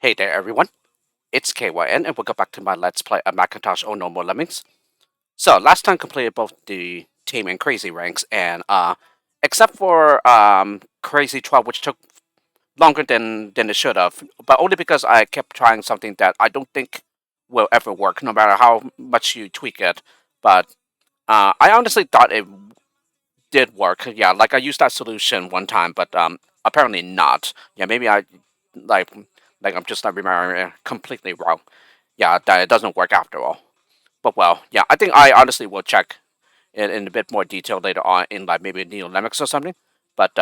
Hey there everyone, it's KYN and welcome back to my Let's Play a Macintosh Oh No More Lemmings. So last time completed both the Team and Crazy ranks and except for Crazy 12 which took longer than it should have, but only because I kept trying something that I don't think will ever work no matter how much you tweak it. But I honestly thought it did work. Yeah, like I used that solution one time, but apparently not. Yeah, maybe I like I'm just not remembering it completely wrong. Yeah, that it doesn't work after all. But well, yeah, I think I honestly will check it in a bit more detail later on in like maybe Neo Lemmings or something. But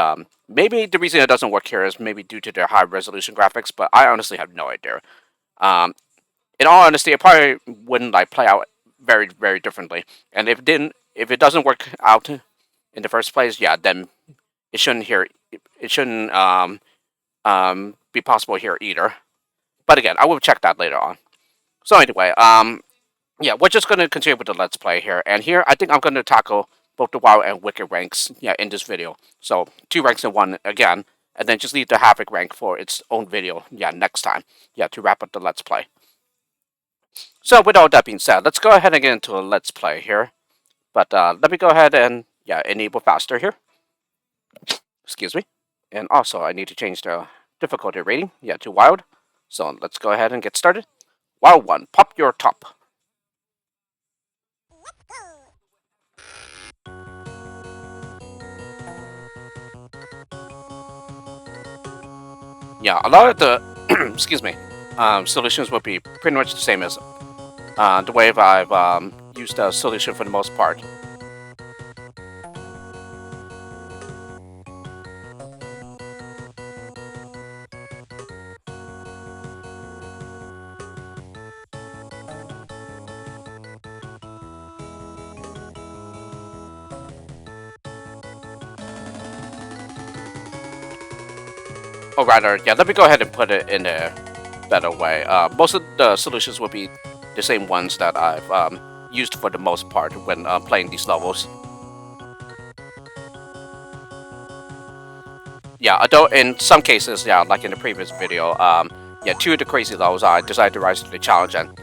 maybe the reason it doesn't work here is maybe due to their high resolution graphics. But I honestly have no idea. Um, in all honesty, it probably wouldn't like play out very differently. And if it doesn't work out in the first place, yeah, then it shouldn't here. It shouldn't be possible here either. But again, I will check that later on. So anyway, yeah, we're just gonna continue with the let's play here, and here I think I'm gonna tackle both the WoW and Wicked ranks, yeah, in this video. So 2 ranks in one again, and then just leave the Havoc rank for its own video, yeah, next time, yeah, to wrap up the let's play. So with all that being said, let's go ahead and get into a let's play here. But let me go ahead and yeah, enable faster here. Excuse me. And also, I need to change the difficulty rating, yeah, to wild. So let's go ahead and get started. Wild one, pop your top. Yeah, a lot of the excuse me solutions would be pretty much the same as the way I've used the solution for the most part. Or rather, yeah, let me go ahead and put it in a better way. Most of the solutions will be the same ones that I've used for the most part when playing these levels. Yeah, although in some cases, yeah, like in the previous video, yeah, 2 of the crazy levels, I decided to rise to the challenge and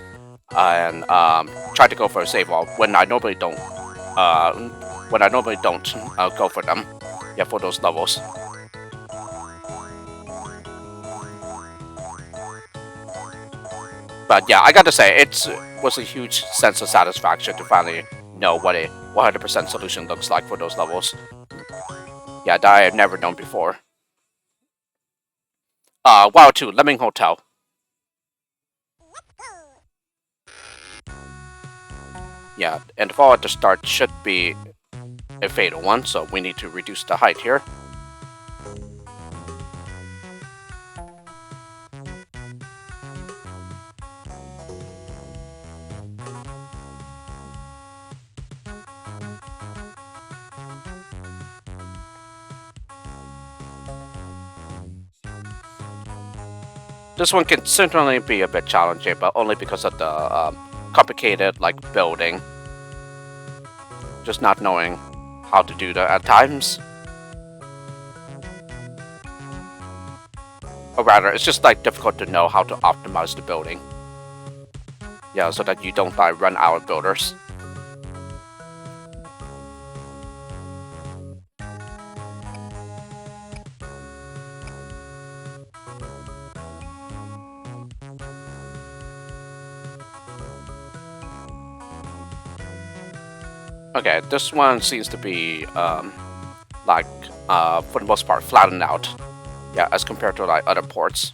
try to go for a save wall when I normally don't. Uh, when I normally don't go for them, yeah, for those levels. But yeah, I gotta say, it was a huge sense of satisfaction to finally know what a 100% solution looks like for those levels. Yeah, that I had never known before. WoW 2, Lemming Hotel. Yeah, and the fall at the start should be a fatal one, so we need to reduce the height here. This one can certainly be a bit challenging, but only because of the complicated like building. Just not knowing how to do that at times. Or rather, it's just like difficult to know how to optimize the building. Yeah, so that you don't like run out of builders. Okay, this one seems to be like for the most part flattened out. Yeah, as compared to like other ports.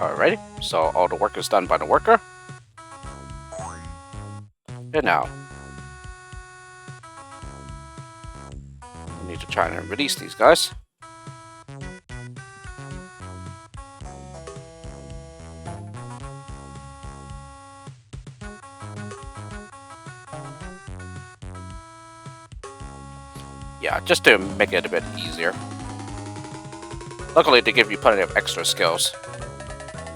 Alrighty, so all the work is done by the worker. And now, we need to try and release these guys. Yeah, just to make it a bit easier. Luckily, they give you plenty of extra skills.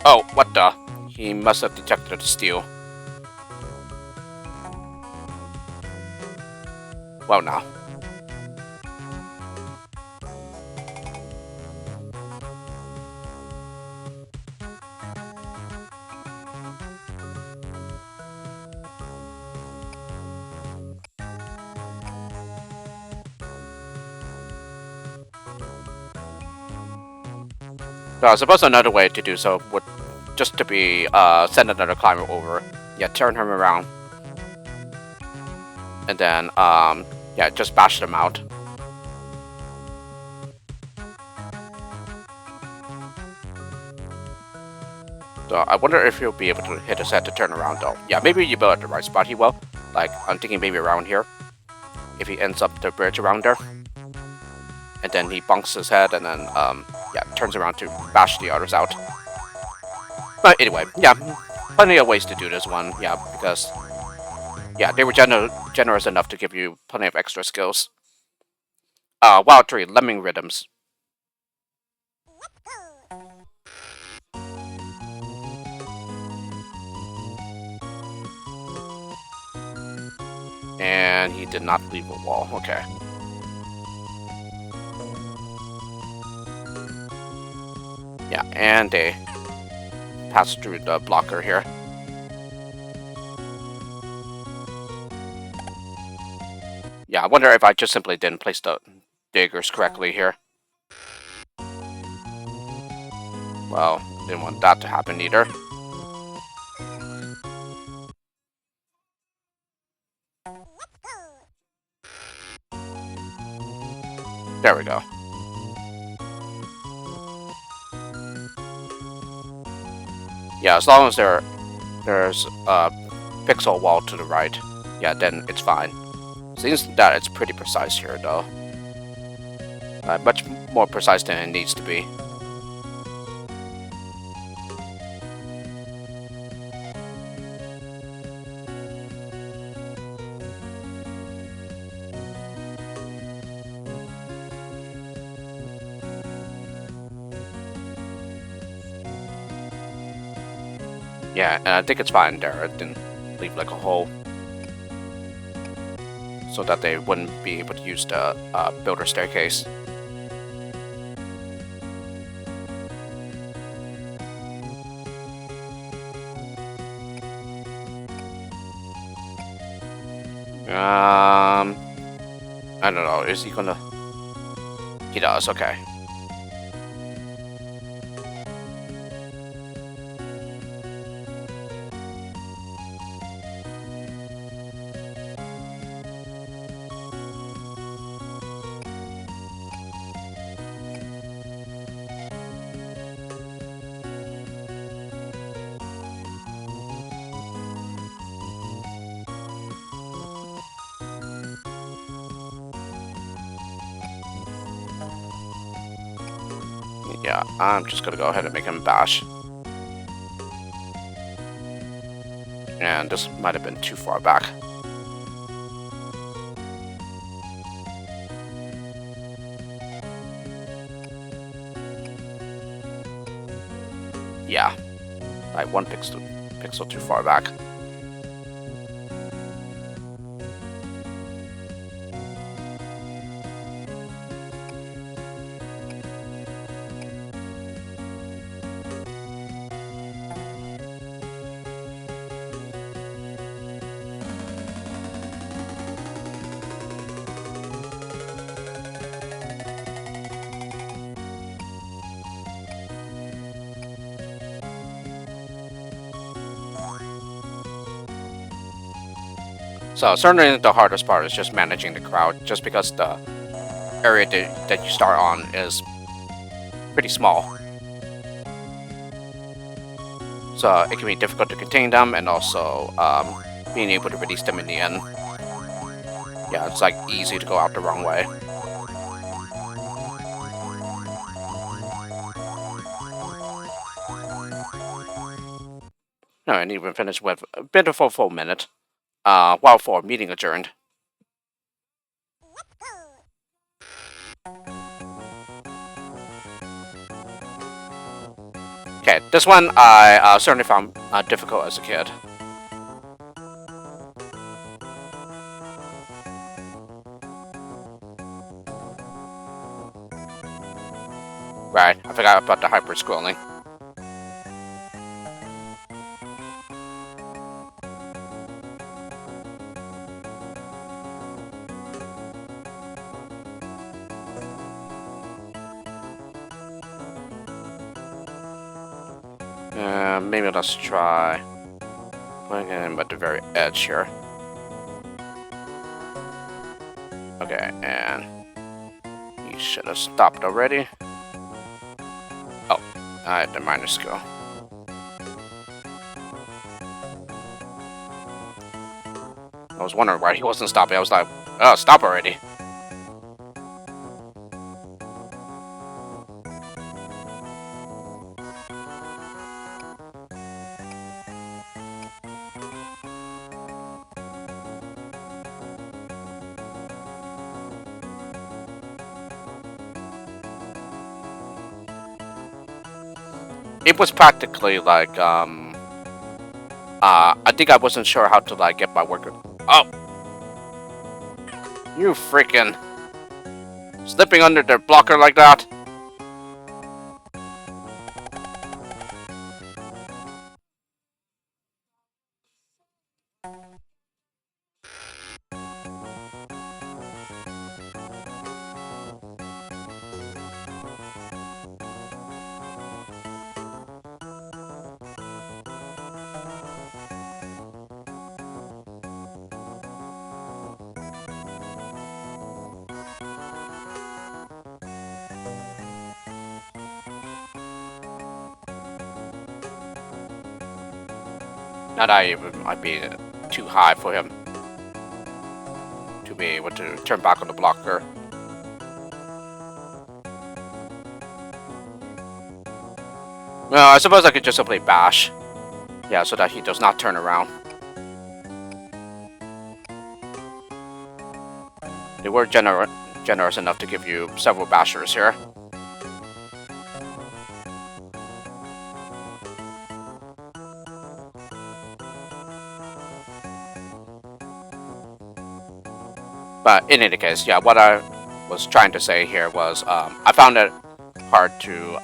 Oh, what the? He must have detected the steal. Well, now. So I suppose another way to do so would just to be send another climber over. Yeah, turn him around. And then yeah, just bash them out. So I wonder if he'll be able to hit his head to turn around though. Yeah, maybe you build at the right spot he will. Like I'm thinking maybe around here. If he ends up the bridge around there. And then he bunks his head and then yeah, turns around to bash the others out. But anyway, yeah, plenty of ways to do this one, yeah, because yeah, they were generous enough to give you plenty of extra skills. Wild Tree, Lemming Rhythms. And he did not leave a wall, okay. Yeah, and they pass through the blocker here. Yeah, I wonder if I just simply didn't place the diggers correctly here. Well, didn't want that to happen either. There we go. Yeah, as long as there's a pixel wall to the right, yeah, then it's fine. Seems that it's pretty precise here, though. Much more precise than it needs to be. Yeah, and I think it's fine there. It didn't leave like a hole. So that they wouldn't be able to use the builder staircase. I don't know. Is he gonna? He does. Okay. Yeah, I'm just gonna go ahead and make him bash. And this might have been too far back. Yeah, like one pixel too far back. So certainly the hardest part is just managing the crowd, just because the area that you start on is pretty small. so it can be difficult to contain them, and also being able to release them in the end. Yeah, it's like easy to go out the wrong way. No, and even finished with a bit of a full minute. While for meeting adjourned. Okay, this one I certainly found difficult as a kid. Right, I forgot about the hyper scrolling. Maybe let's try putting him at the very edge here. Okay, and he should have stopped already. Oh, I had the minor skill. I was wondering why he wasn't stopping. I was like, oh, stop already. It was practically like, I think I wasn't sure how to, like, get my worker. Oh! You freaking slipping under the blocker like that? Not I even might be too high for him to be able to turn back on the blocker. Well, I suppose I could just simply bash. Yeah, so that he does not turn around. They were generous enough to give you several bashers here. But in any case, yeah, what I was trying to say here was I found it hard to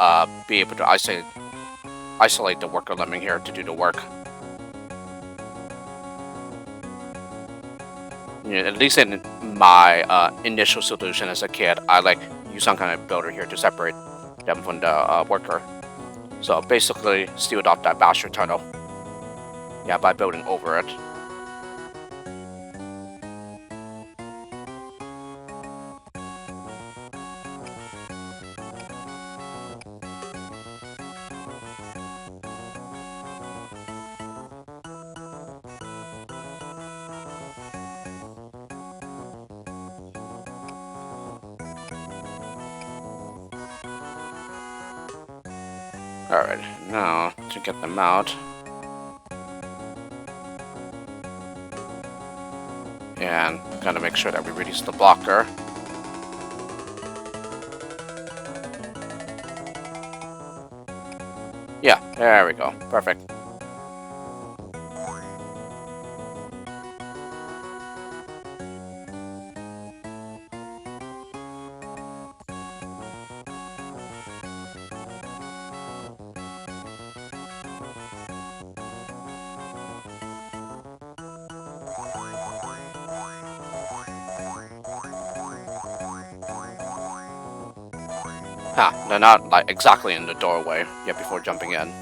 be able to isolate the worker lemming here to do the work. You know, at least in my initial solution as a kid, I like use some kind of builder here to separate them from the worker. So basically, sealed off that basher tunnel. Yeah, by building over it. Alright, now to get them out. And gotta make sure that we release the blocker. Yeah, there we go. Perfect. Huh, they're not like exactly in the doorway yet before jumping in.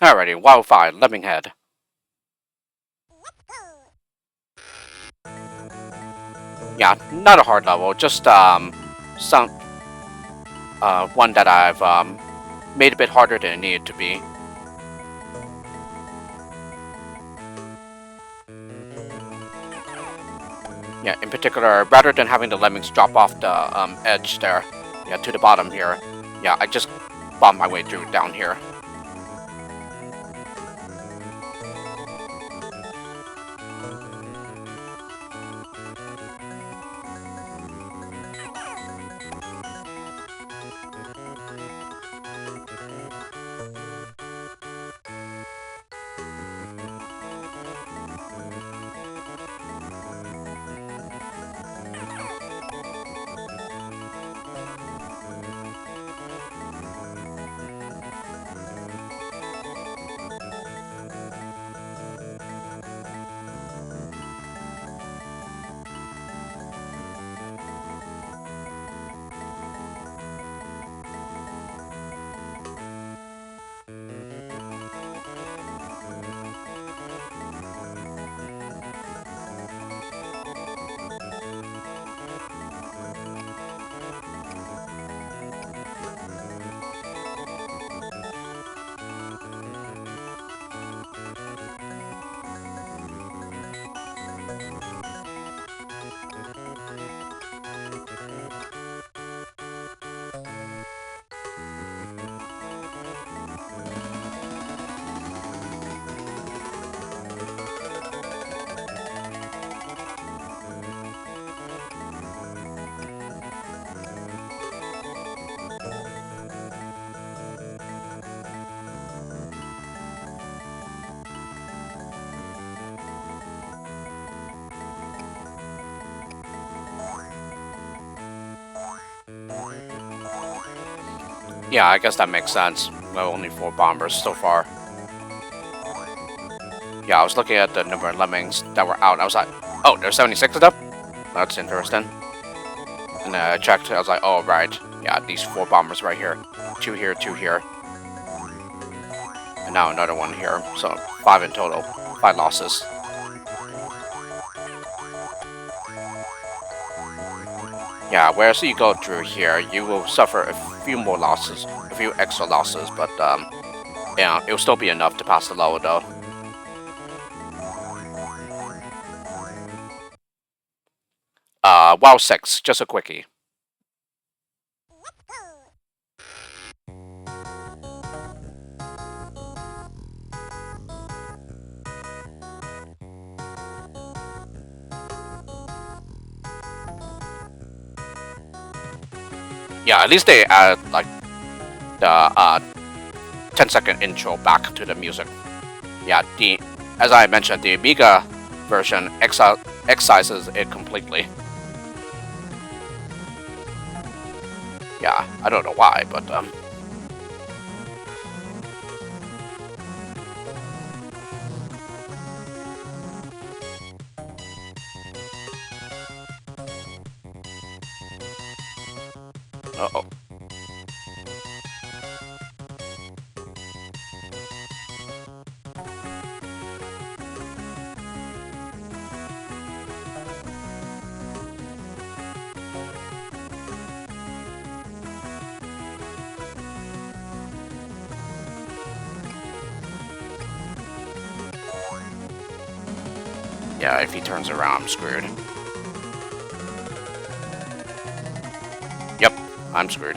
Alrighty, Wildfire, Lemming Head. Yeah, not a hard level, just some one that I've made a bit harder than it needed to be. Yeah, in particular, rather than having the lemmings drop off the edge there, yeah, to the bottom here, yeah, I just bombed my way through down here. Yeah, I guess that makes sense. Well, only 4 bombers so far. Yeah, I was looking at the number of lemmings that were out, and I was like, oh, there's 76 of them? That's interesting. And then I checked, I was like, oh, right. Yeah, these 4 bombers right here. 2 here, 2 here. And now another one here, so 5 in total. 5 losses. Yeah, whereas you go through here, you will suffer a few more losses, a few extra losses, but yeah, it'll still be enough to pass the level though. WoW 6, just a quickie. Yeah, at least they add like the 10-second intro back to the music. Yeah, as I mentioned, the Amiga version excises it completely. Yeah, I don't know why, but uh-oh. Yeah, if he turns around, I'm screwed. Yep, I'm screwed.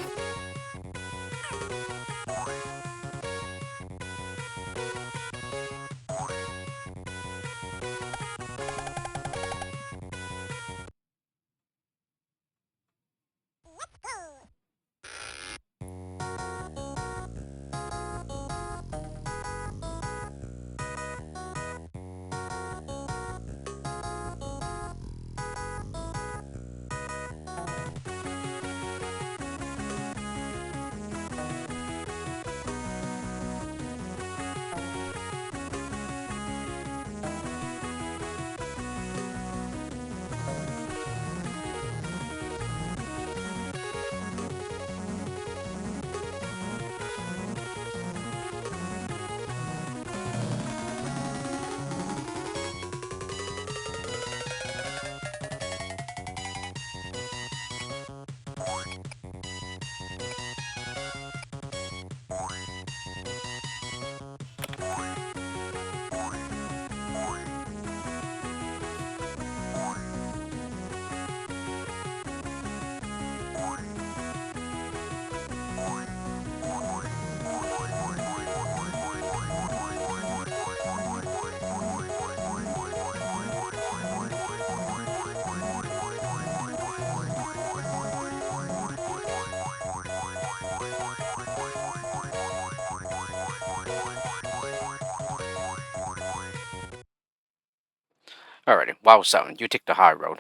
Alrighty, WoW 7, you take the high road.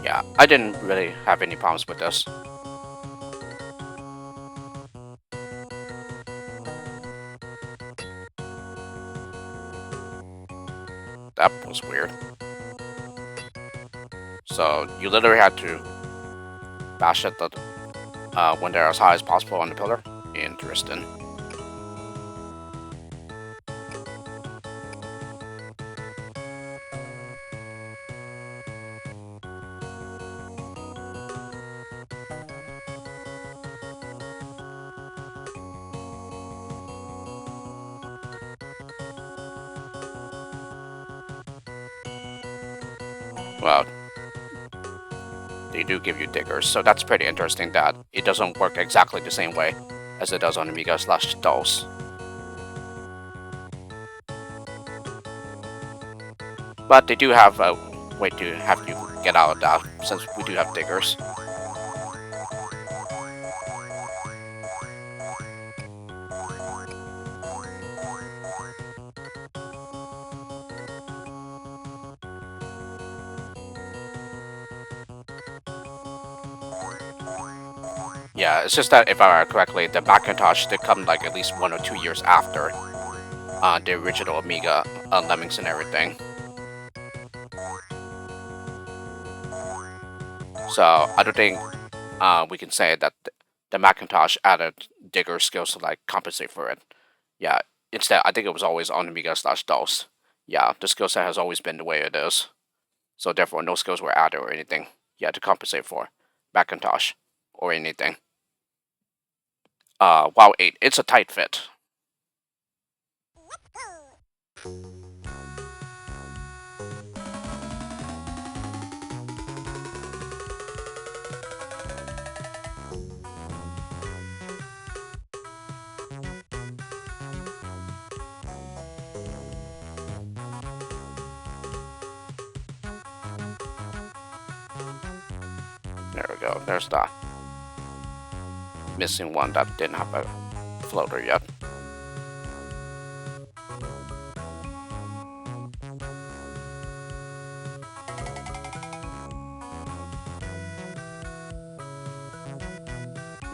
Yeah, I didn't really have any problems with this. That was weird. So you literally had to bash at the when they're as high as possible on the pillar. Interesting. Well, they do give you diggers, so that's pretty interesting that it doesn't work exactly the same way as it does on Amiga/DOS. But they do have a way to have you get out of that, since we do have diggers. Yeah, it's just that if I remember correctly, the Macintosh did come like at least 1 or 2 years after the original Amiga Lemmings and everything. So I don't think we can say that the Macintosh added digger skills to like compensate for it. Yeah, instead I think it was always on Amiga/DOS. Yeah, the skill set has always been the way it is. So therefore, no skills were added or anything. Yeah, to compensate for Macintosh or anything. WoW 8, it's a tight fit. There we go. There's the missing one that didn't have a floater yet.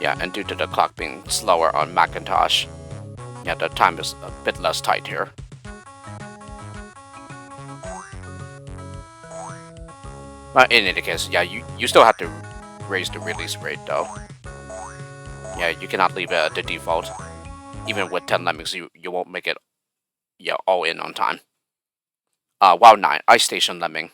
Yeah, and due to the clock being slower on Macintosh, yeah, the time is a bit less tight here. But in any case, yeah, you still have to raise the release rate though. Yeah, you cannot leave it at the default. Even with 10 lemmings, you won't make it, yeah, all in on time. WoW 9, Ice Station Lemming.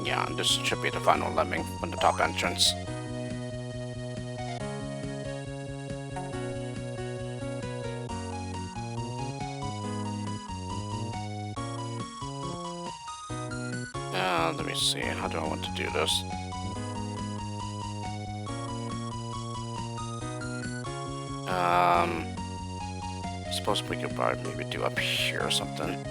Yeah, this should be the final lemming from the top entrance. Let me see, how do I want to do this? I suppose we could probably maybe do up here or something.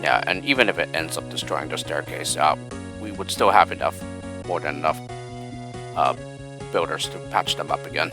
Yeah, and even if it ends up destroying the staircase, we would still have enough, more than enough uh, builders to patch them up again.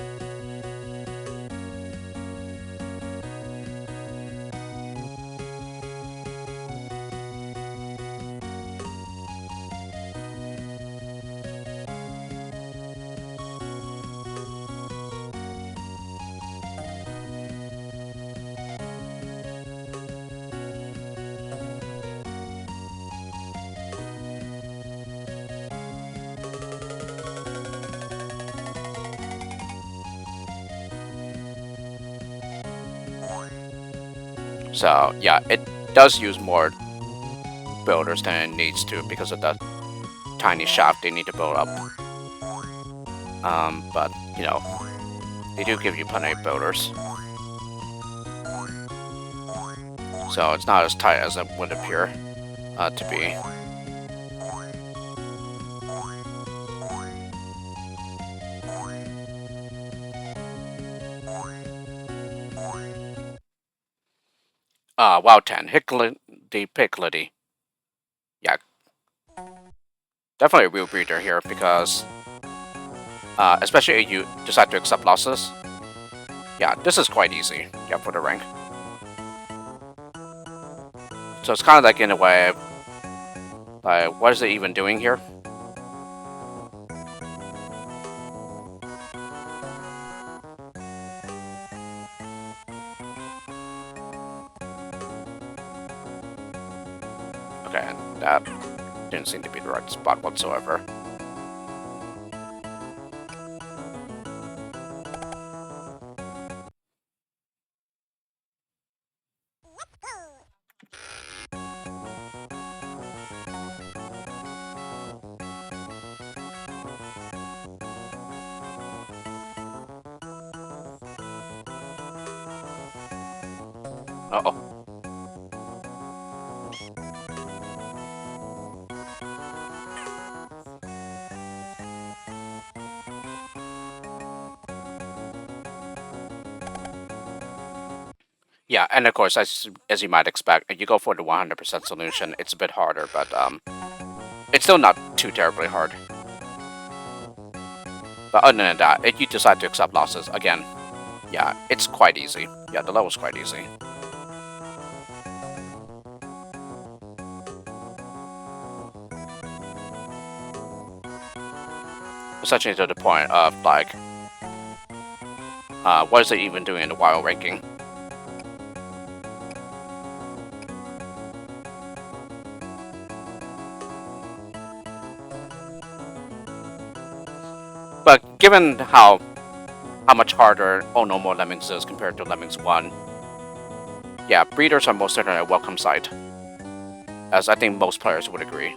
So yeah, it does use more builders than it needs to because of the tiny shaft they need to build up. But you know, they do give you plenty of builders, so it's not as tight as it would appear to be. Wow, 10. Hickledy Pickledy. Yeah, definitely a real breeder here because, especially if you decide to accept losses, yeah, this is quite easy. Yeah, for the rank. So it's kind of like in a way, like what is it even doing here? Okay, and that didn't seem to be the right spot whatsoever. Uh-oh. Yeah, and of course, as you might expect, if you go for the 100% solution, it's a bit harder, but it's still not too terribly hard. But other than that, if you decide to accept losses, again, yeah, it's quite easy. Yeah, the level's quite easy. Essentially to the point of, like, what is it even doing in the wild ranking? But given how much harder Oh No More Lemmings is compared to Lemmings 1, yeah, breeders are most certainly a welcome sight, as I think most players would agree.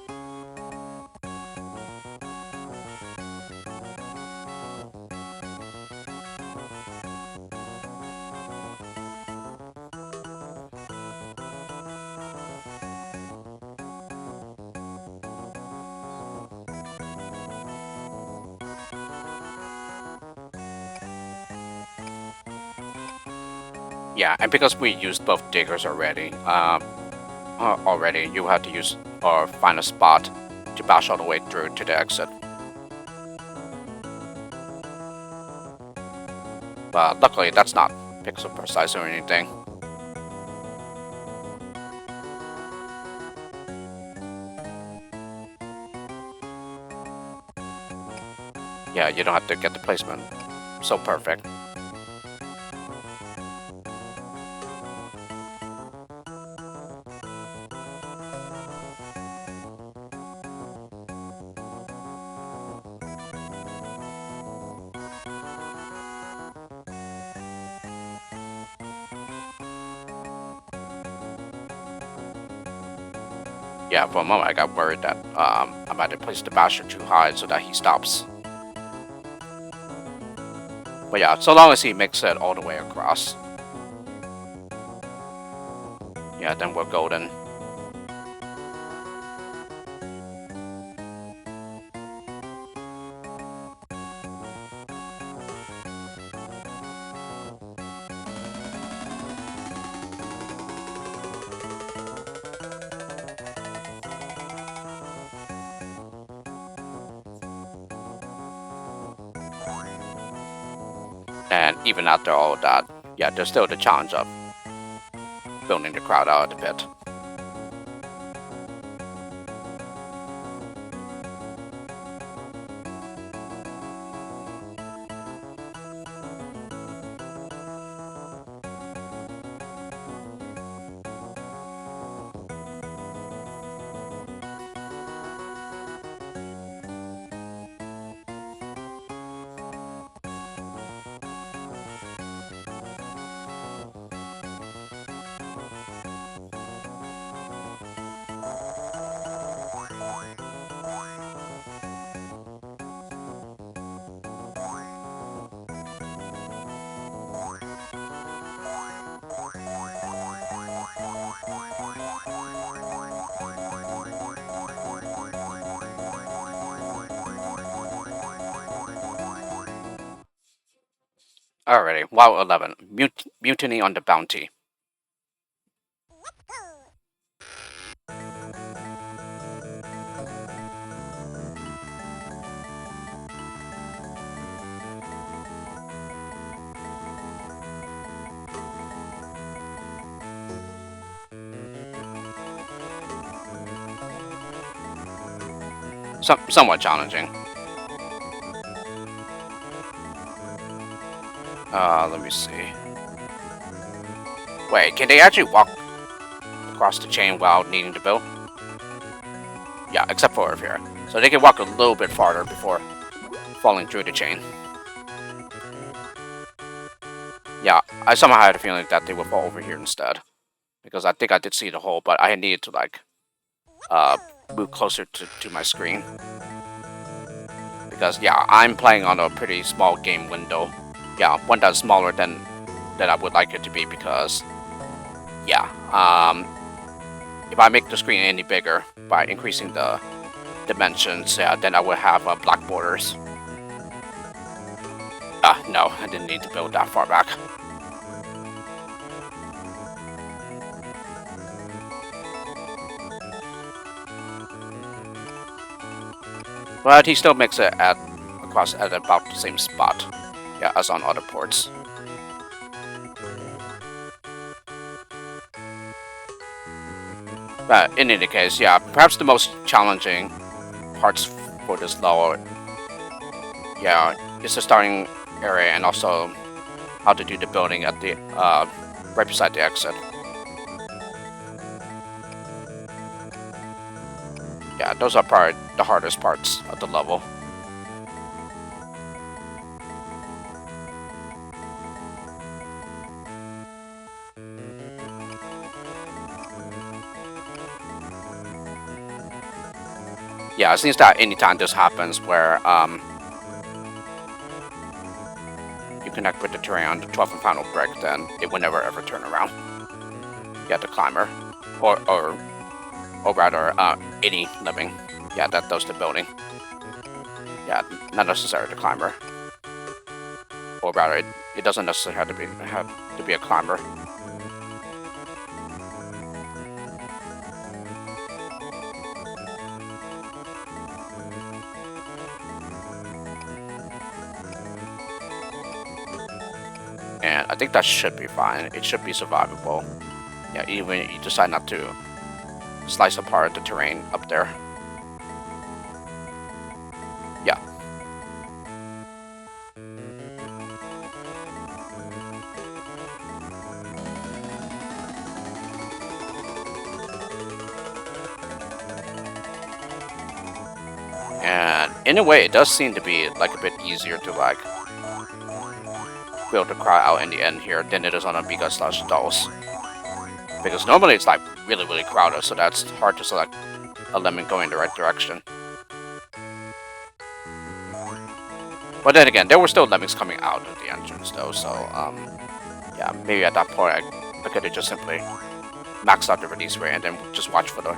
Yeah, and because we used both diggers already, you had to use or find a spot to bash all the way through to the exit. But luckily, that's not pixel precise or anything. Yeah, you don't have to get the placement so perfect. Yeah, for a moment I got worried that I might have placed the basher too high so that he stops. But yeah, so long as he makes it all the way across, yeah, then we're golden. even after all of that, yeah, there's still the challenge of building the crowd out of the pit. Alrighty, WoW 11, Mutiny on the Bounty. Somewhat challenging. Let me see. Wait, can they actually walk across the chain while needing to build? Yeah, except for over here. So they can walk a little bit farther before falling through the chain. Yeah, I somehow had a feeling that they would fall over here instead. Because I think I did see the hole, but I needed to, like, uh, move closer to my screen. Because, yeah, I'm playing on a pretty small game window. Yeah, one that's smaller than I would like it to be because, yeah, if I make the screen any bigger by increasing the dimensions, yeah, then I would have black borders. No, I didn't need to build that far back. But he still makes it across at about the same spot, yeah, as on other ports. But in any case, yeah, perhaps the most challenging parts for this level, yeah, is the starting area and also how to do the building at the right beside the exit. Yeah, those are probably the hardest parts of the level. Yeah, it seems that anytime this happens where you connect with the terrain on the 12th and final brick, then it will never ever turn around. Yeah, the climber, or rather, any living. Yeah, that does the building. Yeah, not necessarily the climber, or rather, it doesn't necessarily have to be a climber. And I think that should be fine. It should be survivable. Yeah, even if you decide not to slice apart the terrain up there. Yeah. And in a way, it does seem to be like a bit easier to like build the crowd out in the end here than it is on Amiga/DOS. Because normally it's like really crowded, so that's hard to select a lemon going the right direction. But then again, there were still lemmings coming out of the entrance though, so yeah, maybe at that point I could have just simply maxed out the release rate and then just watch for the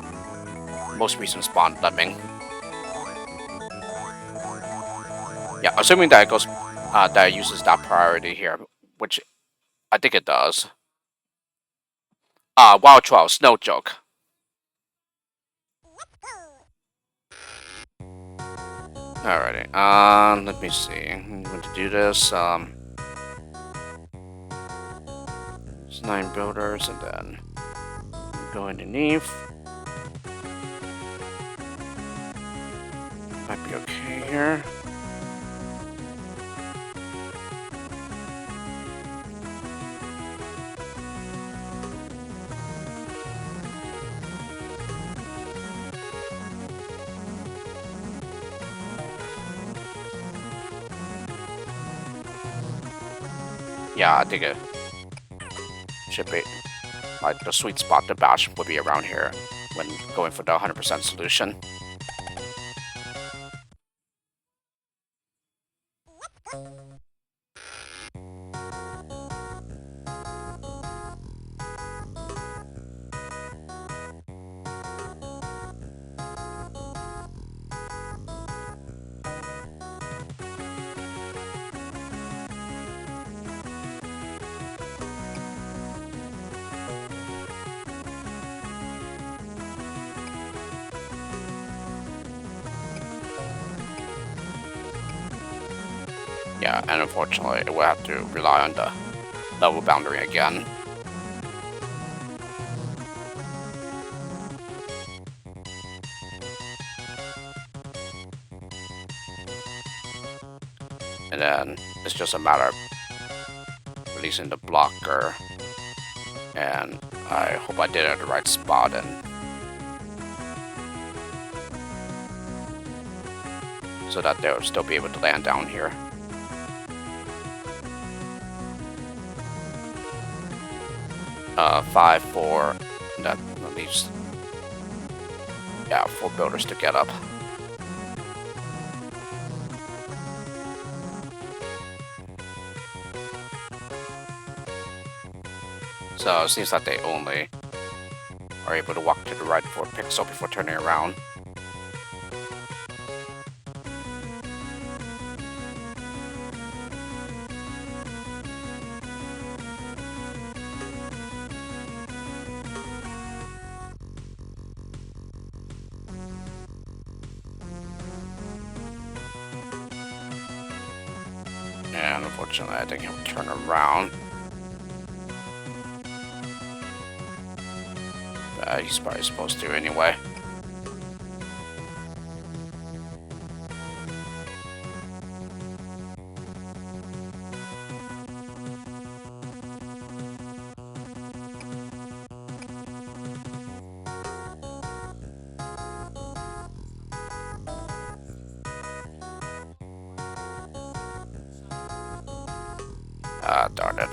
most recent spawn lemming. Yeah, assuming that it goes, that it uses that priority here, which I think it does. Wild 12, Snow Joke. Alrighty, let me see. I'm going to do this. It's 9 builders, and then go underneath. Might be okay here. Yeah, I think it should be like the sweet spot to bash would be around here when going for the 100% solution. Yeah, and unfortunately, we'll have to rely on the level boundary again. And then it's just a matter of releasing the blocker. And I hope I did it at the right spot and so that they'll still be able to land down here. Five, 4, that leaves, yeah, 4 builders to get up. So it seems like they only are able to walk to the right for a pixel before turning around. And unfortunately, I think he'll turn around. He's probably supposed to anyway. Darn it.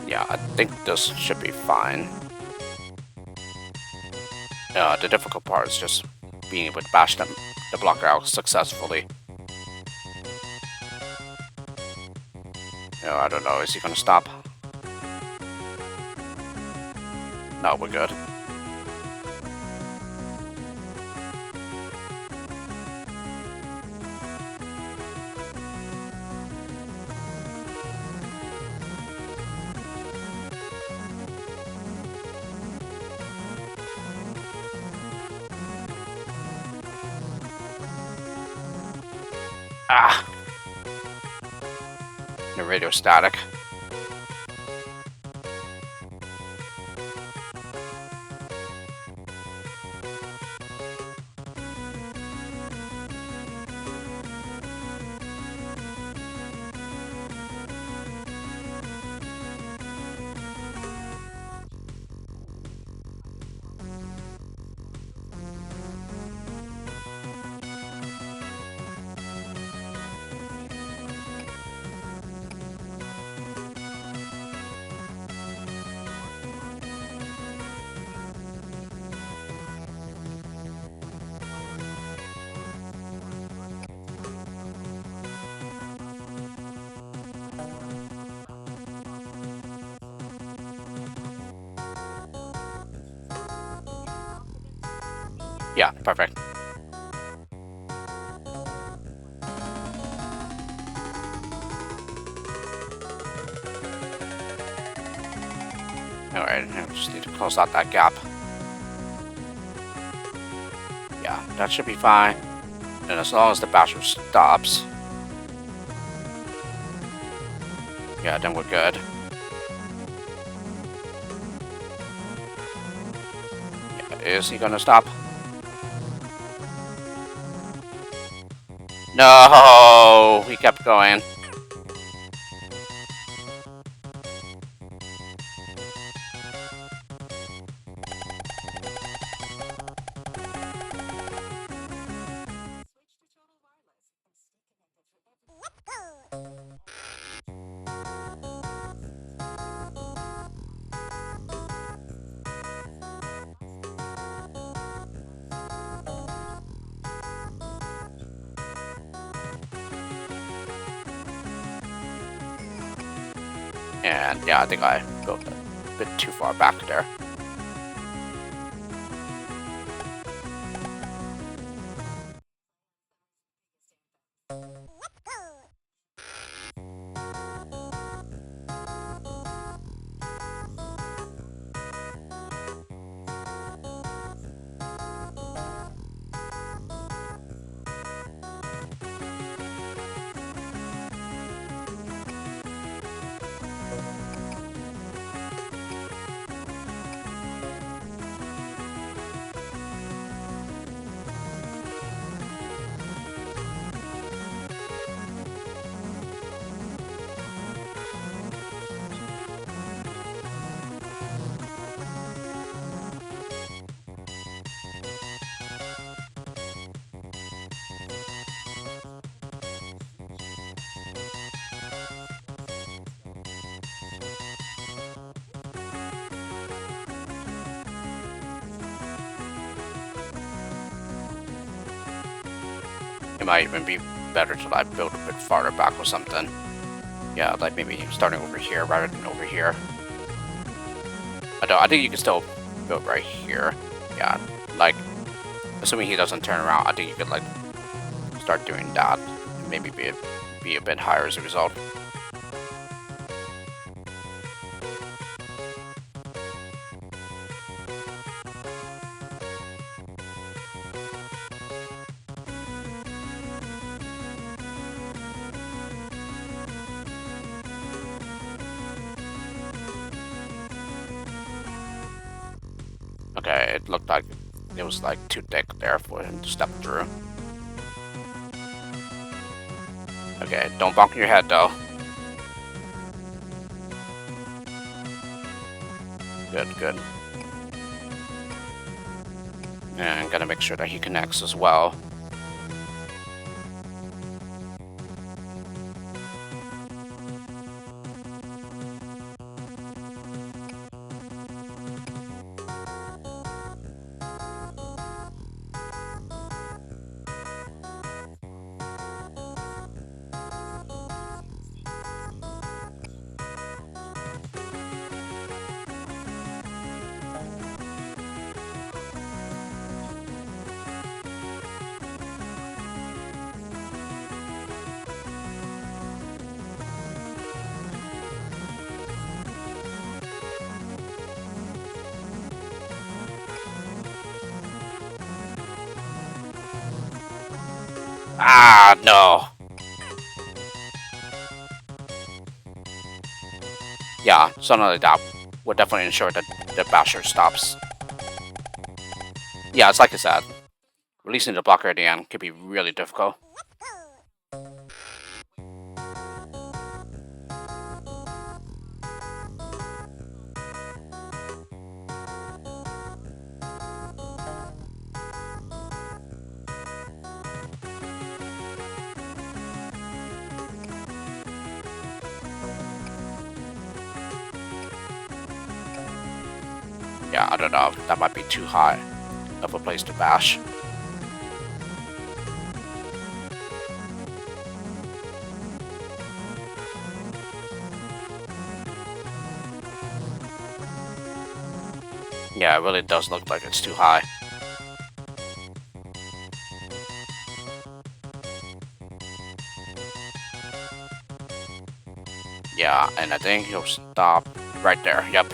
Yeah, I think this should be fine. The difficult part is just being able to bash the blocker out successfully. I don't know, is he gonna stop? No, we're good. Ah! The radio static. Yeah, perfect. Alright, I just need to close out that gap. Yeah, that should be fine. And as long as the basher stops, yeah, then we're good. Yeah, is he gonna stop? No, he kept going. And yeah, I think I go a bit too far back there. It might even be better to like build a bit farther back or something. Yeah, like maybe starting over here rather than over here. I think you can still build right here. Yeah, like assuming he doesn't turn around, I think you could like start doing that. Maybe be a bit higher as a result. Okay, it looked like it was like too thick there for him to step through. Okay, don't bonk your head though. Good, good. And gotta make sure that he connects as well. Ah, no. Yeah, something like that would definitely ensure that the basher stops. Yeah, it's like I said. Releasing the blocker at the end could be really difficult. Yeah, I don't know. That might be too high of a place to bash. Yeah, it really does look like it's too high. Yeah, and I think he'll stop right there. Yep.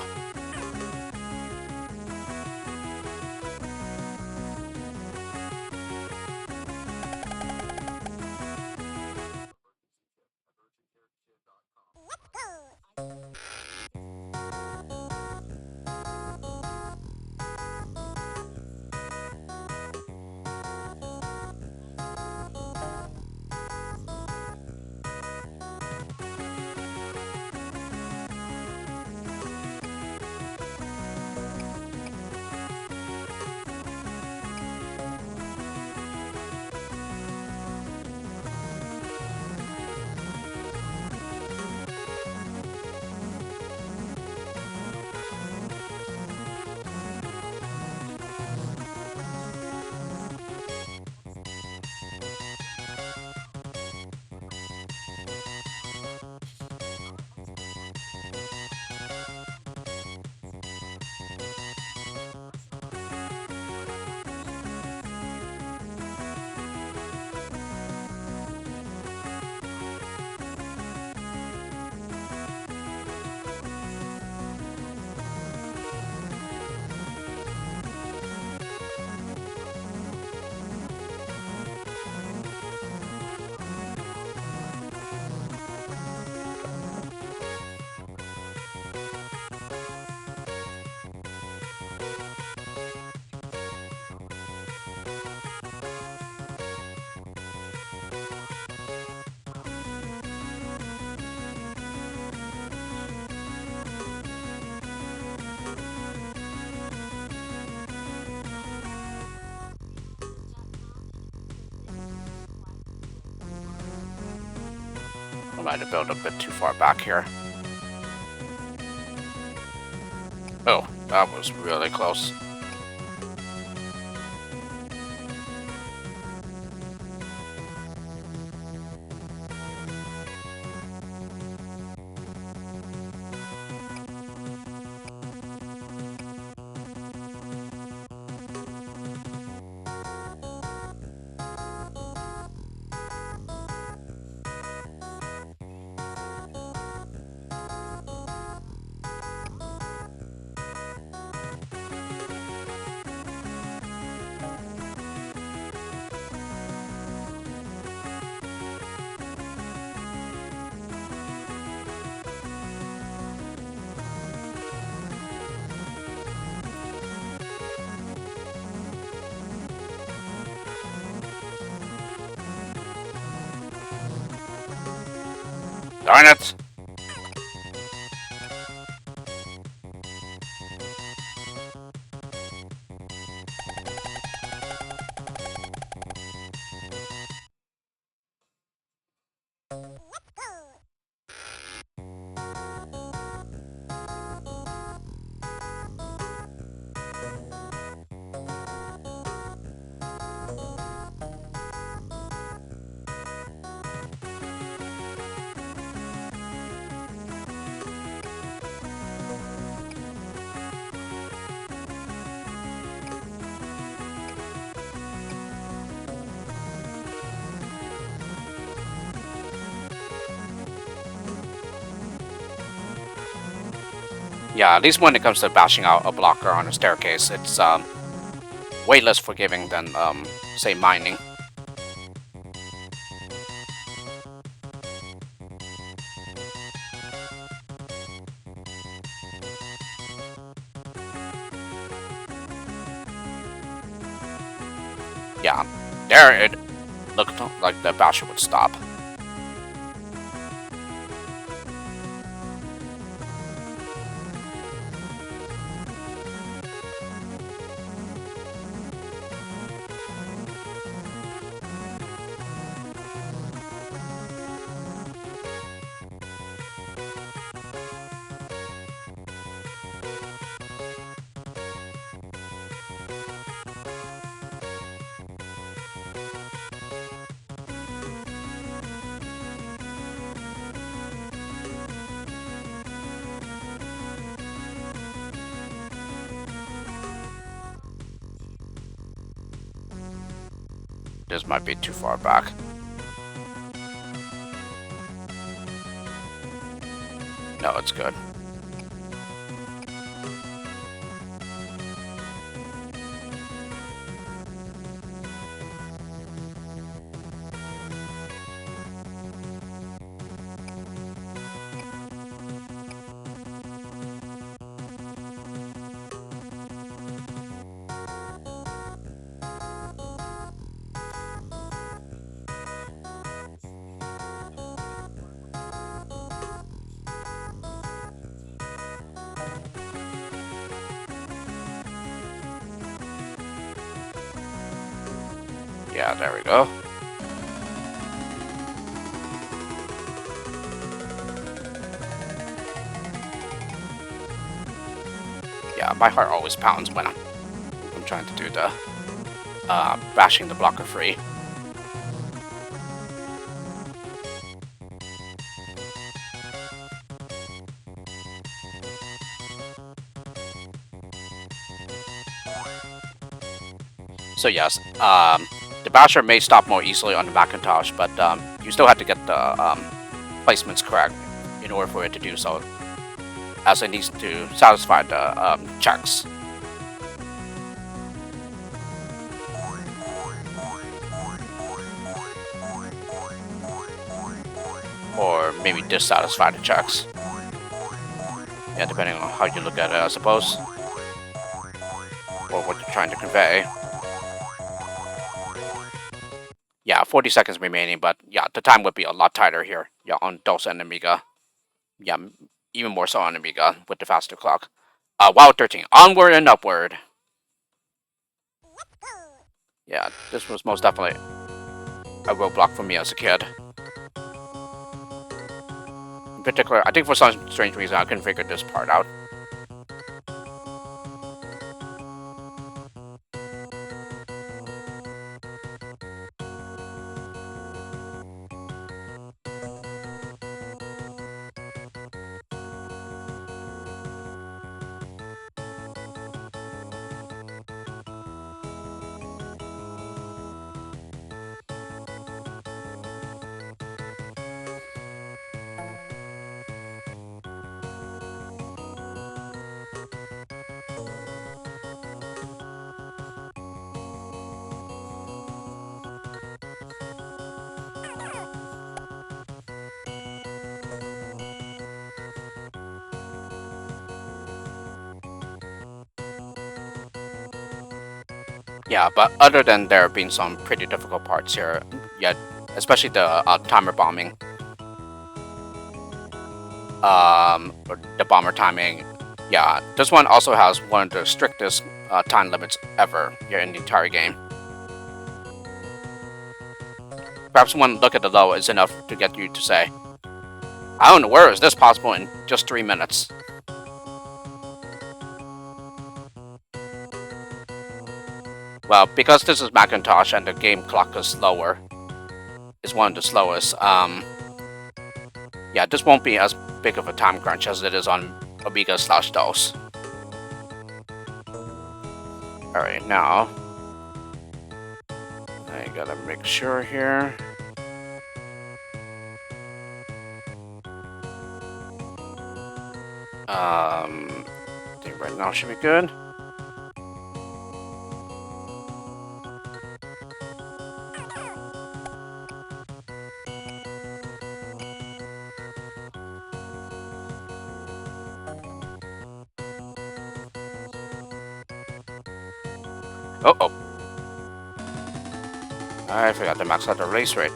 I might have built a bit too far back here. Oh, that was really close. Darn it! Yeah, at least when it comes to bashing out a blocker on a staircase, it's way less forgiving than say mining. Yeah, there it looked like the basher would stop. This might be too far back. No, it's good. Yeah, there we go. Yeah, my heart always pounds when I'm trying to do the bashing the blocker free. So yes, the basher may stop more easily on the Macintosh, but you still have to get the placements correct in order for it to do so, as it needs to satisfy the checks. Or maybe dissatisfy the checks. Yeah, depending on how you look at it, I suppose. Or what you're trying to convey. Yeah, 40 seconds remaining, but yeah, the time would be a lot tighter here. Yeah, on DOS and Amiga. Yeah, even more so on Amiga with the faster clock. WoW 13, onward and upward. Yeah, this was most definitely a roadblock for me as a kid. In particular, I think for some strange reason I couldn't figure this part out. Yeah, but other than there being some pretty difficult parts here, yeah, especially the timer bombing, the bomber timing, yeah, this one also has one of the strictest time limits ever here in the entire game. Perhaps one look at the low is enough to get you to say, I don't know, where is this possible in just 3 minutes? Well, because this is Macintosh and the game clock is slower, is one of the slowest, yeah, this won't be as big of a time crunch as it is on Amiga/DOS. Alright, now, I gotta make sure here. I think right now should be good. Oh, I forgot to max out the release rate.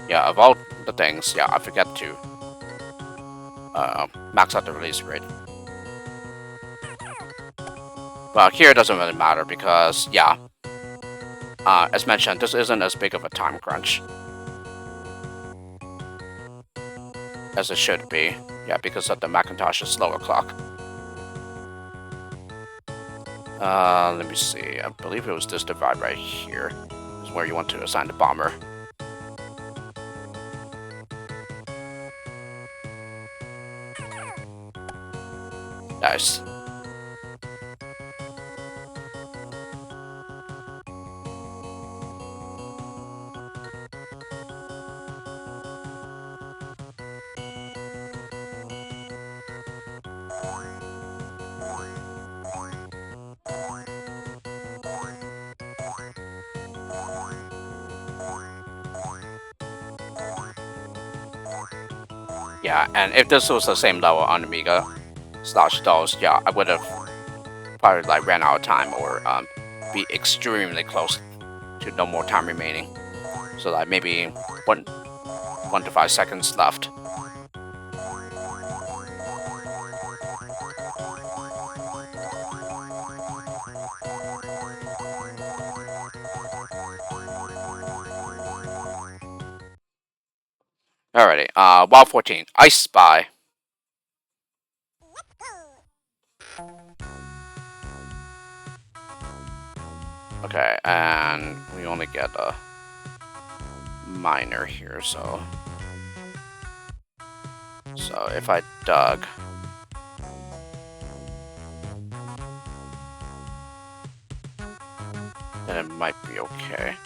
Yeah, of all the things, yeah, I forget to max out the release rate. Well, here it doesn't really matter because, yeah, as mentioned, this isn't as big of a time crunch as it should be. Yeah, because of the Macintosh's slower clock. Let me see. I believe it was this divide right here is where you want to assign the bomber. Nice. Yeah, and if this was the same level on Amiga slash DOS, yeah, I would have probably like ran out of time or be extremely close to no more time remaining. So like maybe 1 to 5 seconds left. Alrighty, Wild 14, I Spy. Okay, and we only get a minor here, so if I dug, then it might be okay.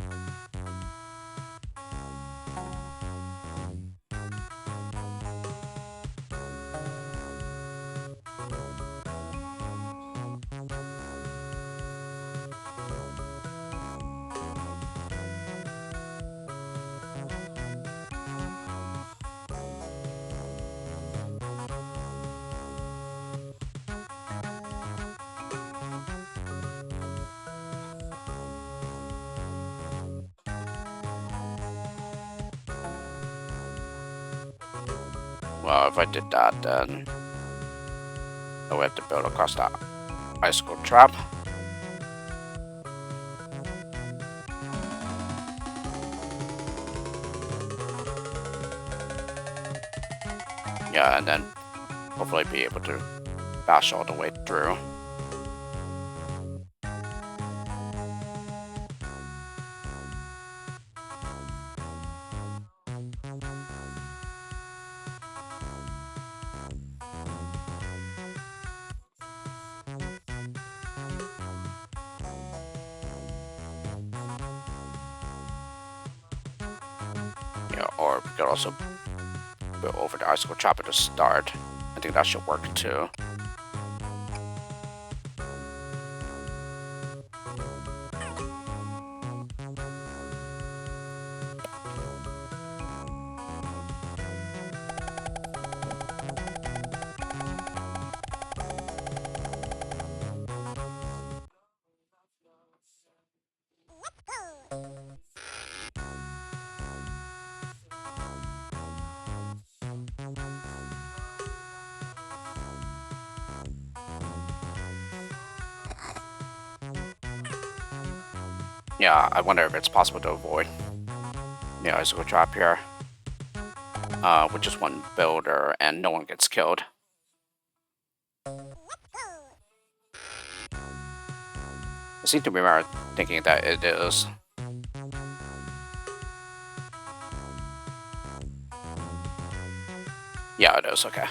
Well, if I did that, then I would have to build across that icicle trap. Yeah, and then hopefully be able to bash all the way through. Yeah, or we could also build over the icicle trap at the start. I think that should work too. Yeah, I wonder if it's possible to avoid the icicle trap here. With just one builder and no one gets killed. I seem to remember thinking that it is. Yeah, it is, okay.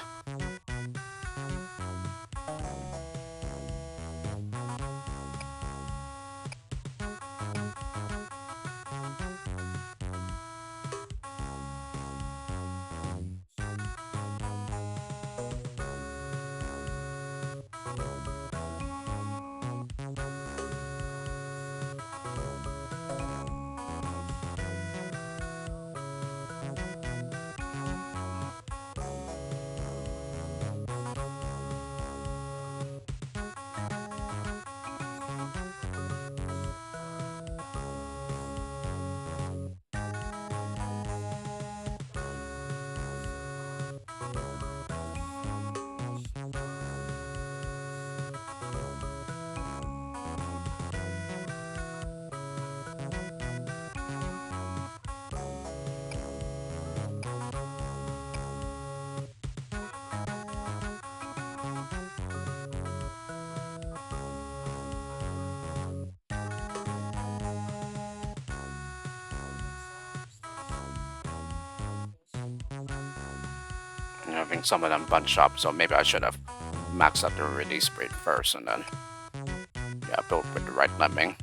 I think some of them bunch up, so maybe I should have maxed out the release rate first and then, yeah, build with the right lemming.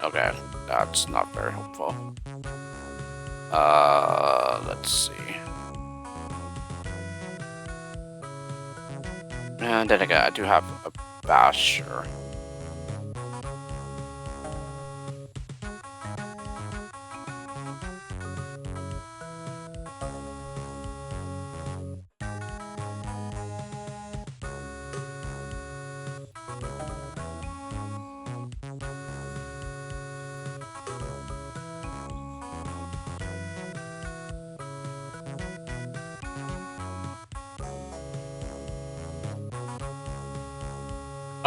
Okay, that's not very helpful. Let's see. And then again, I do have a basher.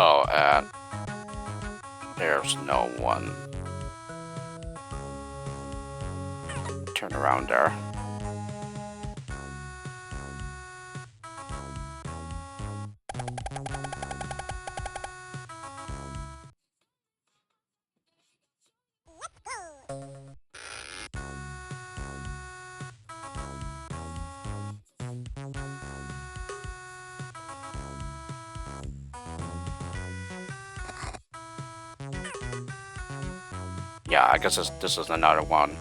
Oh, and there's no one. Turn around there. Yeah, I guess this is another one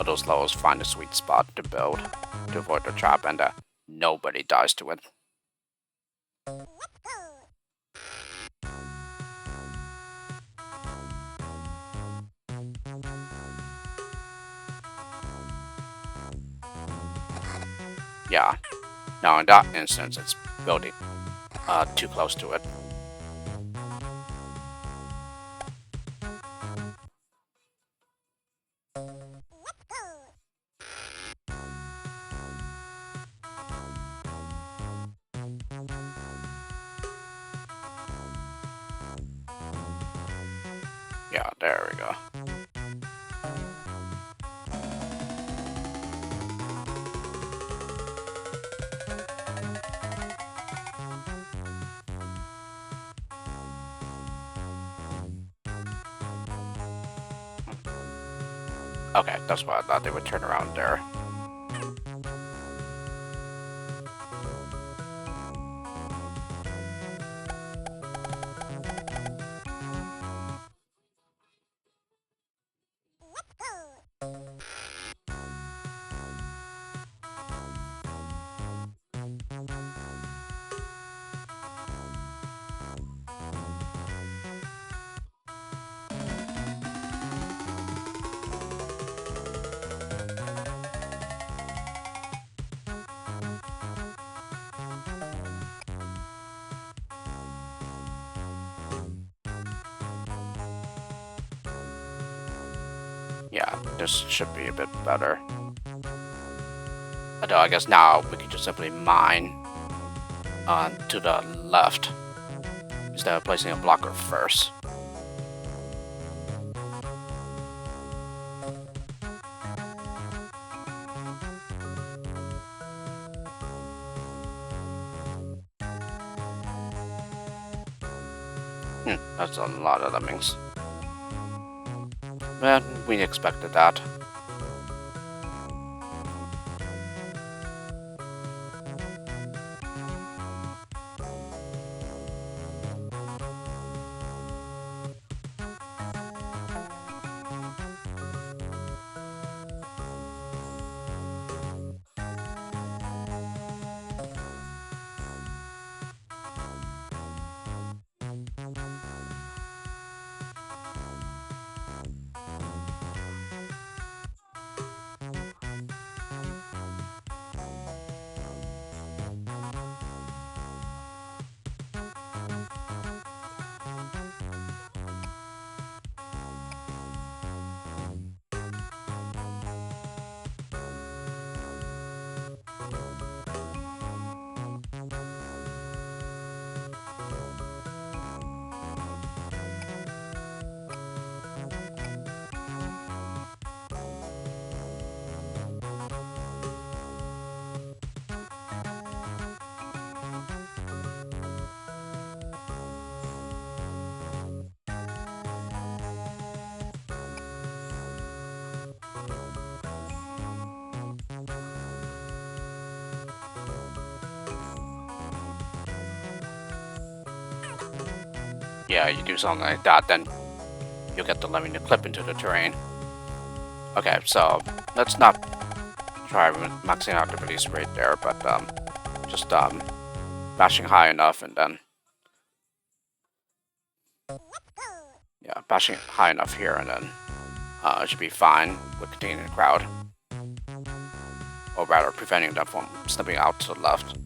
of those levels. Find a sweet spot to build to avoid the trap, and nobody dies to it. Yeah. Now in that instance, it's building too close to it. Yeah, there we go. Okay, that's why I thought they would turn around there. Yeah, this should be a bit better. Although I guess now we can just simply mine to the left instead of placing a blocker first. That's a lot of lemmings. Well, we expected that. Yeah, you do something like that, then you'll get the lemming to clip into the terrain. Okay, so let's not try maxing out the release rate there, but just bashing high enough, and then yeah, bashing high enough here, and then it should be fine with containing the crowd, or rather preventing them from stepping out to the left.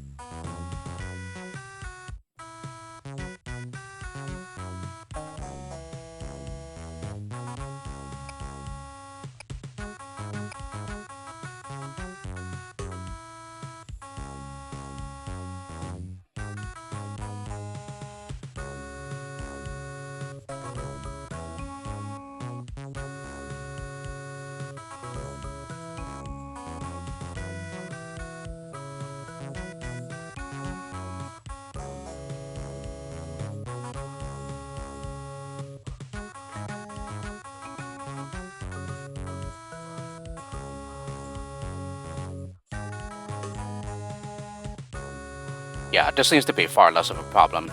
Yeah, this seems to be far less of a problem,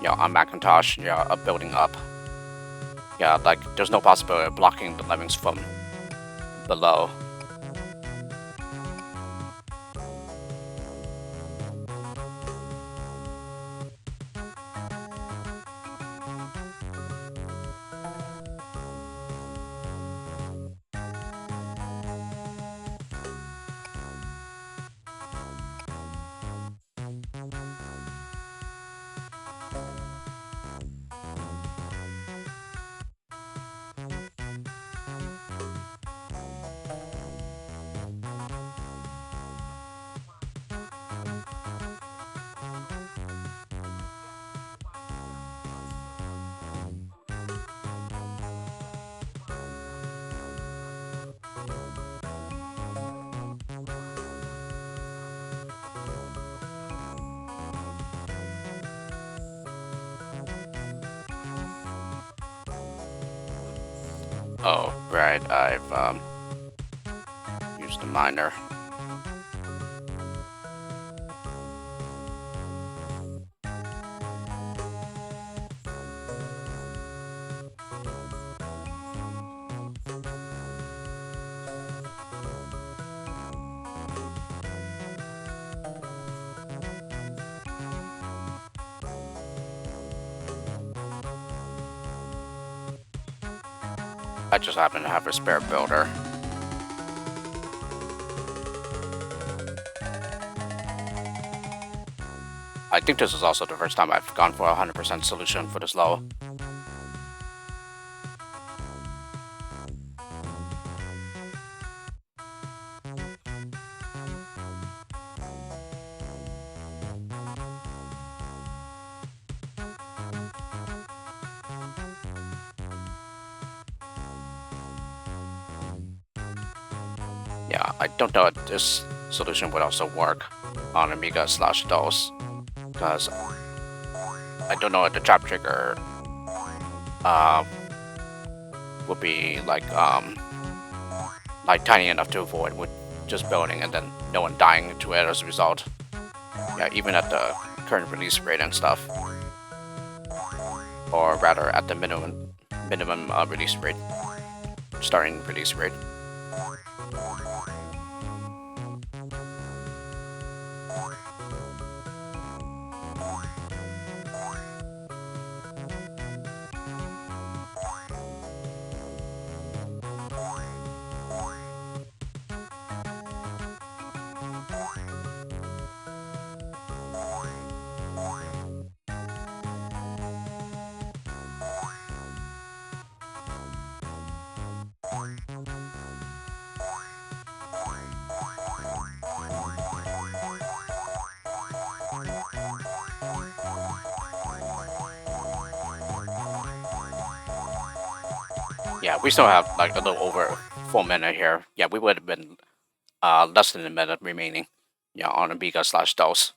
on Macintosh, building up. Yeah, like, there's no possibility of blocking the Lemmings from below. Oh, right, I've used the miner. I just happen to have a spare builder. I think this is also the first time I've gone for a 100% solution for this level. Yeah, I don't know if this solution would also work on Amiga/DOS, because I don't know if the trap trigger would be like tiny enough to avoid with just building and then no one dying to it as a result. Yeah, even at the current release rate and stuff, or rather at the minimum release rate, starting release rate. Yeah, we still have like a little over 4 minutes here. Yeah, we would have been less than a minute remaining. Yeah, on Amiga/DOS.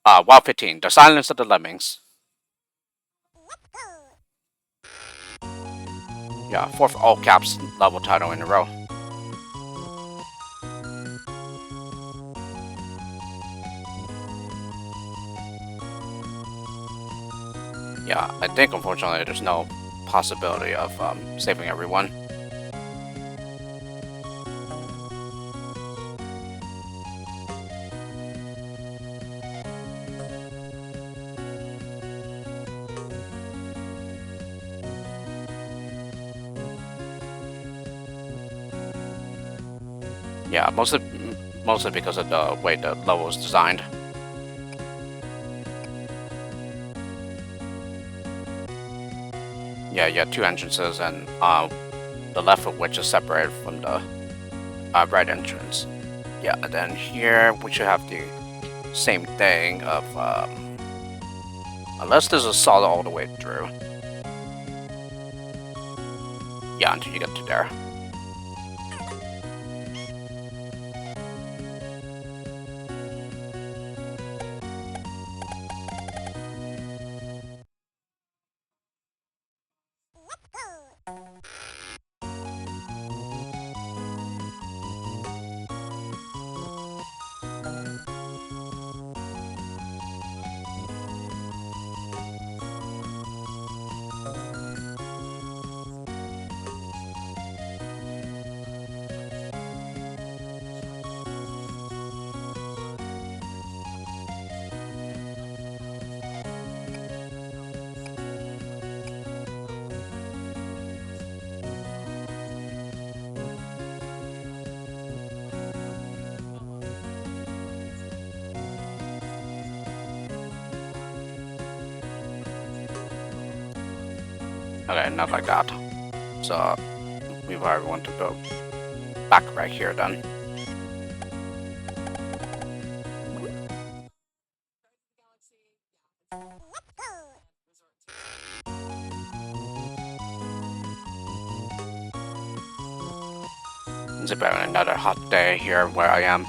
WoW 15, The Silence of the Lemmings. Yeah, fourth all caps level title in a row. Yeah, I think unfortunately there's no possibility of saving everyone. Yeah, mostly because of the way the level is designed. Yeah, you have two entrances, and the left of which is separated from the right entrance. Yeah, and then here we should have the same thing of unless there's a solid all the way through. Yeah, until you get to there. Okay, not like that. So we probably want to go back right here then. It's about another hot day here where I am.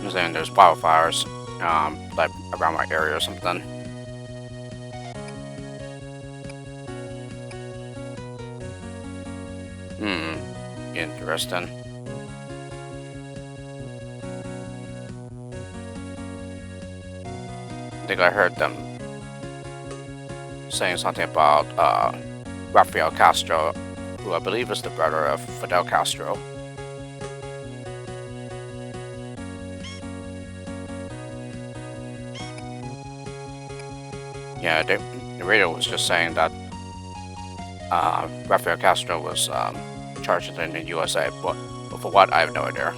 I'm saying there's wildfires, like around my area or something. Interesting. I think I heard them saying something about Rafael Castro, who I believe is the brother of Fidel Castro. Yeah, the radio was just saying that Rafael Castro was charged in the USA, but for what, I have no idea.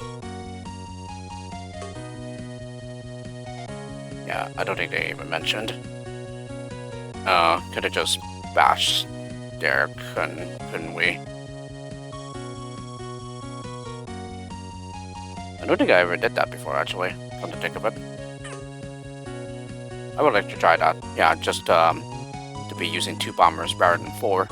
Yeah, I don't think they even mentioned. Could have just bashed there, couldn't we? I don't think I ever did that before, actually, come to think of it. I would like to try that. Yeah, just to be using 2 bombers rather than 4.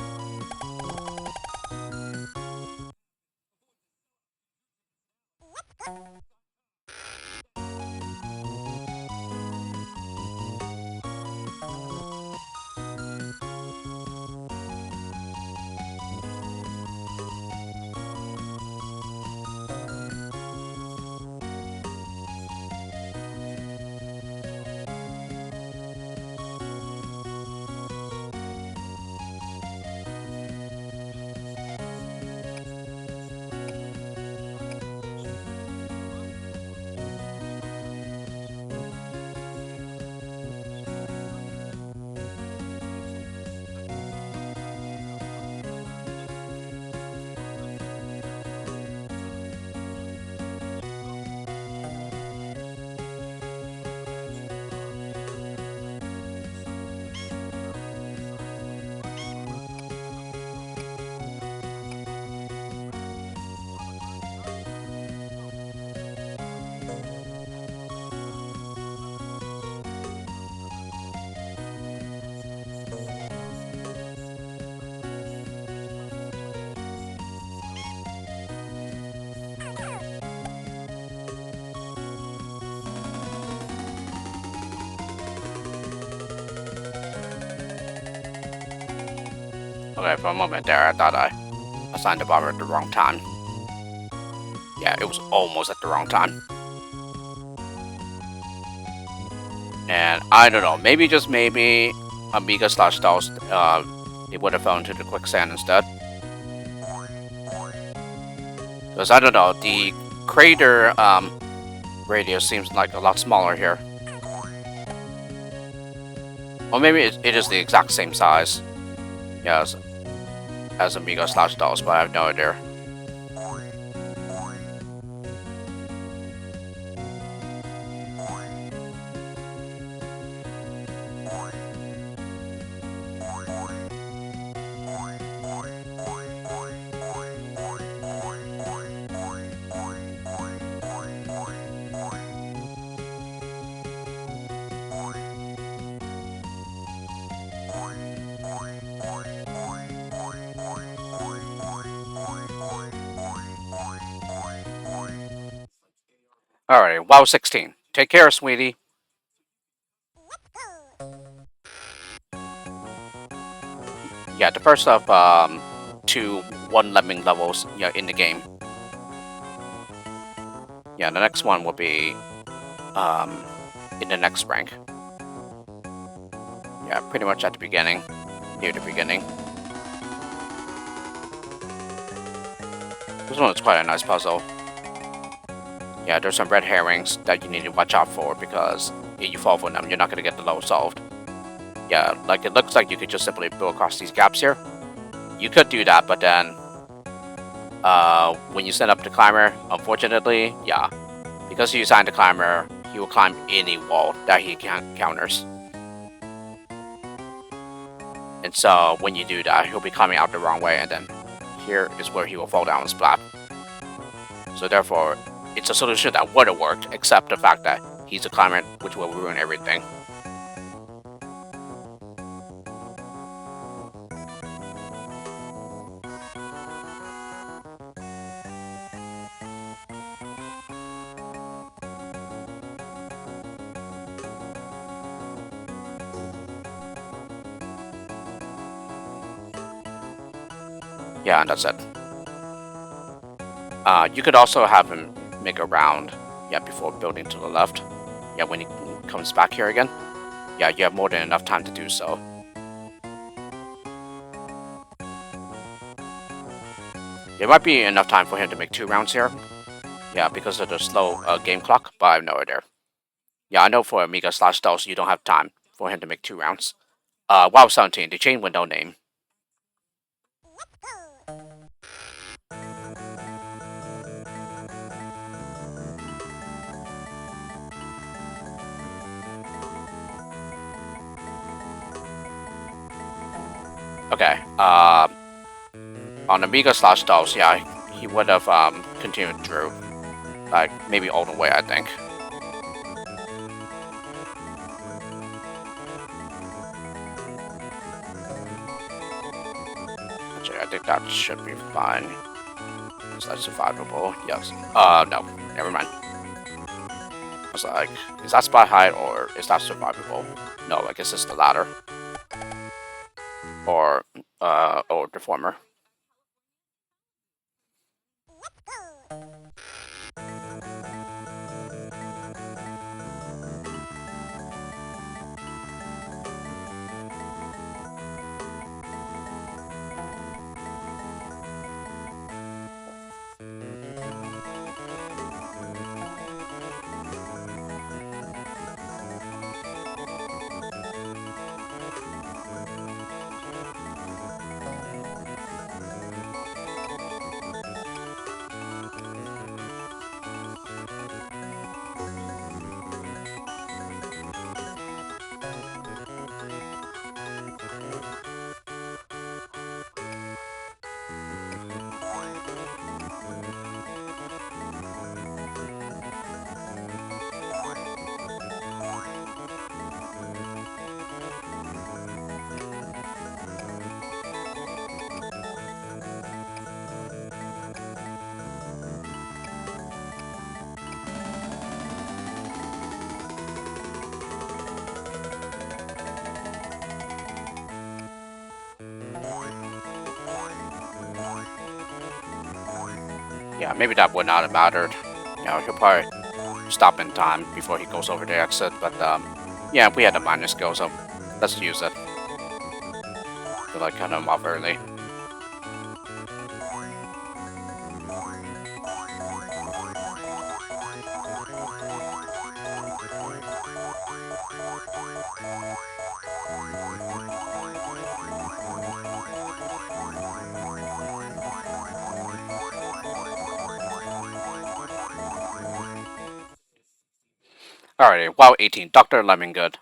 Okay, for a moment there, I thought I assigned the bomber at the wrong time. Yeah, it was almost at the wrong time. And I don't know, maybe just maybe Amiga slash Dolls, it would have fallen into the quicksand instead. Because I don't know, the crater radius seems like a lot smaller here. Or maybe it is the exact same size. Yeah, as Amiga slash DOS, but I have no idea. Alright, WoW 16. Take care, sweetie. Yeah, the first of two 1 Lemming levels, yeah, in the game. Yeah, the next one will be um, in the next rank. Yeah, pretty much at the beginning, near the beginning. This one is quite a nice puzzle. Yeah, there's some red herrings that you need to watch out for because if you fall for them, you're not going to get the level solved. Yeah, like it looks like you could just simply go across these gaps here. You could do that, but then when you set up the climber, unfortunately, yeah, because you assign the climber, he will climb any wall that he encounters. And so when you do that, he'll be climbing out the wrong way, and then here is where he will fall down and splat. So therefore, it's a solution that would have worked, except the fact that he's a climber, which will ruin everything. Yeah, and that's it. You could also have him make a round, yeah, before building to the left. Yeah, when he comes back here again. Yeah, you have more than enough time to do so. There might be enough time for him to make 2 rounds here. Yeah, because of the slow game clock, but I have no idea. Yeah, I know for Amiga slash DOS, you don't have time for him to make 2 rounds. WoW 17, the chain window name. Okay, on Amiga slash DOS, yeah, he would have continued through. Like, maybe all the way, I think. Actually, I think that should be fine. Is that survivable? Yes. No. Never mind. I was like, is that spot height or is that survivable? No, I guess it's the latter. Or the former. Yeah, maybe that would not have mattered. You know, he'll probably stop in time before he goes over the exit, but yeah, we had a minor skill, so let's use it. To like cut him off early. Alrighty, wow 18, Dr. Lemon good.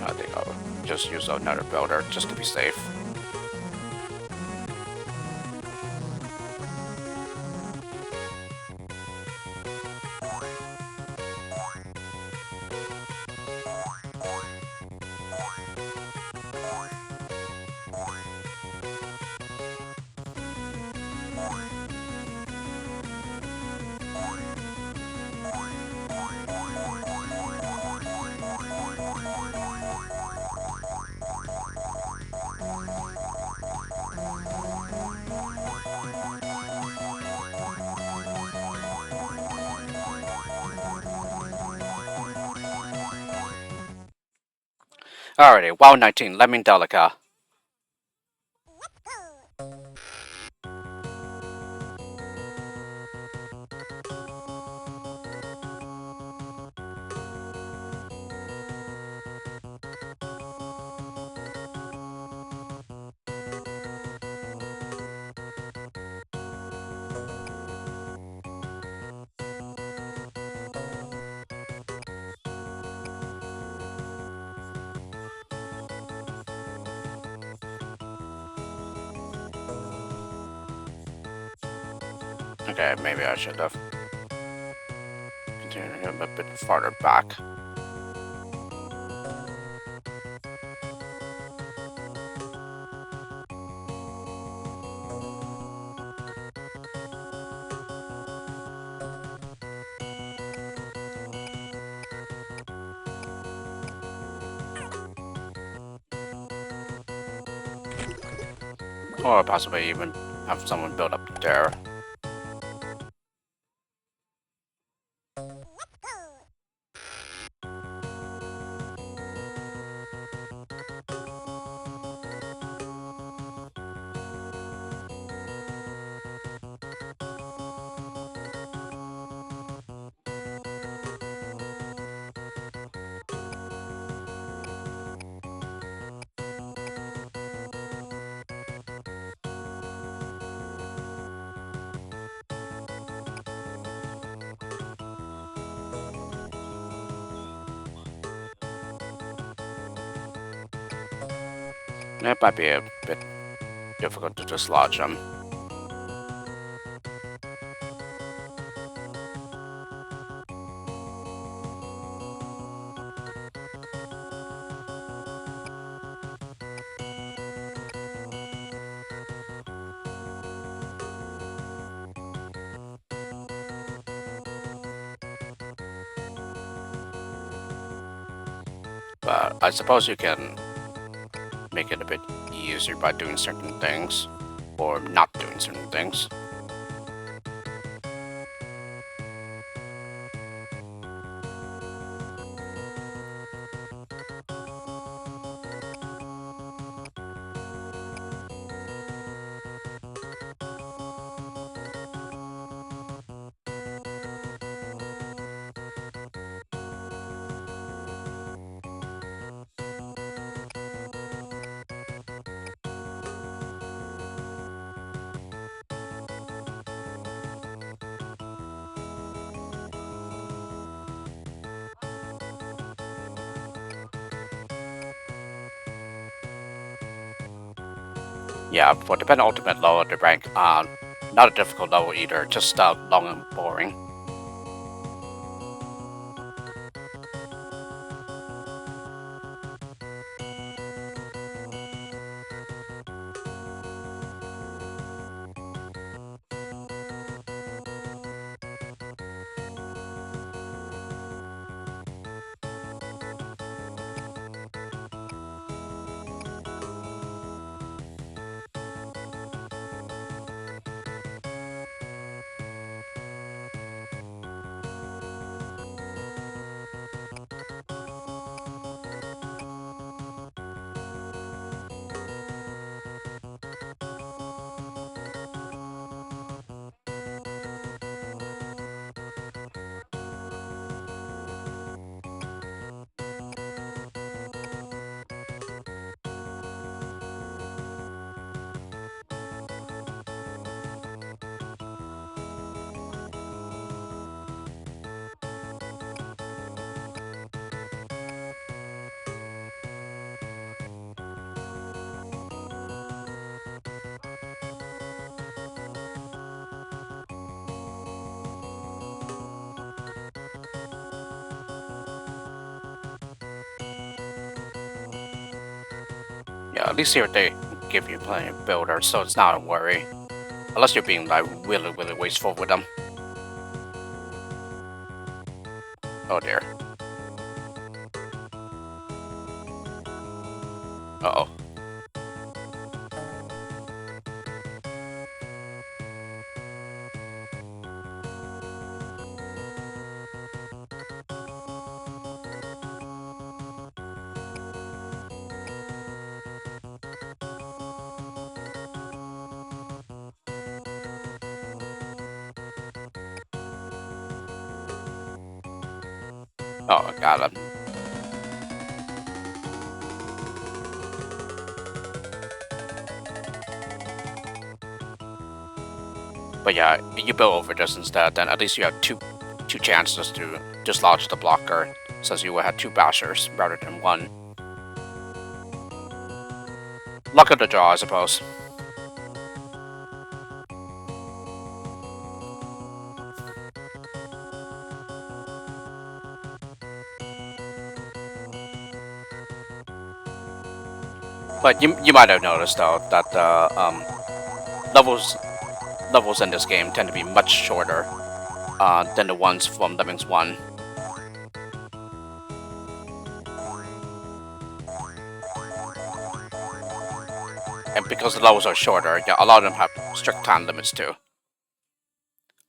I think I'll just use another builder just to be safe. Alrighty, wow 19, Lemon Delica. Okay, maybe I should have continued him a bit farther back. Or possibly even have someone build up there. It might be a bit difficult to dislodge them. But I suppose you can make it a bit easier by doing certain things, or not doing certain things. Yeah, for the penultimate level of the rank, not a difficult level either, just long and boring. Yeah, at least here they give you plenty of builders, so it's not a worry. Unless you're being like really wasteful with them. Oh dear. Uh oh. Oh, I got him. But yeah, you build over this instead, then at least you have two chances to dislodge the blocker, since you will have two bashers rather than one. Luck of the draw, I suppose. But you might have noticed though that the levels levels in this game tend to be much shorter than the ones from Lemmings 1. And because the levels are shorter, yeah, a lot of them have strict time limits too.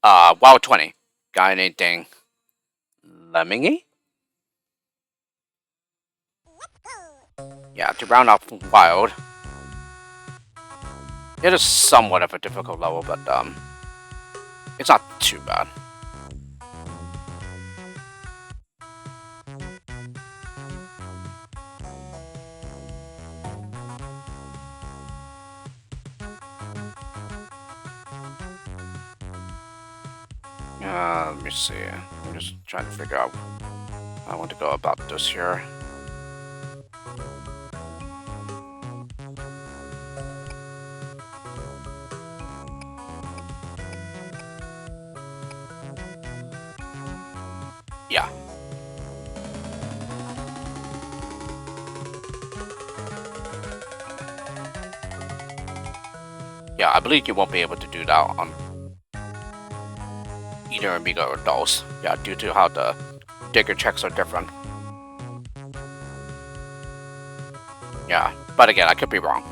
Wild 20. Got anything Lemmingy? Yeah, to round off Wild. It is somewhat of a difficult level, but it's not too bad. Let me see. I'm just trying to figure out how I want to go about this here. Yeah. Yeah, I believe you won't be able to do that on either Amiga or DOS. Yeah, due to how the digger checks are different. Yeah, but again, I could be wrong.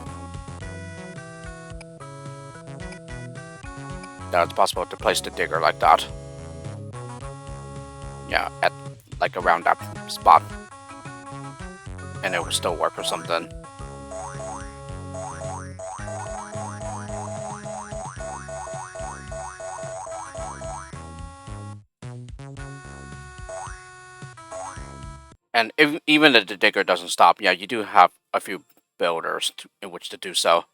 That it's possible to place the digger like that. Yeah, at like around that spot. And it will still work or something. And even if the digger doesn't stop, yeah, you do have a few builders in which to do so.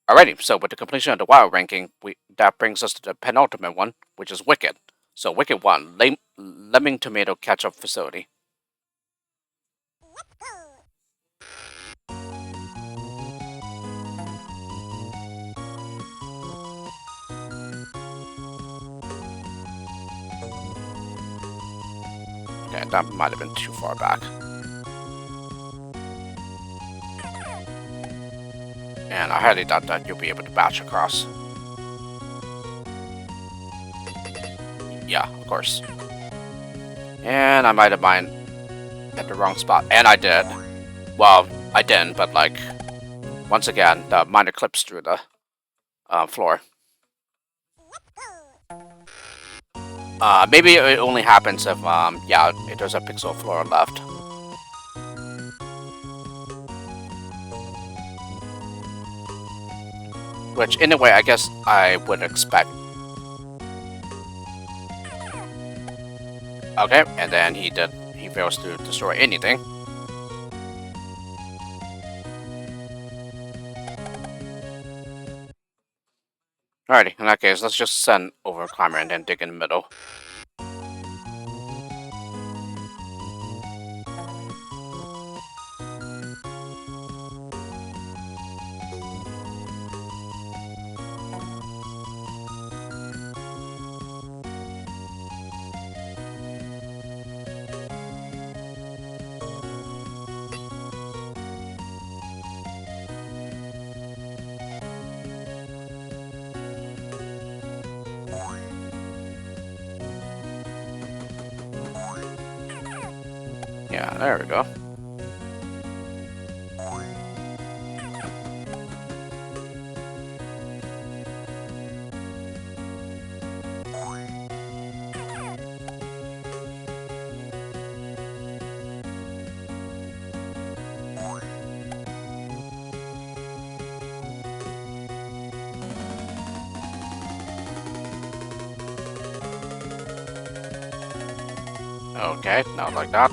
Alrighty, so with the completion of the wild ranking, that brings us to the penultimate one, which is Wicked. So Wicked 1, Lemming Tomato Ketchup Facility. that might have been too far back. And I highly doubt that you'll be able to bash across. Yeah, of course. And I might have mined at the wrong spot. And I did. Well, I didn't, but like, once again, the miner clips through the floor. Maybe it only happens if, yeah, if there's a pixel floor left. Which, in a way, I guess I would expect. Okay, and then he fails to destroy anything. Alrighty, in that case, let's just send over climber and then dig in the middle. Yeah, there we go. Okay, not like that.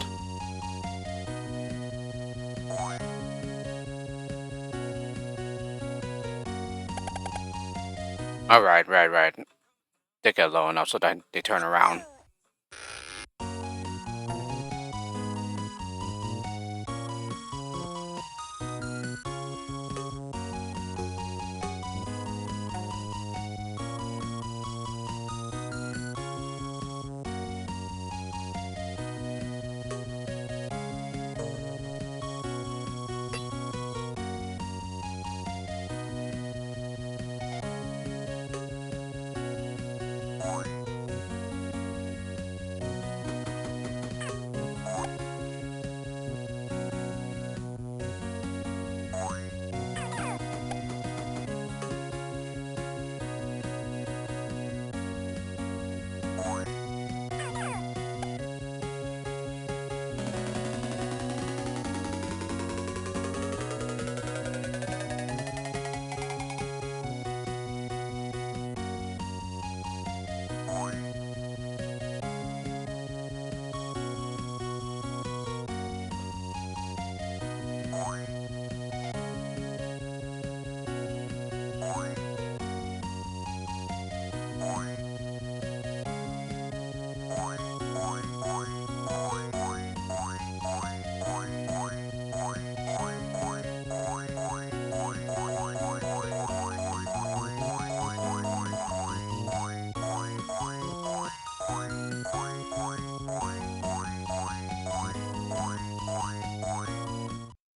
Alright, right. They get low enough so that they turn around.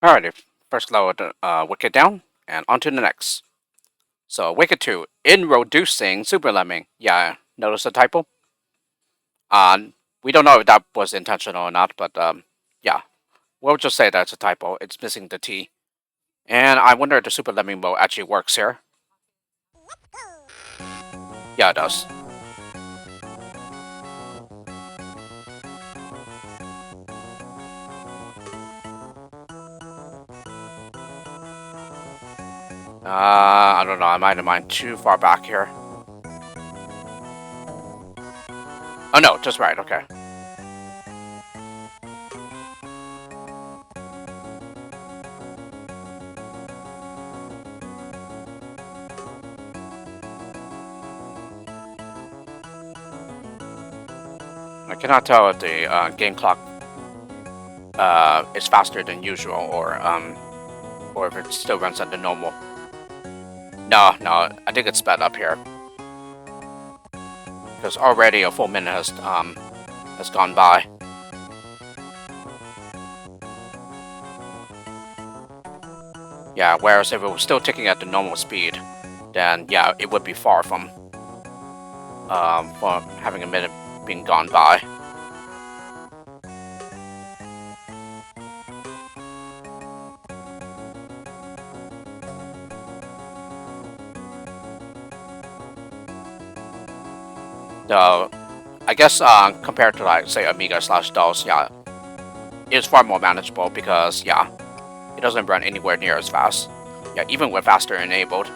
Alrighty, first lower the wicket down, and on to the next. So, wicket 2, introducing Super Lemming. Yeah, notice the typo? We don't know if that was intentional or not, but yeah. We'll just say that's a typo. It's missing the T. And I wonder if the Super Lemming mode actually works here. Yeah, it does. I don't know. I might have mined too far back here. Oh no, just right. Okay. I cannot tell if the game clock is faster than usual, or if it still runs at the normal. No, I think it's sped up here because already a full minute has gone by. Yeah, whereas if it was still ticking at the normal speed, then yeah, it would be far from having a minute being gone by. So I guess compared to like say Amiga/DOS, yeah, it's far more manageable because yeah, it doesn't run anywhere near as fast. Yeah, even with faster enabled.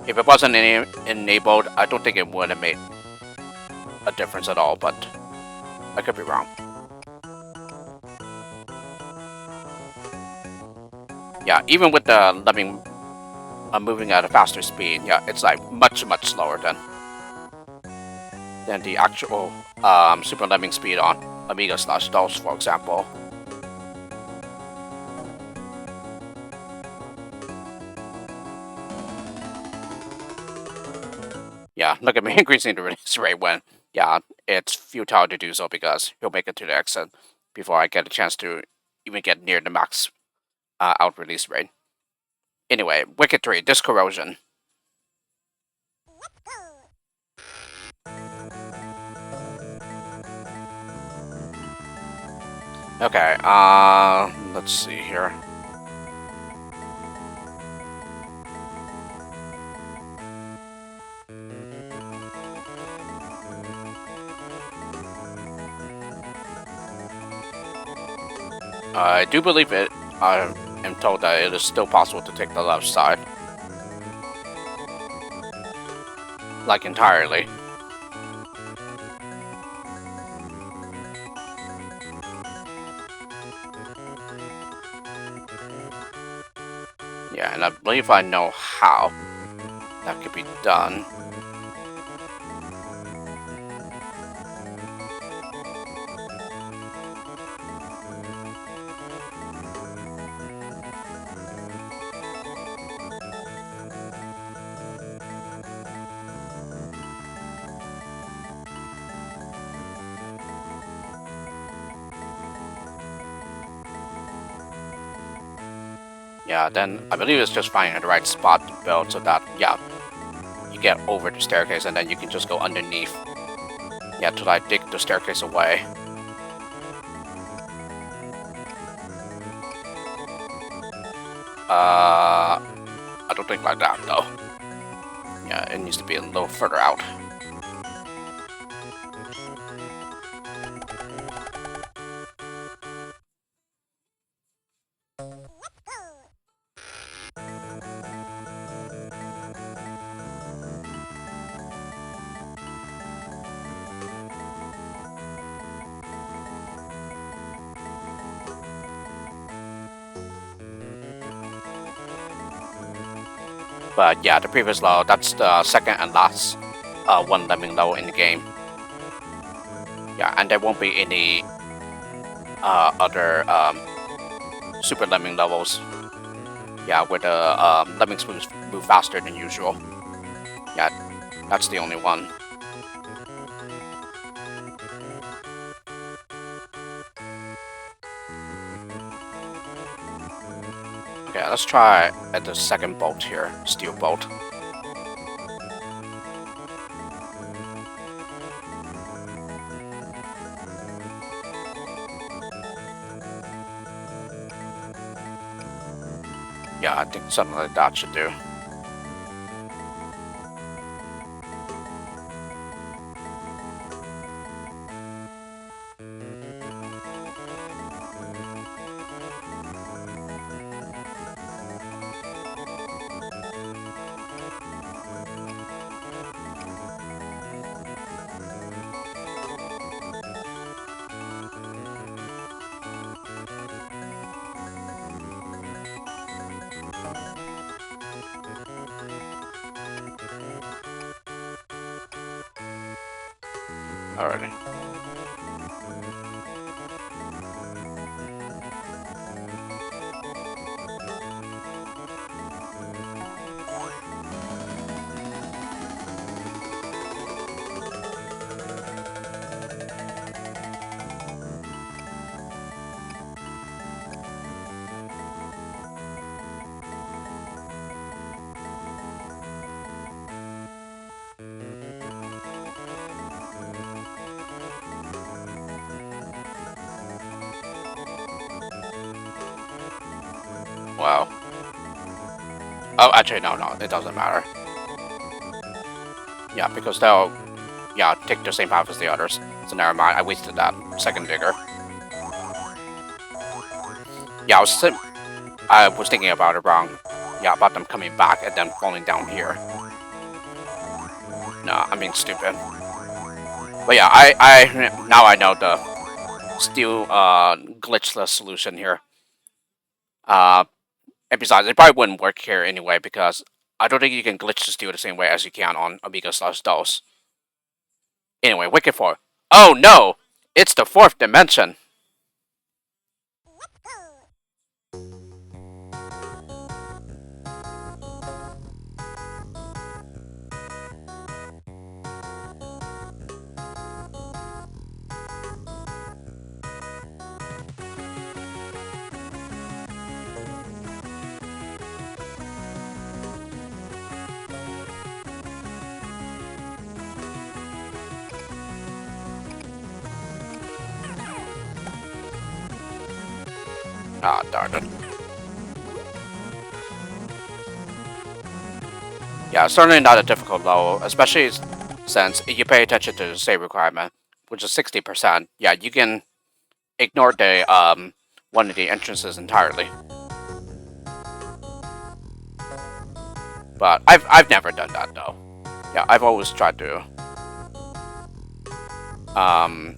If it wasn't enabled, I don't think it would have made a difference at all, but I could be wrong. Yeah, even with the Lemming moving at a faster speed, yeah, it's like much slower than the actual Super Lemming speed on Amiga/DOS, for example. Yeah, look at me increasing the release rate when, yeah, it's futile to do so because he'll make it to the exit before I get a chance to even get near the max out release rate. Anyway, Wicked 3, Disc Corrosion. Okay, let's see here. I do believe it. I am told that it is still possible to take the left side. Like entirely. Yeah, and I believe I know how that could be done. Yeah, then I believe it's just finding the right spot to build so that, yeah, you get over the staircase and then you can just go underneath. Yeah, to like dig the staircase away. I don't think like that though. Yeah, it needs to be a little further out. But yeah, the previous level, that's the second and last one Lemming level in the game. Yeah, and there won't be any other Super Lemming levels. Yeah, where the Lemmings move faster than usual. Yeah, that's the only one. Okay, let's try at the second bolt here, steel bolt. Yeah, I think something like that should do. Alrighty. Oh, actually, no, no, it doesn't matter. Yeah, because they'll, yeah, take the same path as the others. So never mind, I wasted that second digger. Yeah, I was thinking about it wrong. Yeah, about them coming back and then falling down here. No, I'm being stupid. But yeah, now I know the still glitchless solution here. Uh, and besides, it probably wouldn't work here anyway because I don't think you can glitch the steel the same way as you can on Amiga/DOS. Anyway, Wicked 4. Oh no! It's the fourth dimension! Ah, darn it. Yeah, certainly not a difficult level, especially since if you pay attention to the save requirement, which is 60%. Yeah, you can ignore the one of the entrances entirely. But I've never done that though. Yeah, I've always tried to um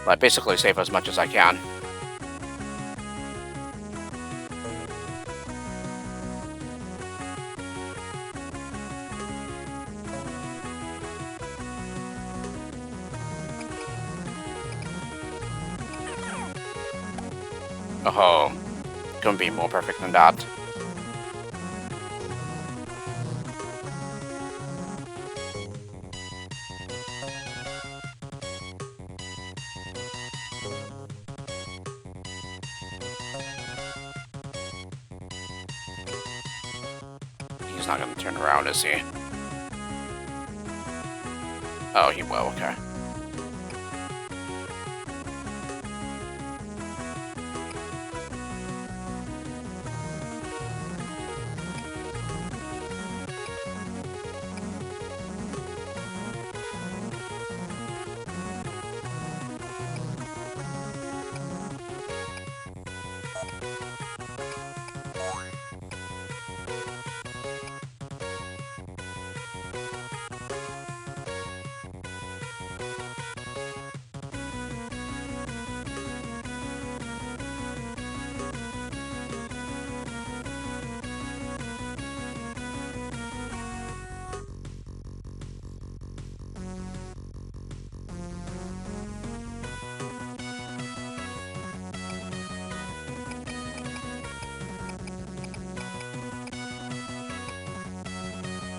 like basically save as much as I can. Oh, couldn't be more perfect than that. He's not gonna turn around, is he? Oh, he will. Okay.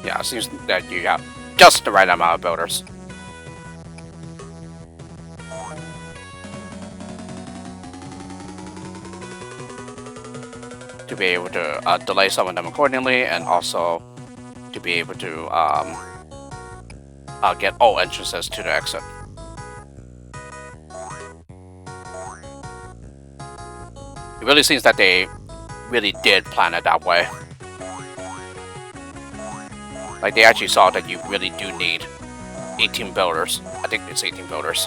Yeah, it seems that you have just the right amount of builders to be able to delay some of them accordingly, and also to be able to get all entrances to the exit. It really seems that they really did plan it that way. Like they actually saw that you really do need 18 builders. I think it's 18 builders.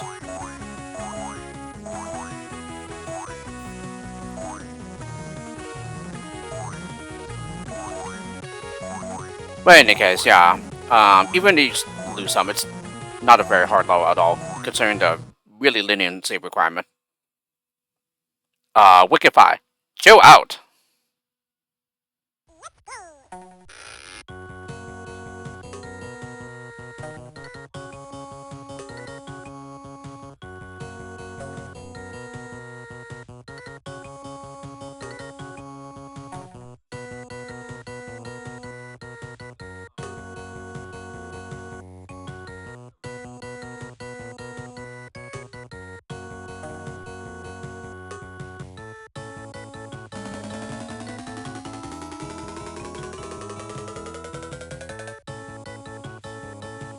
But in any case, yeah. Even if you lose some, it's not a very hard level at all, considering the really lenient save requirement. Wikify, chill out.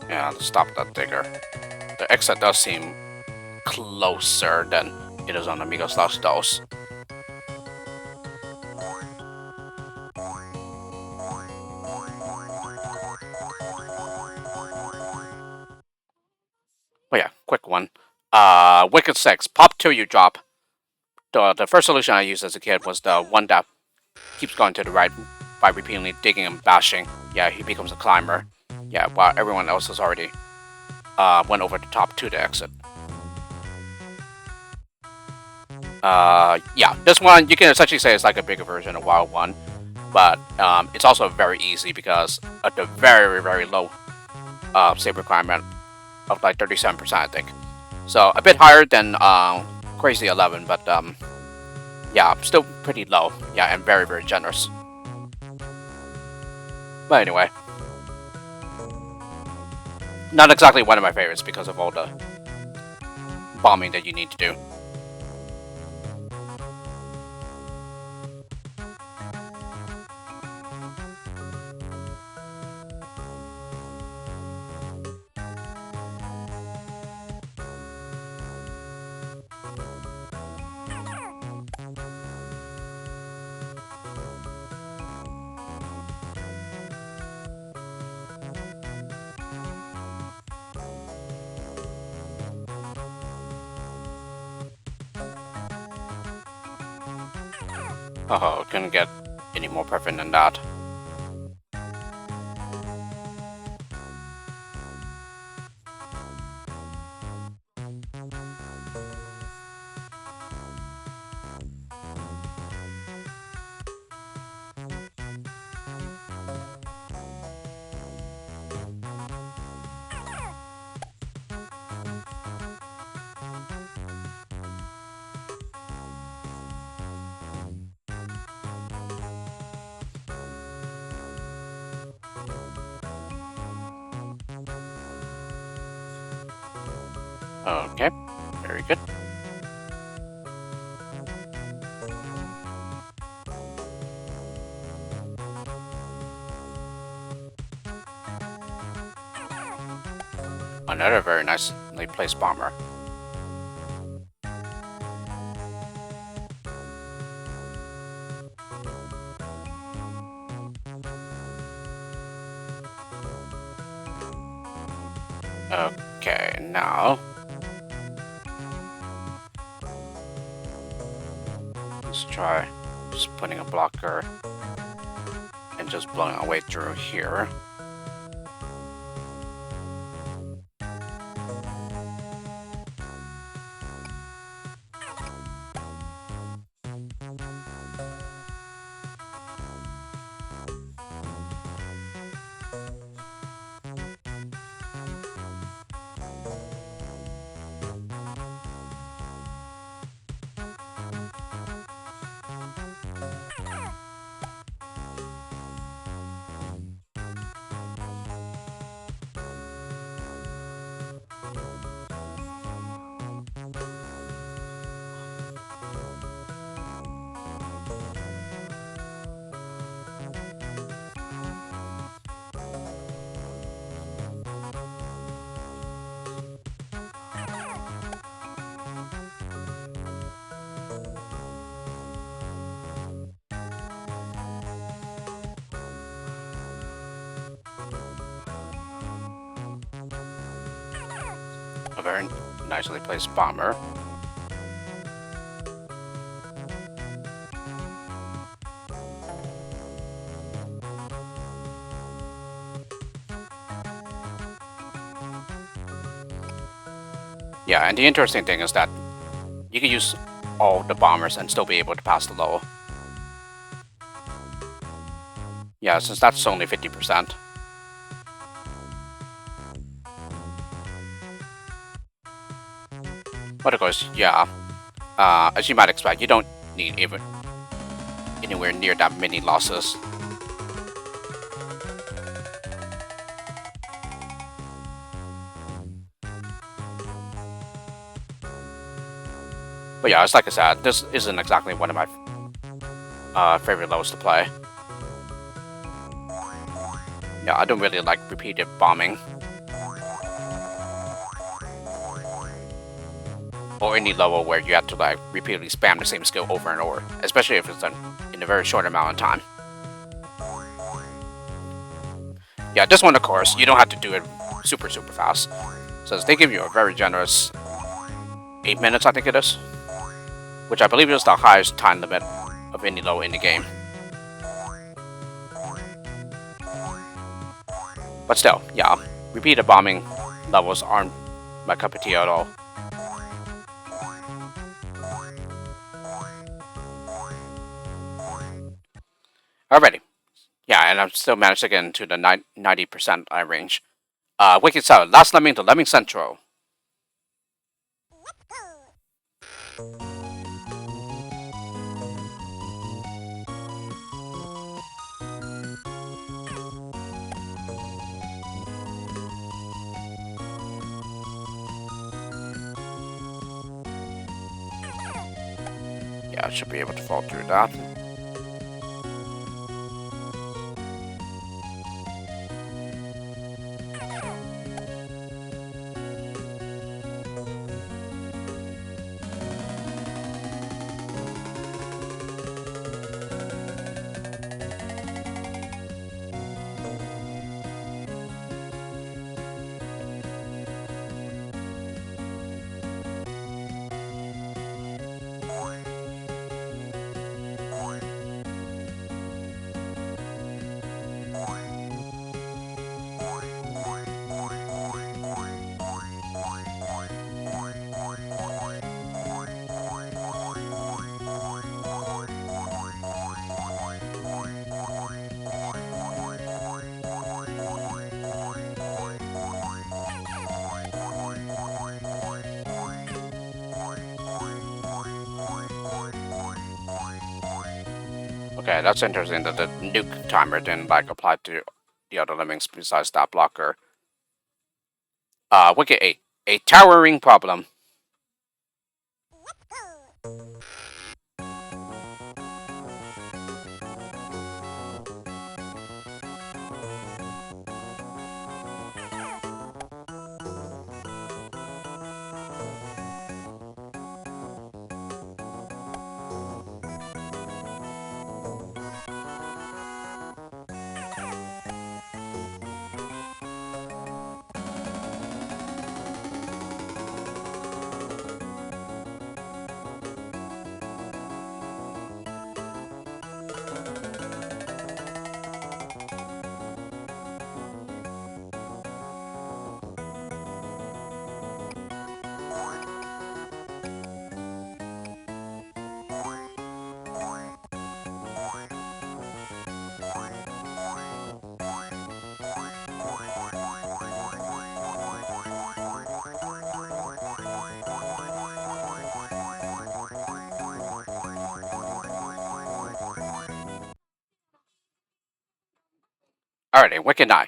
Yeah, let's stop that digger. The exit does seem closer than it is on Amiga/DOS. quick one. Wicked 6. Pop till you drop. The first solution I used as a kid was the one that keeps going to the right by repeatedly digging and bashing. Yeah, he becomes a climber. Yeah, while everyone else has already went over the top to the exit. Yeah, this one you can essentially say it's like a bigger version of Wild 1, but it's also very easy because at the very, very low save requirement of like 37%, I think. So a bit higher than Crazy 11, but yeah, still pretty low. Yeah, and very, very generous. But anyway, not exactly one of my favorites because of all the bombing that you need to do. Oh, couldn't get any more perfect than that. Okay, very good. Another very nicely placed bomber. Okay, now let's try just putting a blocker and just blowing our way through here. A very nicely placed bomber. Yeah, and the interesting thing is that you can use all the bombers and still be able to pass the level. Yeah, since that's only 50%. But of course, yeah, as you might expect, you don't need even anywhere near that many losses. But yeah, it's like I said, this isn't exactly one of my favorite levels to play. Yeah, I don't really like repeated bombing. Or any level where you have to like repeatedly spam the same skill over and over, especially if it's done in a very short amount of time. Yeah, this one of course, you don't have to do it super fast. Since they give you a very generous 8 minutes, I think it is, which I believe is the highest time limit of any level in the game. But still, yeah, repeated bombing levels aren't my cup of tea at all. Alrighty, yeah, and I've still managed to get into the 90% range. Wicked 7, last lemming to Lemming Central. Yeah, I should be able to fall through that. Okay, that's interesting that the nuke timer didn't like apply to the other lemmings besides that blocker. Wicket 8, a towering problem. Alrighty, Wicket 9.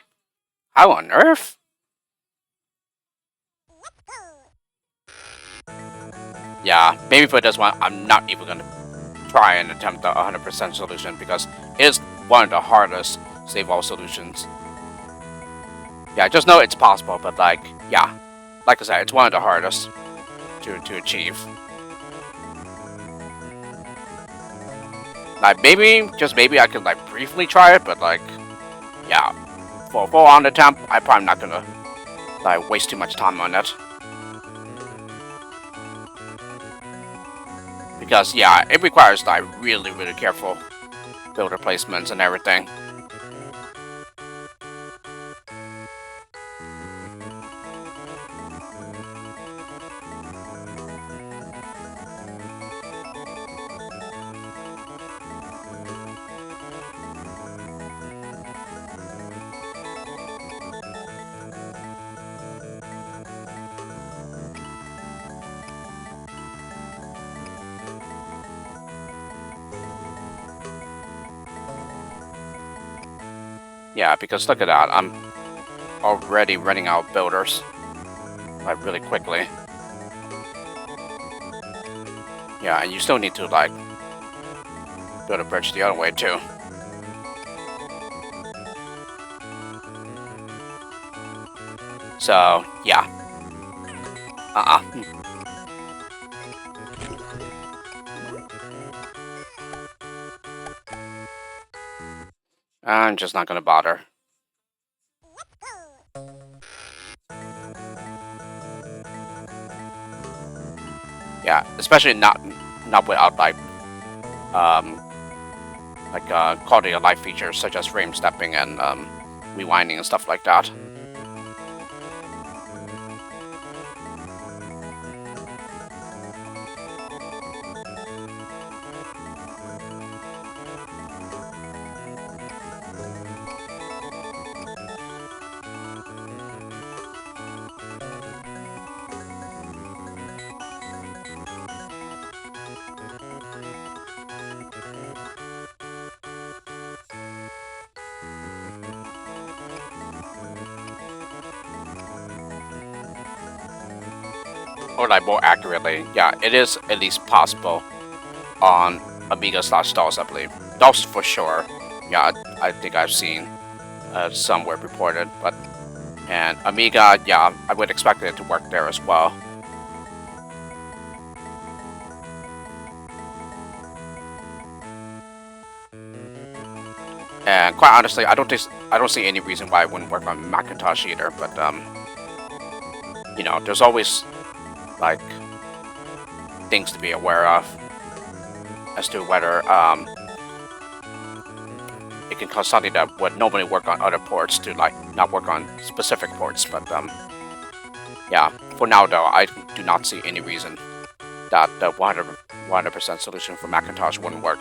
How on earth? Yeah, maybe for this one, I'm not even gonna try and attempt the 100% solution because it is one of the hardest save all solutions. Yeah, I just know it's possible, but like, yeah, like I said, it's one of the hardest to achieve. Like maybe, just maybe I could like briefly try it, but like, yeah, for a full-on attempt, I'm probably not gonna like waste too much time on it. Because yeah, it requires like really careful builder placements and everything. Yeah, because look at that, I'm already running out of builders like really quickly. Yeah, and you still need to like build a bridge the other way too. So yeah. I'm just not gonna bother. Yeah, especially not without um, quality of life features such as frame stepping and rewinding and stuff like that. Or like more accurately, yeah, it is at least possible on Amiga/DOS, I believe. DOS for sure. Yeah, I think I've seen somewhere reported, but and Amiga, yeah, I would expect it to work there as well. And quite honestly, I don't see any reason why it wouldn't work on Macintosh either. But you know, there's always like things to be aware of as to whether it can cause something that would normally work on other ports to like not work on specific ports. But yeah, for now though, I do not see any reason that the 100% solution for Macintosh wouldn't work.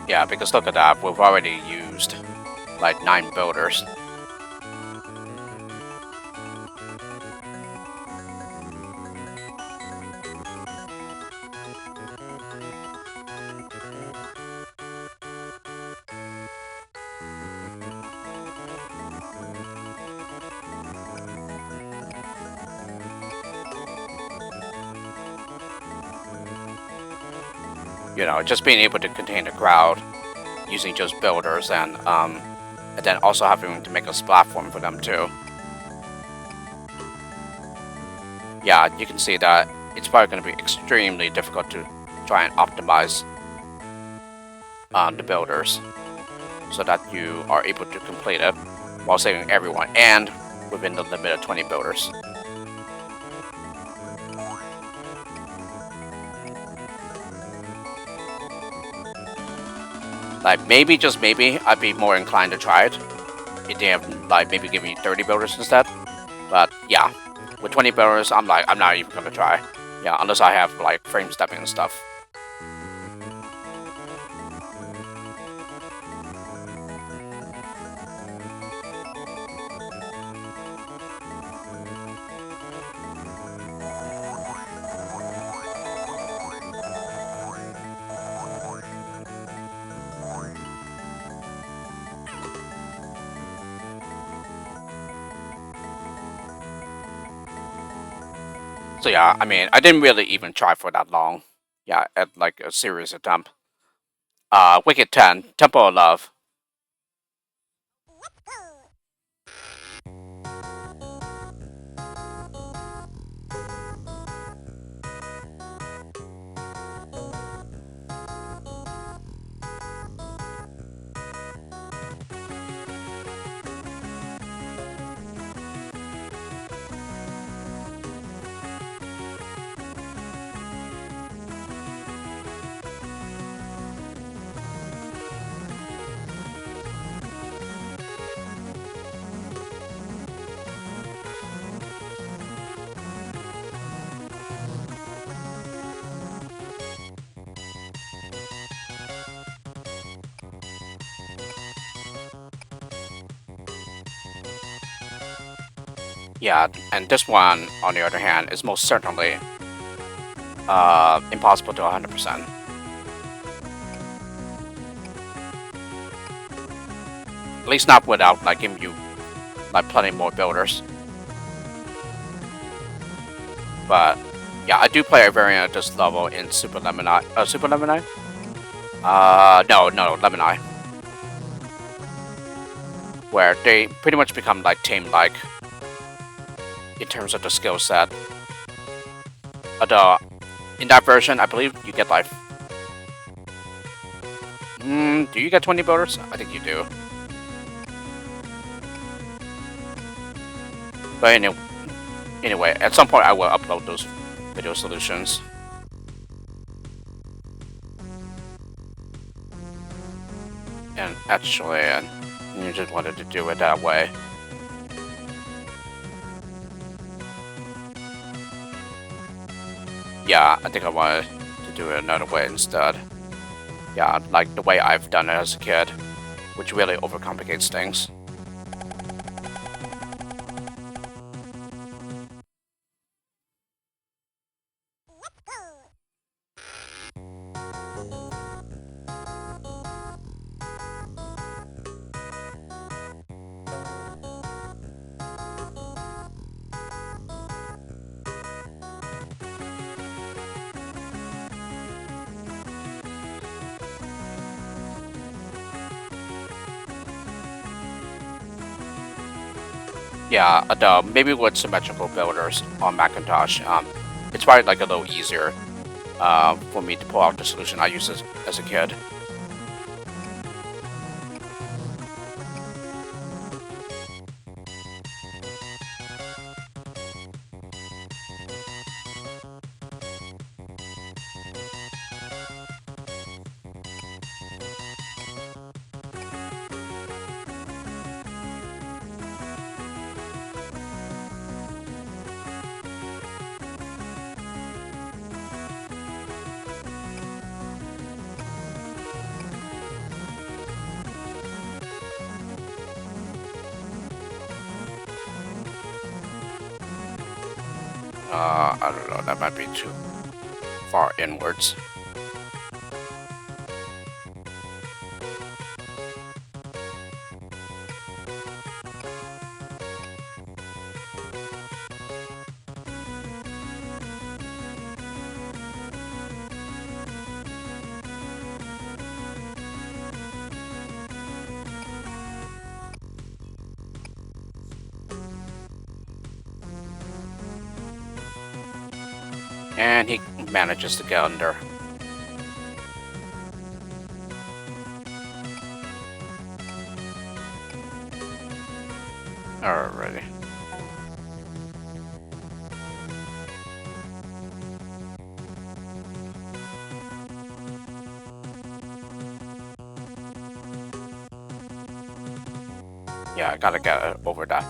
Yeah, because look at that, we've already used like 9 builders. You know, just being able to contain the crowd using just builders and then also having to make a platform for them too. Yeah, you can see that it's probably going to be extremely difficult to try and optimize the builders so that you are able to complete it while saving everyone and within the limit of 20 builders. Like maybe, just maybe, I'd be more inclined to try it if they have like maybe give me 30 builders instead. But yeah, with 20 builders, I'm not even gonna try. Yeah, unless I have like frame stepping and stuff. So yeah, I mean, I didn't really even try for that long. Yeah, at like a serious attempt. Wicked 10, Temple of Love. Yeah, and this one, on the other hand, is most certainly impossible to 100%. At least not without like giving you like plenty more builders. But yeah, I do play a variant of this level in Super Lemon Super Lemon no, Lemon where they pretty much become like tame-like in terms of the skill set. Although in that version, I believe you get like, do you get 20 builders? I think you do. But anyway, at some point I will upload those video solutions. And actually, you just wanted to do it that way. Yeah, I think I wanted to do it another way instead. Yeah, like the way I've done it as a kid, which really overcomplicates things. Yeah, maybe with symmetrical builders on Macintosh, it's probably like a little easier for me to pull out the solution I used as a kid. I don't know, that might be too far inwards. And he manages to get under. Alrighty. Yeah, I gotta get over that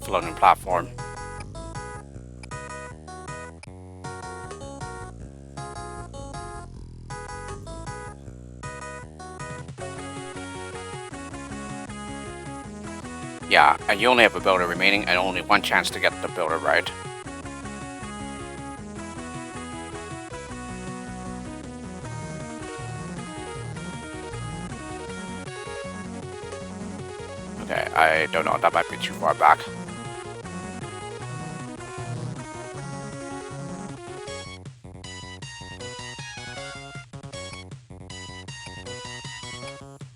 floating platform. Yeah, and you only have a builder remaining and only one chance to get the builder right. Okay, I don't know, that might be too far back.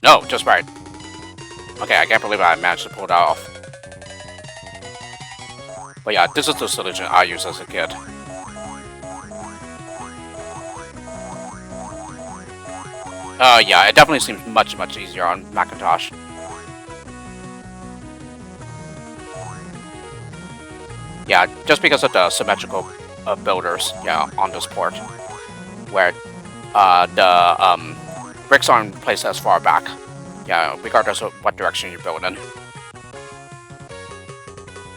No, just right. Okay, I can't believe I managed to pull that off. But yeah, this is the solution I used as a kid. Yeah, it definitely seems much, much easier on Macintosh. Yeah, just because of the symmetrical builders, yeah, on this port. Where the bricks aren't placed as far back. Yeah, regardless of what direction you're building.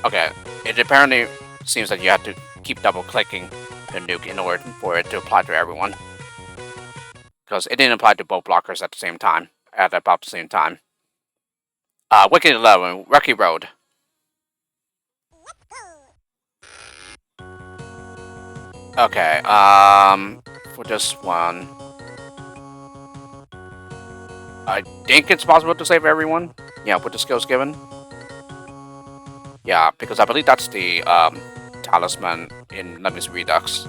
Okay, it apparently seems that you have to keep double-clicking the nuke in order for it to apply to everyone. Because it didn't apply to both blockers at the same time, at about the same time. Wicked 11, Rocky Road. Okay, for this one, I think it's possible to save everyone. Yeah, with the skills given. Yeah, because I believe that's the talisman in Lemmings Redux.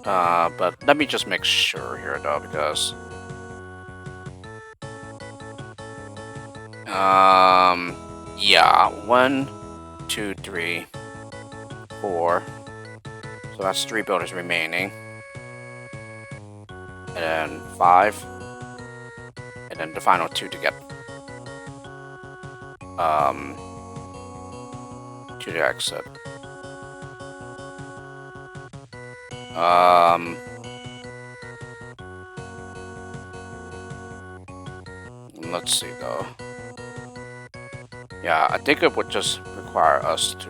But let me just make sure here though, because yeah, 1, 2, 3, 4. So that's 3 builders remaining, and then 5, and then the final 2 to get to the exit. Let's see though. Yeah, I think it would just require us to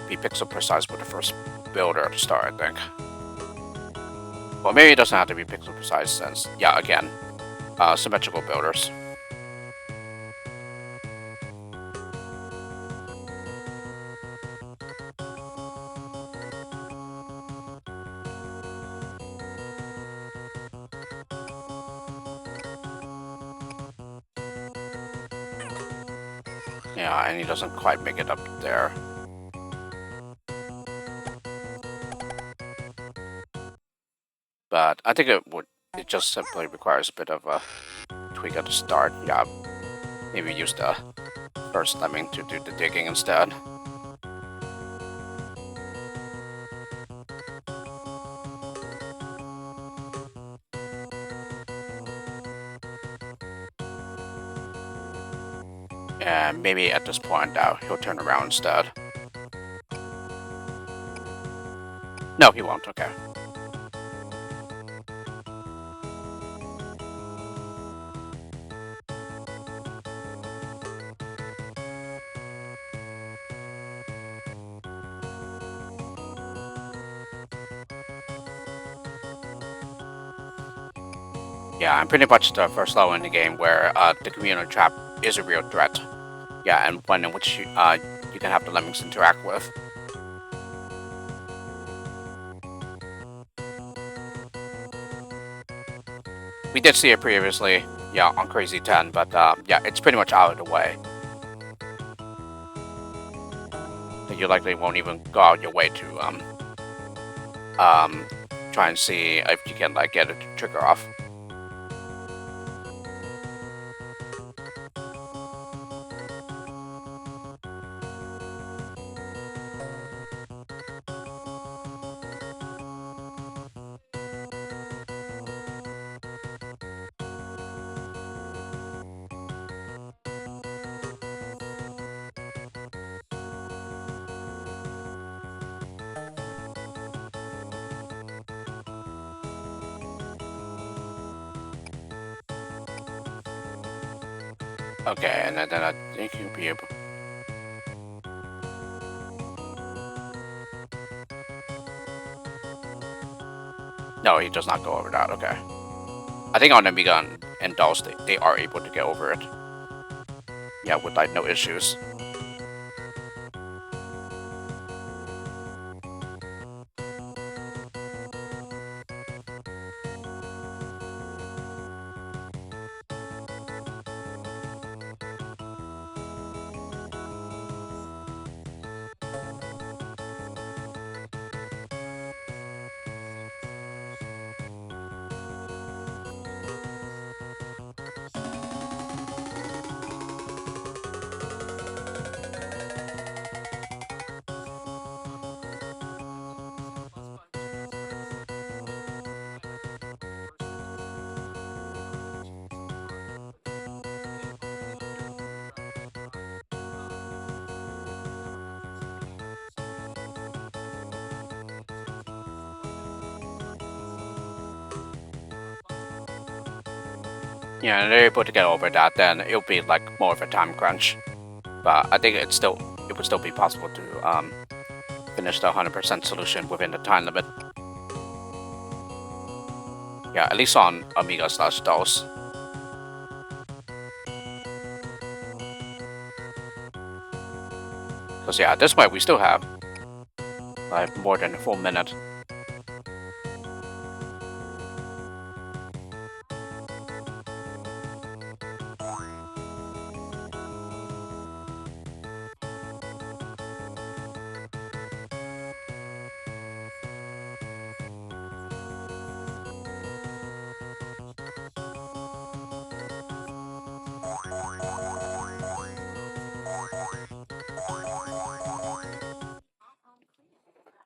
be pixel precise with the first builder to start, I think. Well, maybe it doesn't have to be pixel precise since, yeah, again, symmetrical builders. Yeah, and he doesn't quite make it up there. But I think it just simply requires a bit of a tweak at the start. Yeah, maybe use the first lemming to do the digging instead. And maybe at this point he'll turn around instead. No, he won't, okay. Yeah, I'm pretty much the first level in the game where the community trap is a real threat. Yeah, and one in which you can have the lemmings interact with. We did see it previously, yeah, on Crazy 10, but yeah, it's pretty much out of the way. You likely won't even go out your way to try and see if you can like get it to trigger off. Okay, and then I think you'll be able. No, he does not go over that. Okay. I think on Amiga and DOS, they are able to get over it. Yeah, with like no issues. Yeah, and they're able to get over that, then it'll be like more of a time crunch. But I think it would still be possible to finish the 100% solution within the time limit. Yeah, at least on Amiga/DOS. Because yeah, this way we still have like more than a full minute.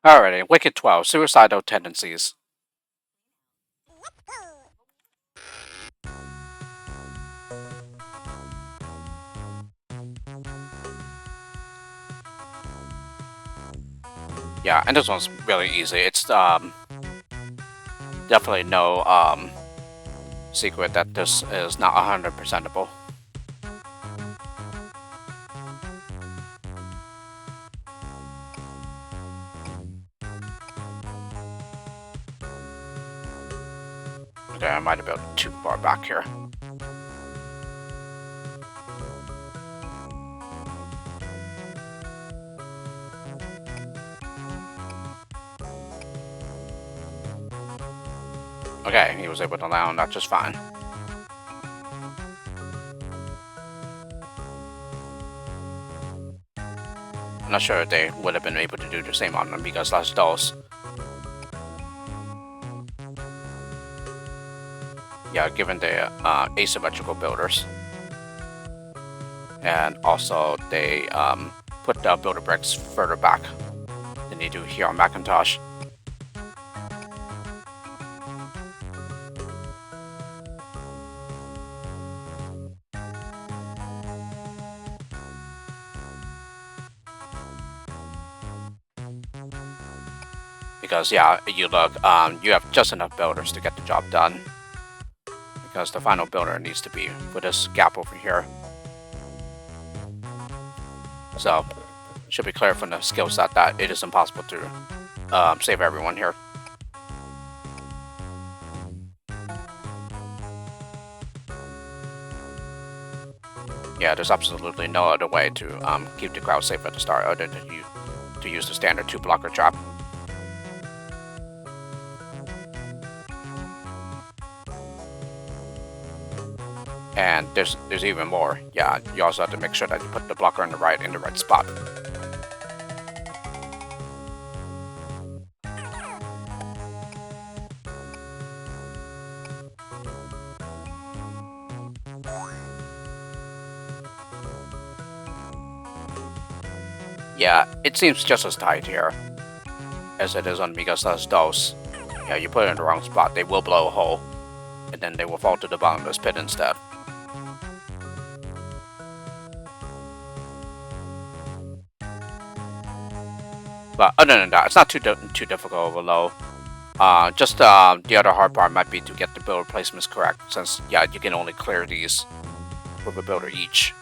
Alrighty, Wicked 12, Suicidal Tendencies. Yeah, and this one's really easy. It's definitely no secret that this is not 100%able. Okay, I might have been too far back here. Okay, he was able to land on that just fine. I'm not sure if they would have been able to do the same on them because that's those. Yeah, given the asymmetrical builders. And also they put the builder bricks further back than they do here on Macintosh. Because yeah, you look, you have just enough builders to get the job done. Because the final builder needs to be with this gap over here. So, it should be clear from the skill set that it is impossible to save everyone here. Yeah, there's absolutely no other way to keep the crowd safe at the start other than to use the standard 2-blocker trap. And there's even more. Yeah, you also have to make sure that you put the blocker in the right spot. Yeah, it seems just as tight here as it is on Migasa's Dos. Yeah, you put it in the wrong spot, they will blow a hole, and then they will fall to the bottomless pit instead. But other than that, it's not too difficult of a low. Just the other hard part might be to get the builder placements correct, since yeah, you can only clear these with a builder each.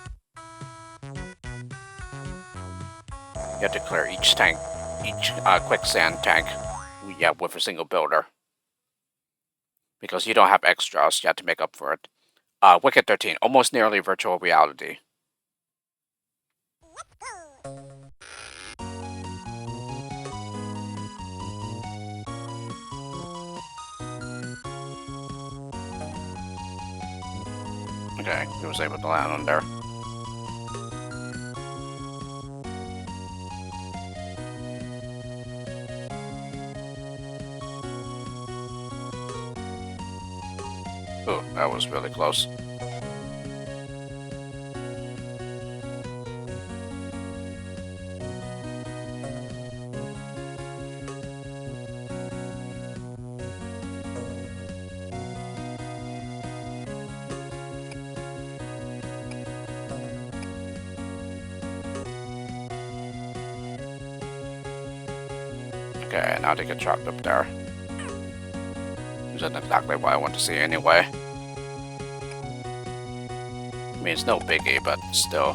You have to clear each tank, each quicksand tank, yeah, with a single builder. Because you don't have extras, you have to make up for it. Wicked 13, almost nearly virtual reality. Okay, he was able to land on there. Ooh, that was really close. Okay, now they get trapped up there. Which isn't exactly what I want to see anyway. I mean, it's no biggie, but still.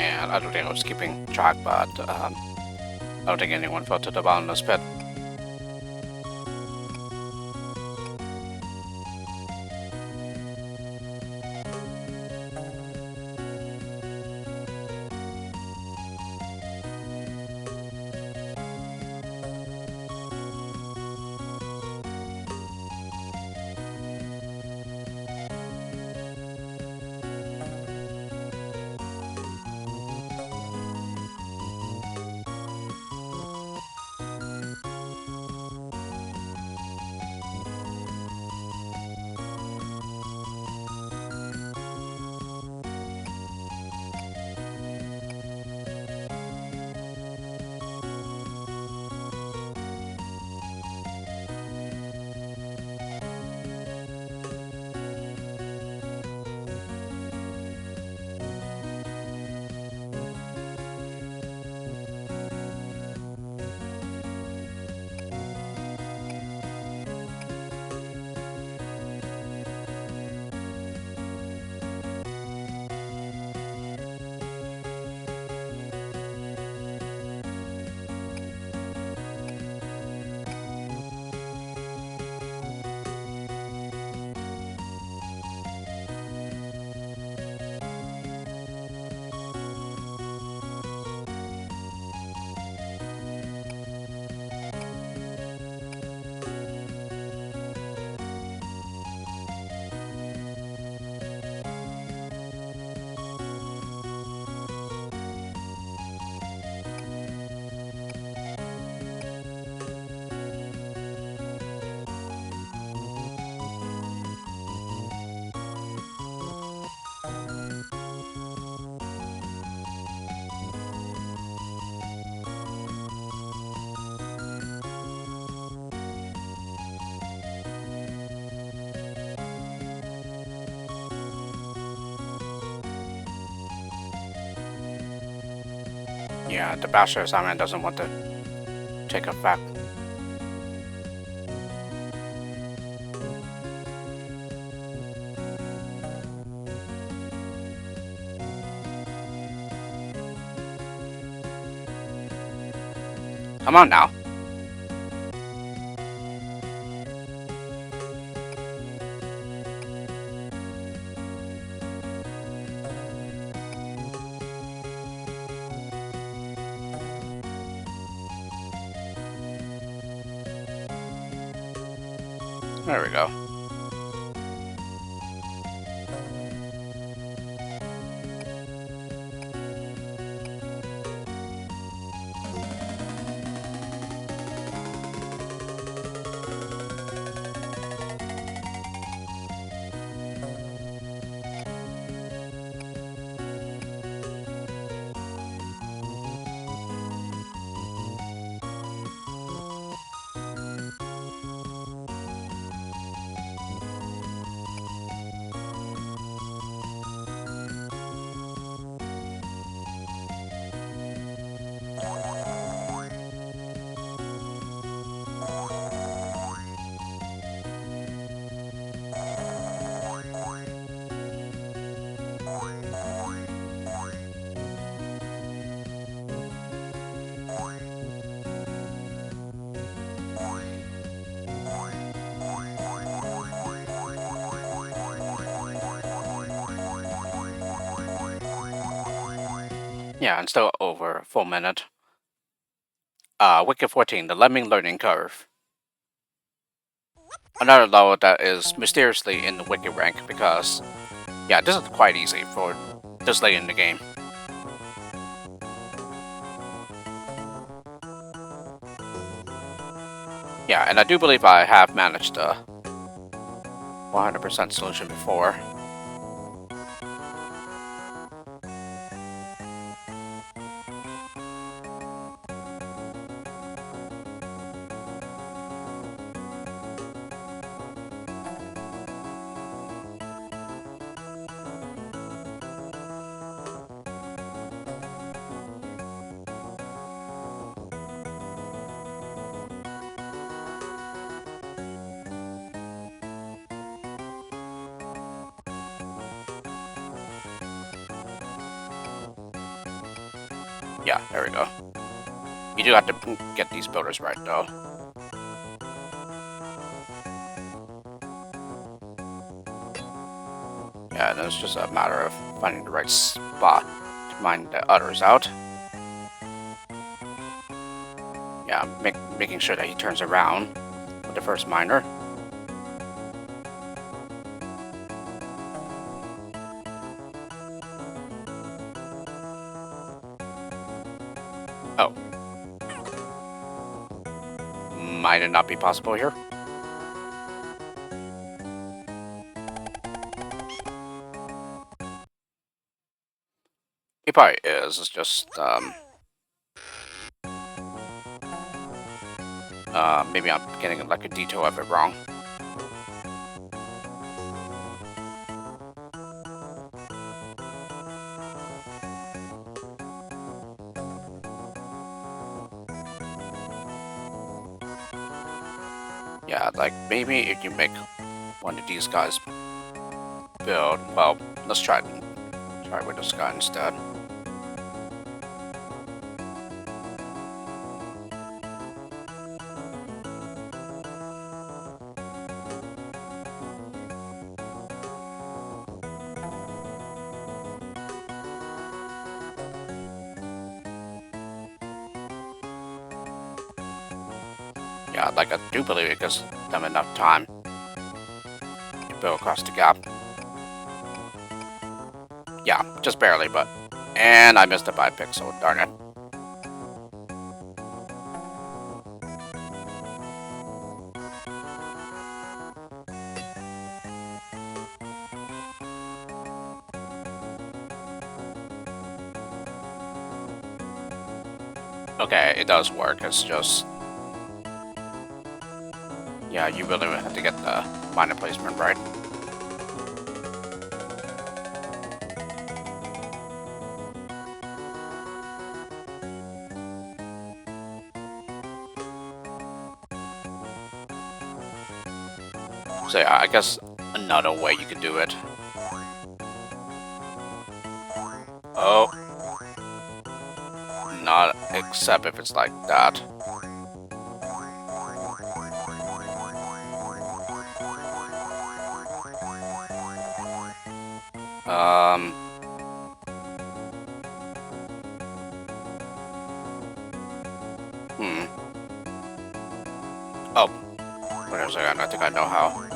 And I don't think I was keeping track, but I don't think anyone fell to the bottomless pit. Yeah, the Bachelor assignment doesn't want to take effect. Come on now. There we go. Yeah, and still over a full minute. Wicket 14, the Lemming Learning Curve. Another level that is mysteriously in the Wicket rank because, yeah, this is quite easy for this late in the game. Yeah, and I do believe I have managed a 100% solution before. Yeah, there we go. You do have to get these builders right, though. Yeah, then it's just a matter of finding the right spot to mine the others out. Yeah, making sure that he turns around with the first miner. Oh, might it not be possible here? He probably is. It's just maybe I'm getting like a detail of it wrong. Yeah, like maybe if you make one of these guys build, well, let's try with this guy instead. Yeah, like I do believe it gives them enough time to build across the gap. Yeah, just barely, but and I missed it by a pixel. Darn it. Okay, it does work. It's just yeah, you really have to get the miner placement right. So yeah, I guess another way you could do it. Oh, not except if it's like that. Um, hmm. Oh, wait a second. I think I know how.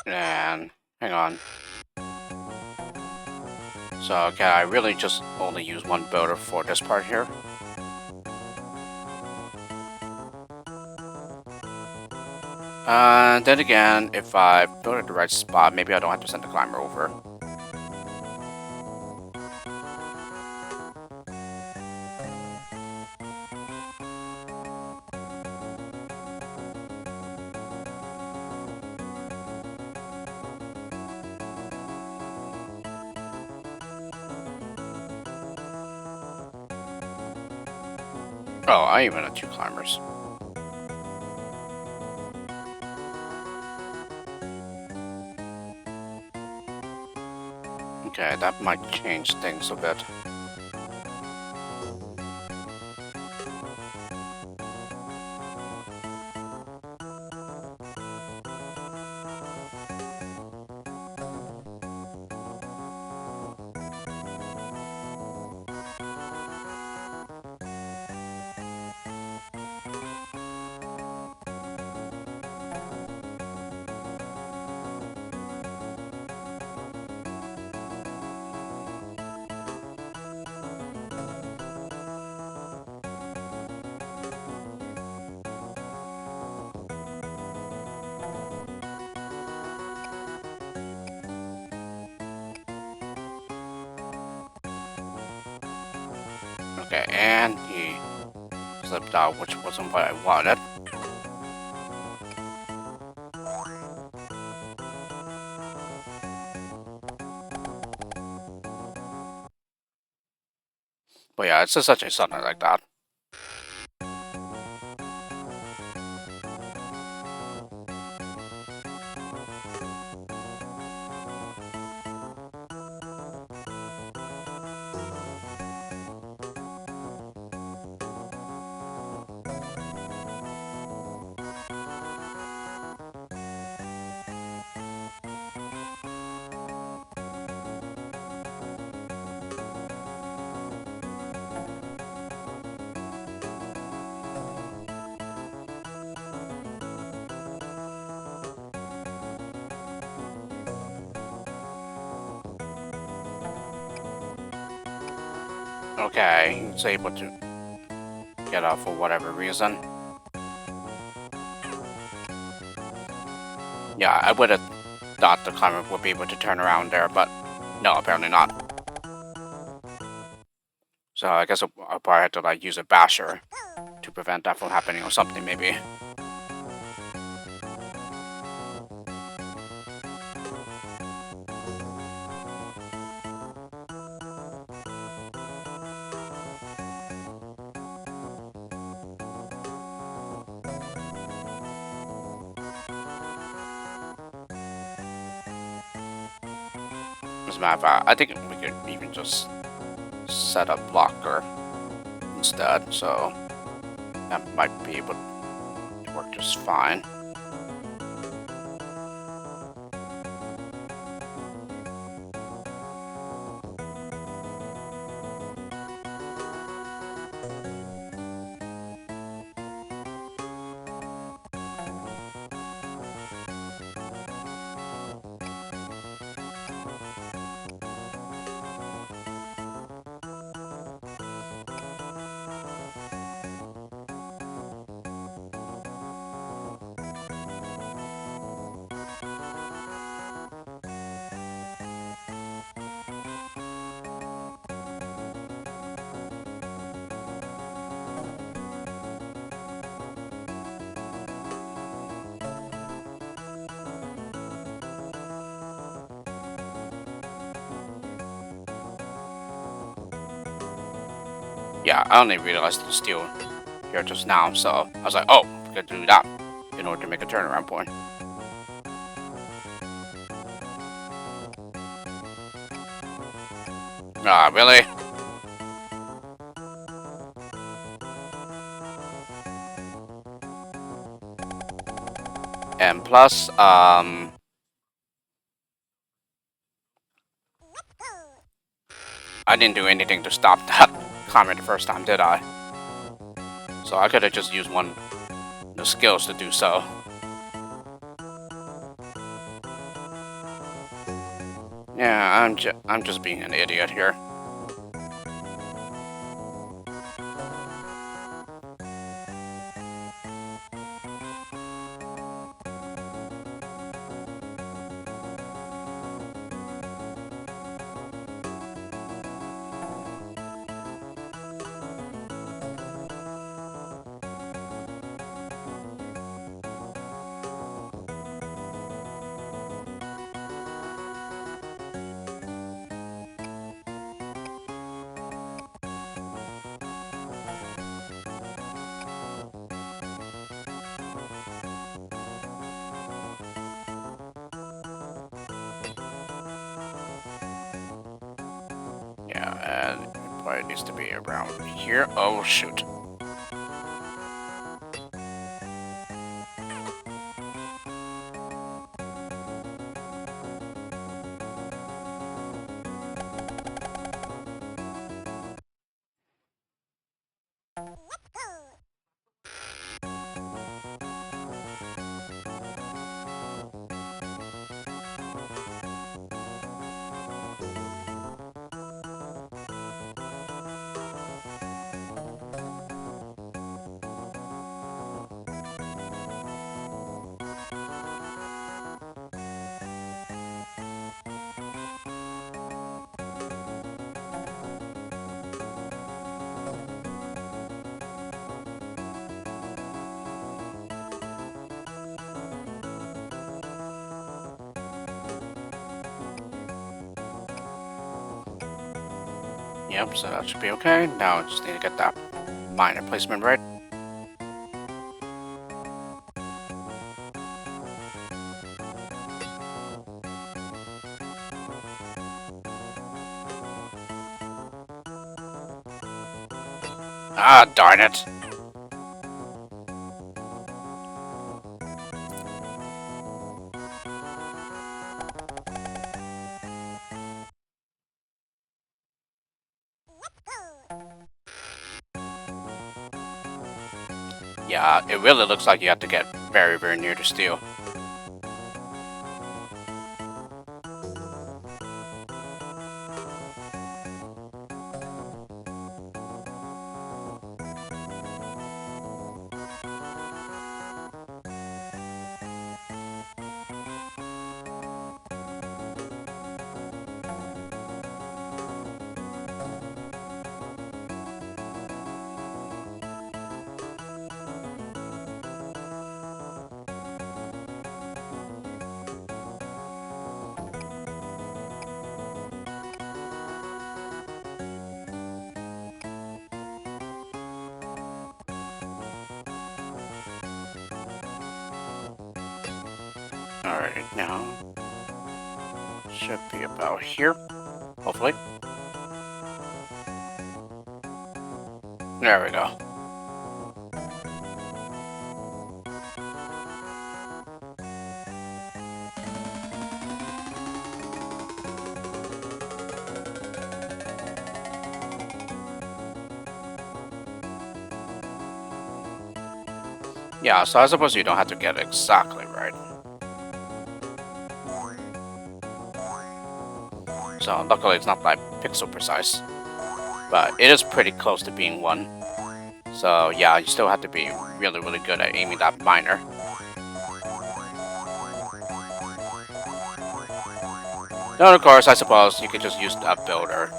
And hang on. So can I really just only use one builder for this part here? Then again, if I build at the right spot, maybe I don't have to send the climber over. Oh, I even have two climbers. Okay, that might change things a bit. Okay, and he slipped out, which wasn't what I wanted. But yeah, it's just such a something like that. Okay, he's able to get out for whatever reason. Yeah, I would have thought the climber would be able to turn around there, but no, apparently not. So I guess I'll probably have to like use a basher to prevent that from happening or something maybe. As a matter of fact, I think we could even just set a blocker instead, so that might be able to work just fine. Yeah, I only realized the steel here just now, so I was like, oh, we gotta do that in order to make a turnaround point. Ah, really? And plus, I didn't do anything to stop that comment the first time, did I? So I could have just used one of the skills to do so. Yeah, I'm just being an idiot here. Yeah, and it probably needs to be around here. Oh, shoot. Yep, so that should be okay. Now I just need to get that miner placement right. Ah, darn it. Yeah, it really looks like you have to get very, very near the steel. Alright, now should be about here, hopefully. There we go. Yeah, so I suppose you don't have to get it exactly right. So luckily it's not like pixel precise, but it is pretty close to being one. So yeah, you still have to be really, really good at aiming that miner. Now, of course, I suppose you could just use a builder.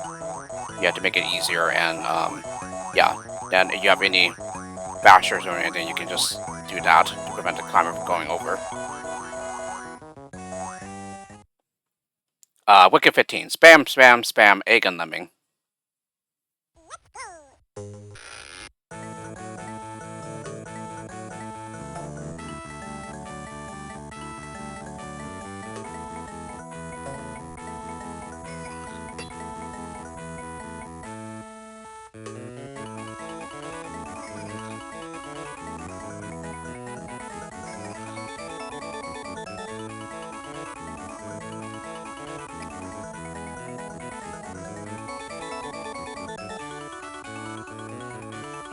You have to make it easier, and yeah, then if you have any bashers or anything, you can just do that to prevent the climber from going over. Wicked 15. Spam, spam, spam, egg and lemming.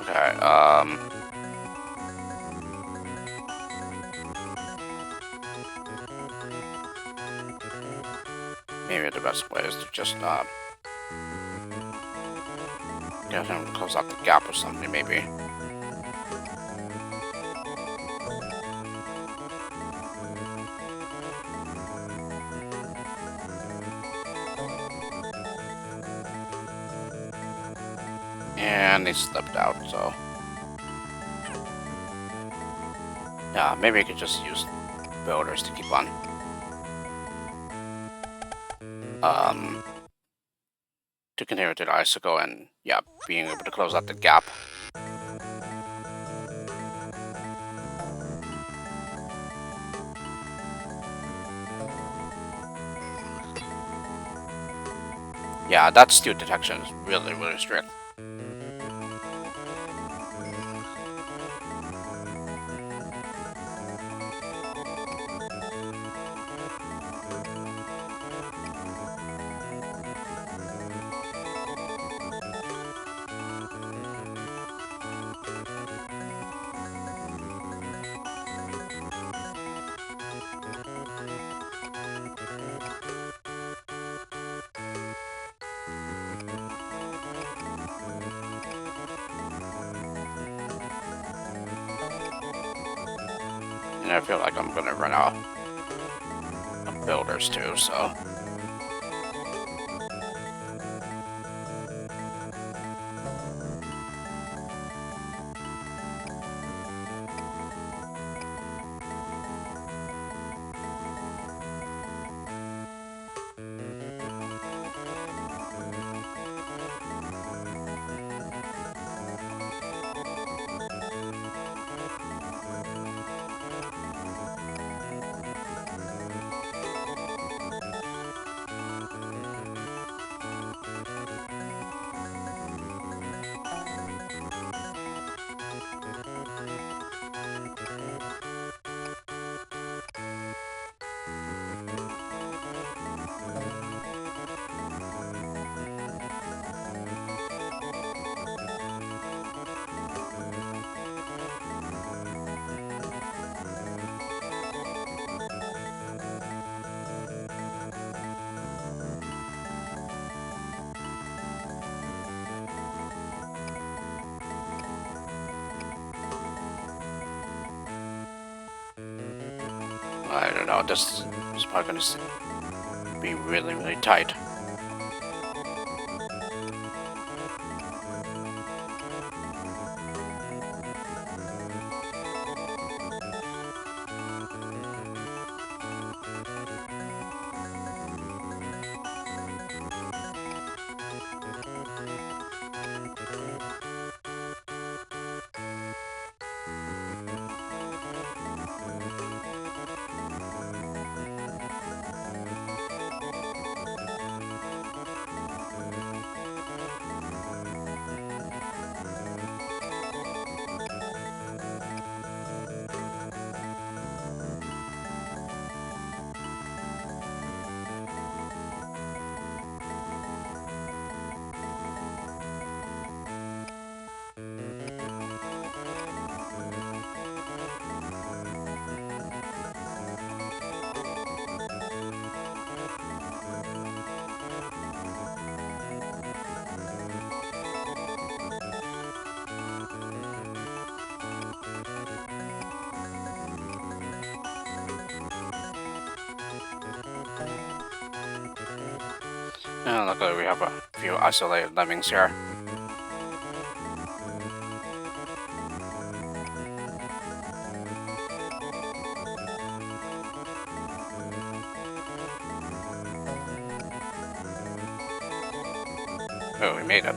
Okay, maybe the best way is to just, get him to close out the gap or something, maybe. And they slipped out, so... yeah, maybe I could just use builders to keep on, to continue to the icicle and, yeah, being able to close out the gap. Yeah, that steel detection is really, really strict. And I feel like I'm gonna run out of builders too, so... I don't know. This is probably going to be really, really tight. And luckily we have a few isolated lemmings here. Oh, we made it.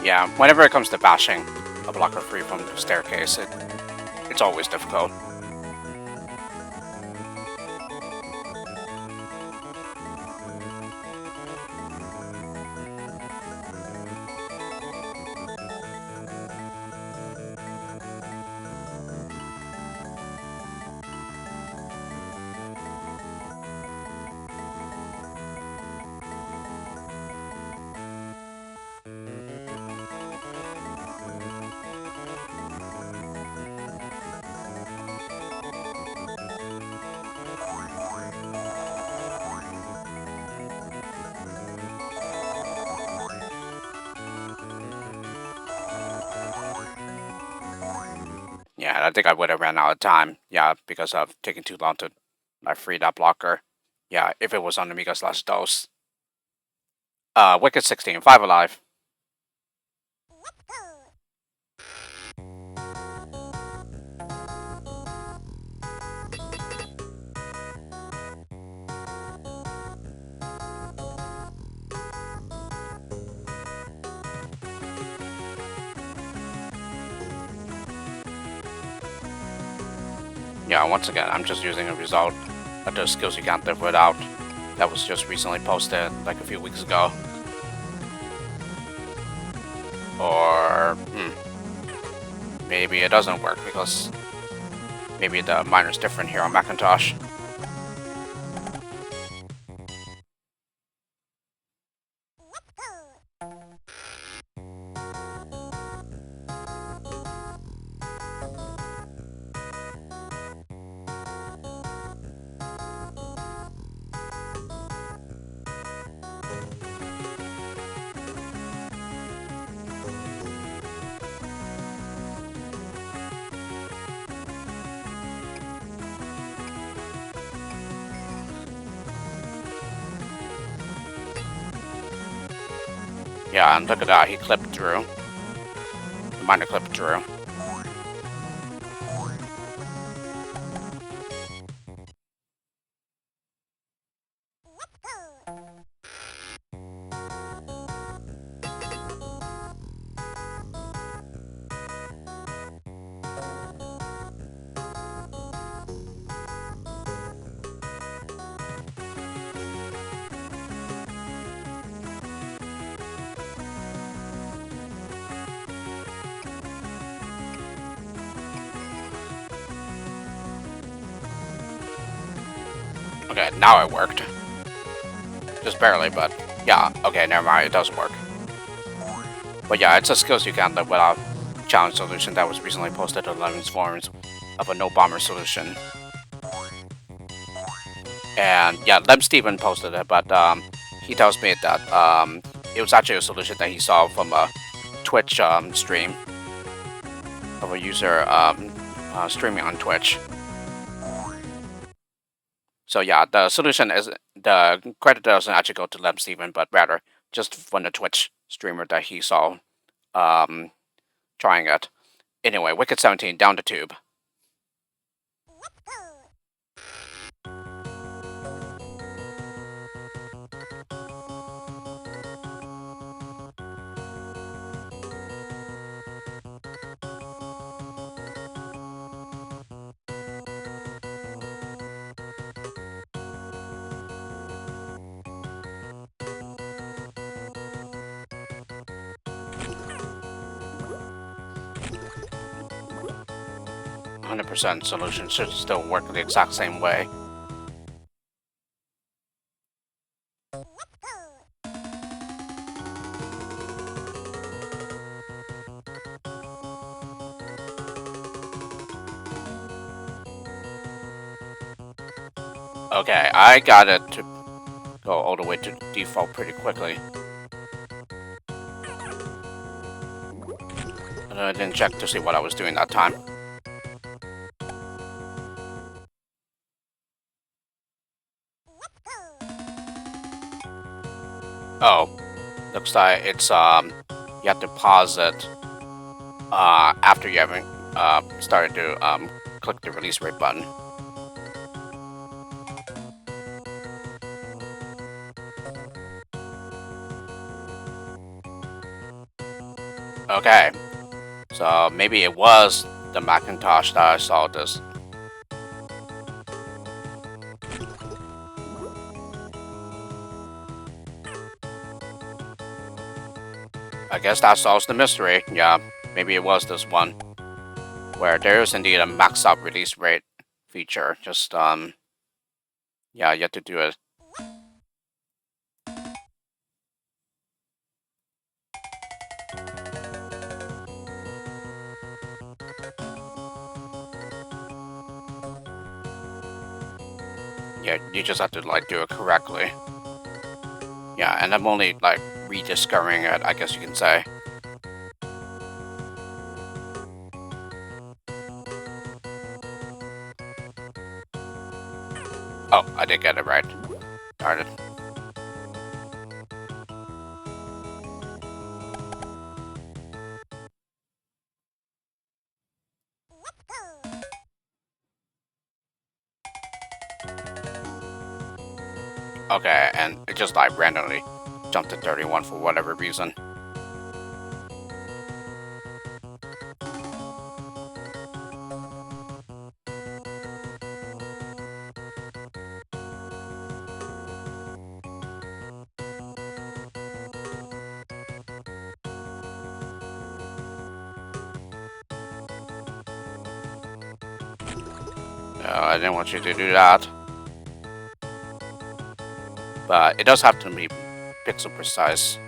Yeah, whenever it comes to bashing a blocker free from the staircase, it's always difficult. Yeah, I think I would have ran out of time. Yeah, because of taking too long to free that blocker. Yeah, if it was on Amiga's last dose. Wicked 16, 5 alive. Yeah, once again, I'm just using a result of those skills you can't live without. That was just recently posted like a few weeks ago. Or maybe it doesn't work because maybe the miner's different here on Macintosh. Yeah, and look at that, he clipped through. The miner clipped through. Okay, now it worked. Just barely, but yeah. Okay, never mind. It does work. But yeah, it's a skills you can't live without challenge solution that was recently posted on Lemmings forums of a no bomber solution. And yeah, Lem Steven posted it, but he tells me that it was actually a solution that he saw from a Twitch stream of a user streaming on Twitch. So yeah, the solution is the credit doesn't actually go to Lem Steven, but rather just from the Twitch streamer that he saw trying it. Anyway, Wicked 17 down the tube. %, solution should still work the exact same way. Okay, I got it to go all the way to default pretty quickly. And I didn't check to see what I was doing that time. Oh, looks like it's you have to pause it after you haven't started to click the release rate button. Okay, so maybe it was the Macintosh that I saw this. I guess that solves the mystery. Yeah, maybe it was this one, where there is indeed a max out release rate feature. Just yeah, you have to do it. Yeah, you just have to like do it correctly. Yeah, and I'm only like rediscovering it, I guess you can say. Oh, I did get it right. Darn it. Okay, and it just like randomly jumped to 31 for whatever reason. I didn't want you to do that. But it does have to be pixel precise.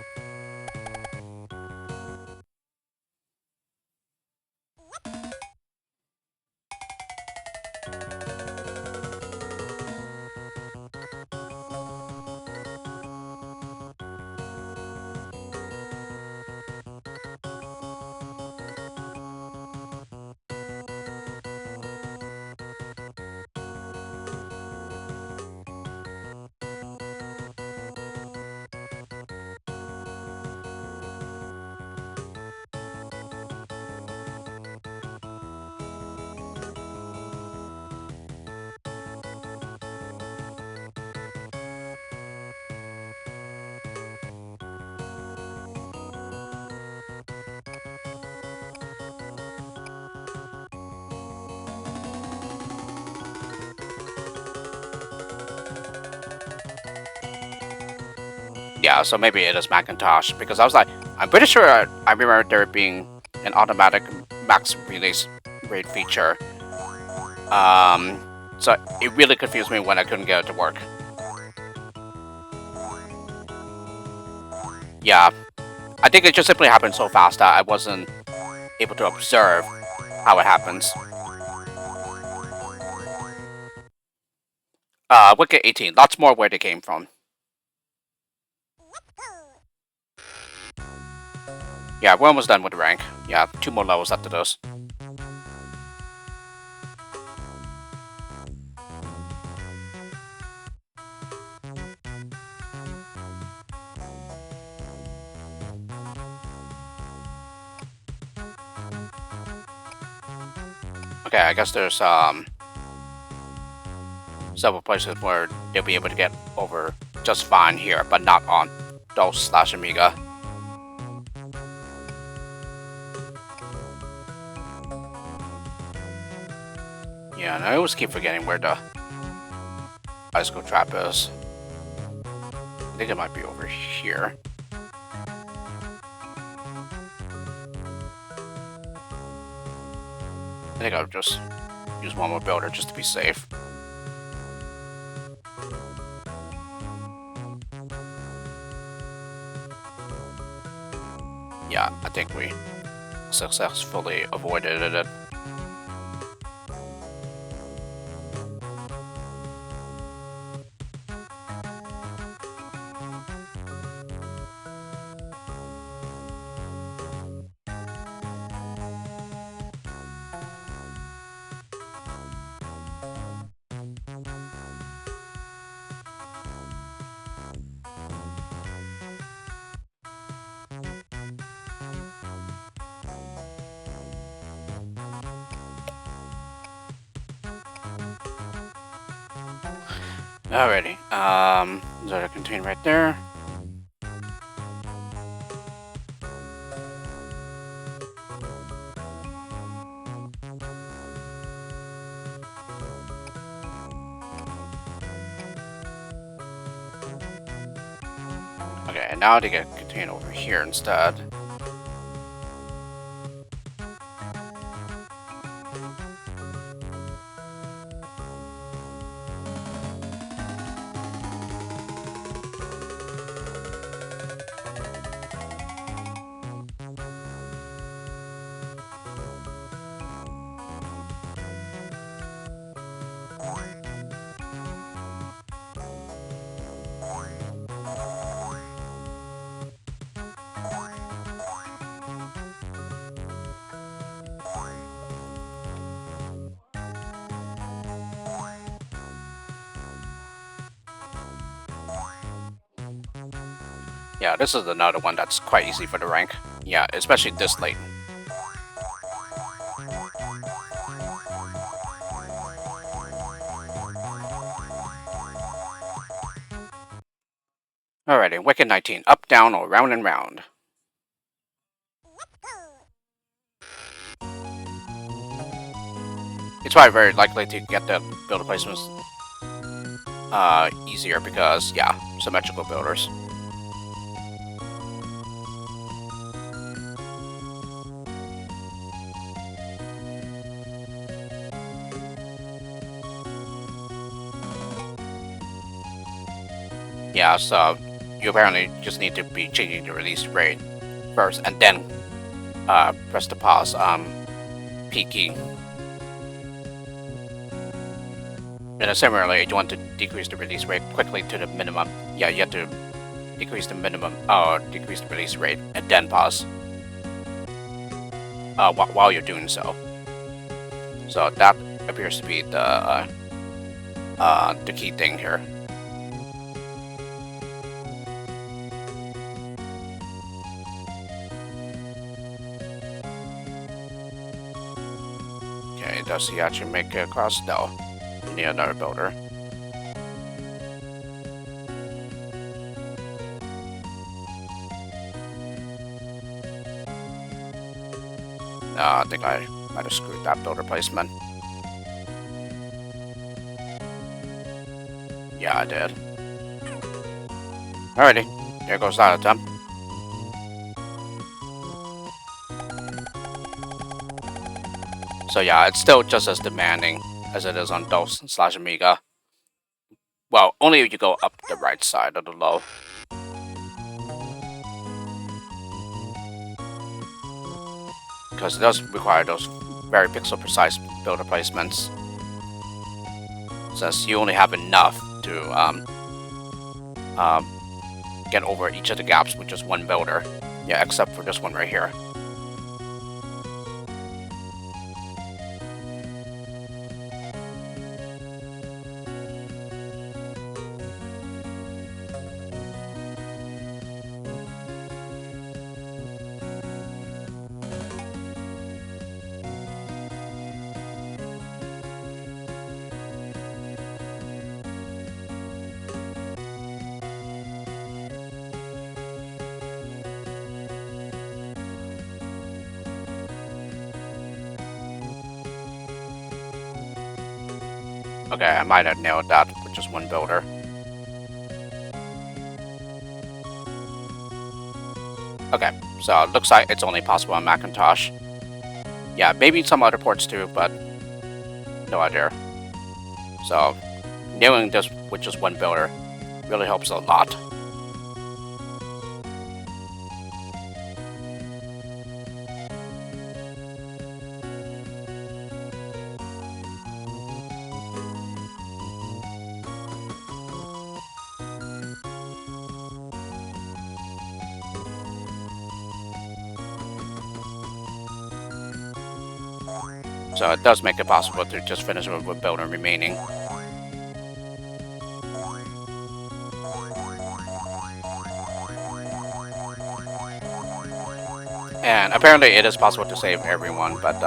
Yeah, so maybe it is Macintosh, because I was like, I'm pretty sure I remember there being an automatic max release rate feature. So it really confused me when I couldn't get it to work. Yeah, I think it just simply happened so fast that I wasn't able to observe how it happens. Wicket 18. Lots more where they came from. Yeah, we're almost done with the rank. Yeah, 2 more levels after this. Okay, I guess there's several places where they'll be able to get over just fine here, but not on DOS/Amiga. Yeah, and I always keep forgetting where the bicycle trap is. I think it might be over here. I think I'll just use one more builder just to be safe. Yeah, I think we successfully avoided it. Alrighty, there's a container right there. Okay, and now to get a container over here instead. Yeah, this is another one that's quite easy for the rank. Yeah, especially this late. Alrighty, Wicket 19. Up, down, or round and round. It's probably very likely to get the builder placements easier because, yeah, symmetrical builders. Yeah, so you apparently just need to be changing the release rate first, and then press the pause P key. And similarly, you want to decrease the release rate quickly to the minimum. Yeah, you have to decrease the minimum, decrease the release rate, and then pause while you're doing so. So that appears to be the key thing here. Okay, does he actually make it across? No. We need another builder. I think I might have screwed that builder placement. Yeah, I did. Alrighty, there goes that attempt. So yeah, it's still just as demanding as it is on DOS/Amiga. Well, only if you go up the right side of the low. Because it does require those very pixel precise builder placements. Since you only have enough to um, get over each of the gaps with just one builder. Yeah, except for this one right here. Okay, I might have nailed that with just one builder. Okay, so it looks like it's only possible on Macintosh. Yeah, maybe some other ports too, but no idea. So, nailing this with just one builder really helps a lot. So it does make it possible to just finish with one builder remaining. And apparently it is possible to save everyone, but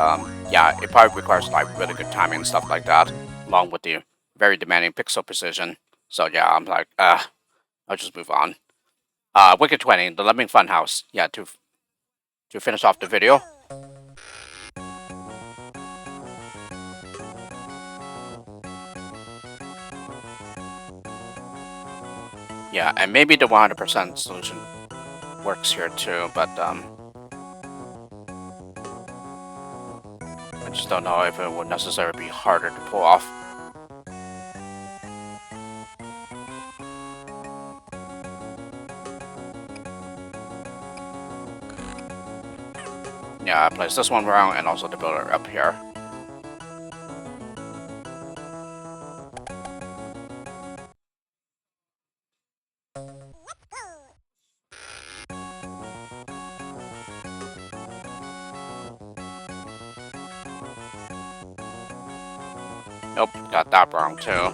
yeah, it probably requires like really good timing and stuff like that, along with the very demanding pixel precision. So yeah, I'm like, I'll just move on. Wicked 20, the Lemming Funhouse. Yeah, to finish off the video. Yeah, and maybe the 100% solution works here too, but I just don't know if it would necessarily be harder to pull off. Yeah, I place this one wrong and also the builder up here. Nope, got that wrong too.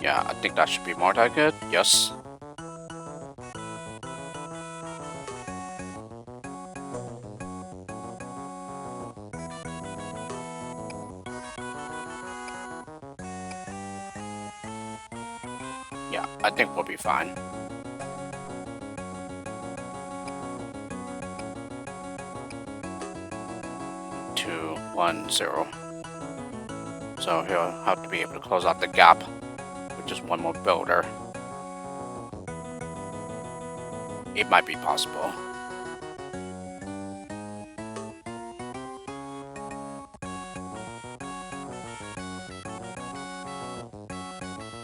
Yeah, I think that should be more than good. Yes. Yeah, I think we'll be fine. Two, 1, 0. So he'll have to be able to close out the gap with just one more builder. It might be possible.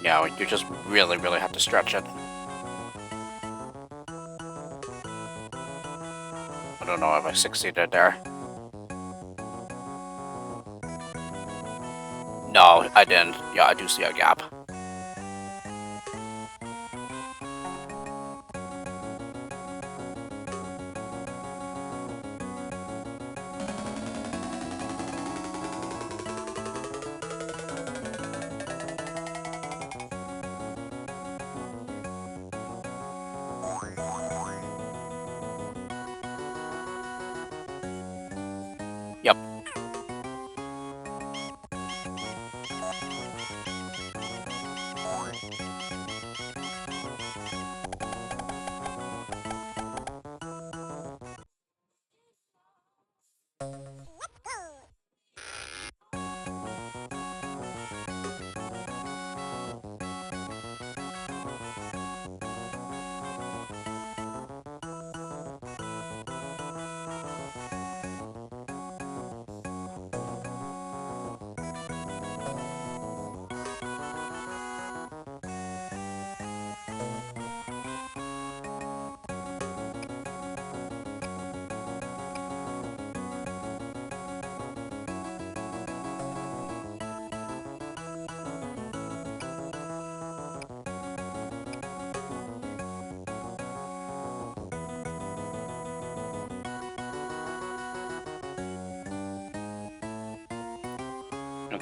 Yeah, you just really, really have to stretch it. I don't know if I succeeded there. No, I didn't. Yeah, I do see a gap. Yep.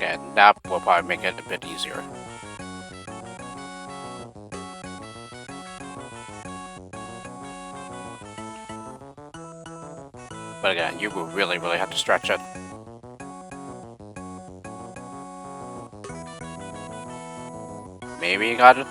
Okay, that will probably make it a bit easier. But again, you will really, really have to stretch it. Maybe you got it?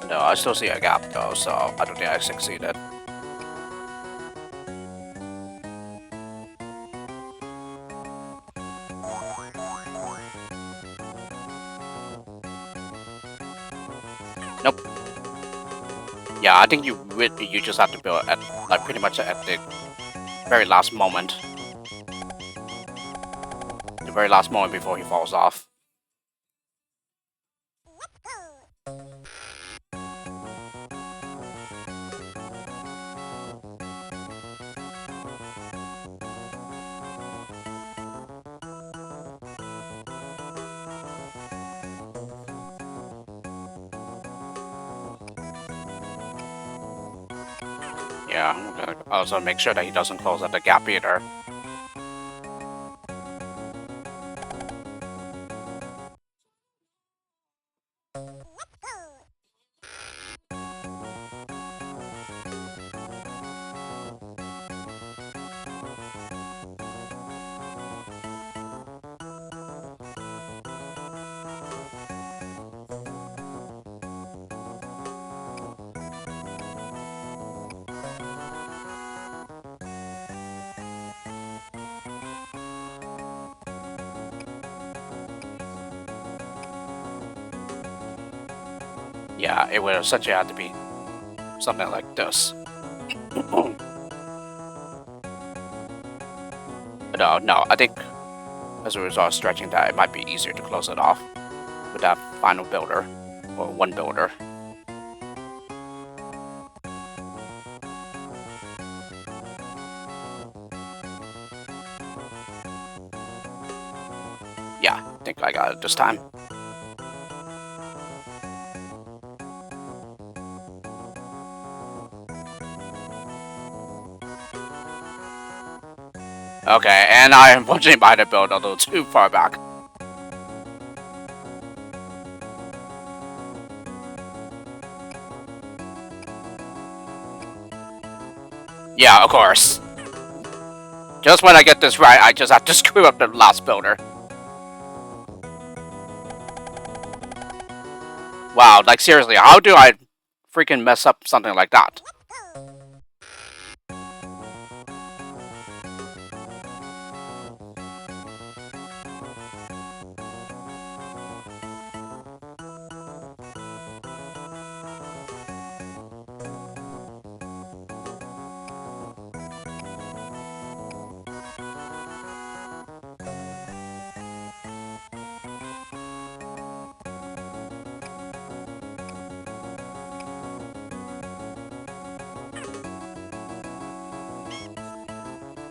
No, I still see a gap though, so I don't think I succeeded. Nope. Yeah, I think you just have to build at like pretty much at the very last moment. The very last moment before he falls off. Yeah, I'm gonna also make sure that he doesn't close at the gap either. Yeah, it would essentially have to be something like this. No, I think as a result of stretching that, it might be easier to close it off with that final builder, or one builder. Yeah, I think I got it this time. Okay, and I unfortunately might have built a little too far back. Yeah, of course. Just when I get this right, I just have to screw up the last builder. Wow, like seriously, how do I freaking mess up something like that?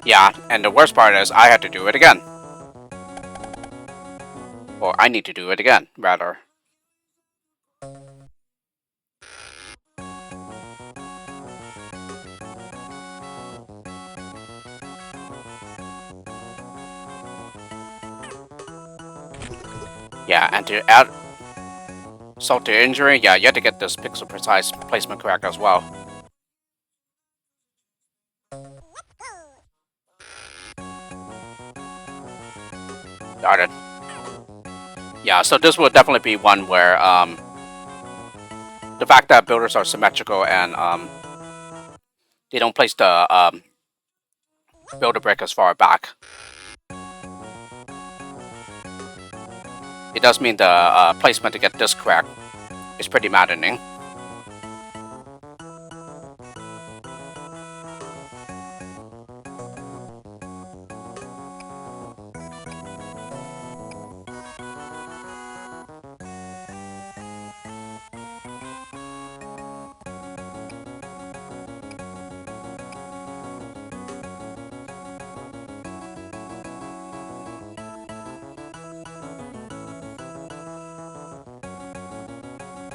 Yeah, and the worst part is I had to do it again. Or I need to do it again, rather. Yeah, and to add salt to injury, yeah, you have to get this pixel precise placement correct as well. Darn it. Yeah, so this will definitely be one where the fact that builders are symmetrical and they don't place the builder brick as far back. It does mean the placement to get this correct is pretty maddening.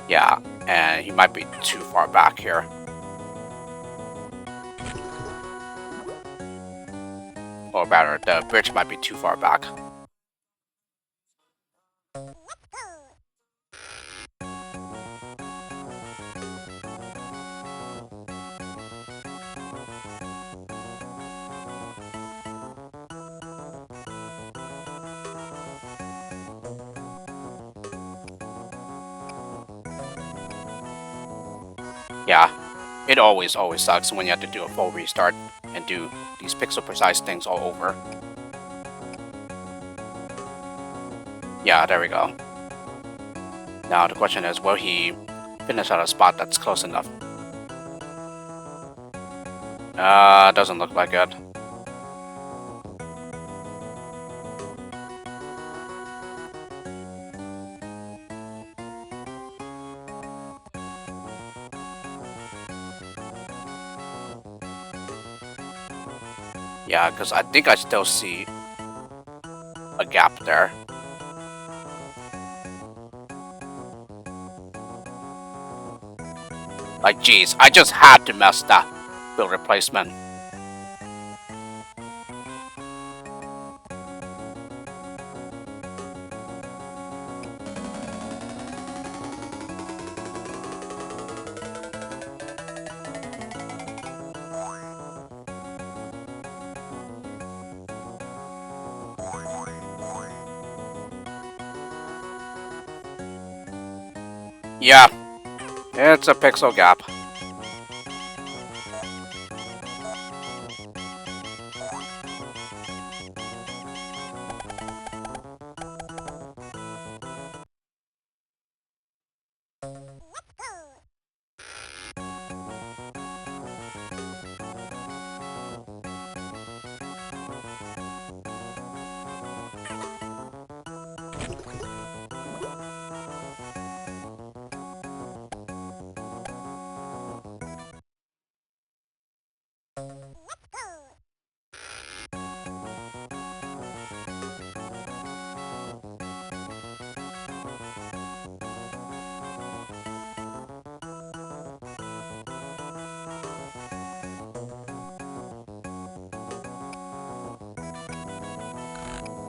Yeah, and he might be too far back here. Or better, the bridge might be too far back. Yeah, it always sucks when you have to do a full restart and do these pixel precise things all over. Yeah, there we go. Now the question is, will he finish at a spot that's close enough? Doesn't look like it. Yeah, because I think I still see a gap there. Like, geez, I just had to mess that build replacement. Yeah, it's a pixel gap.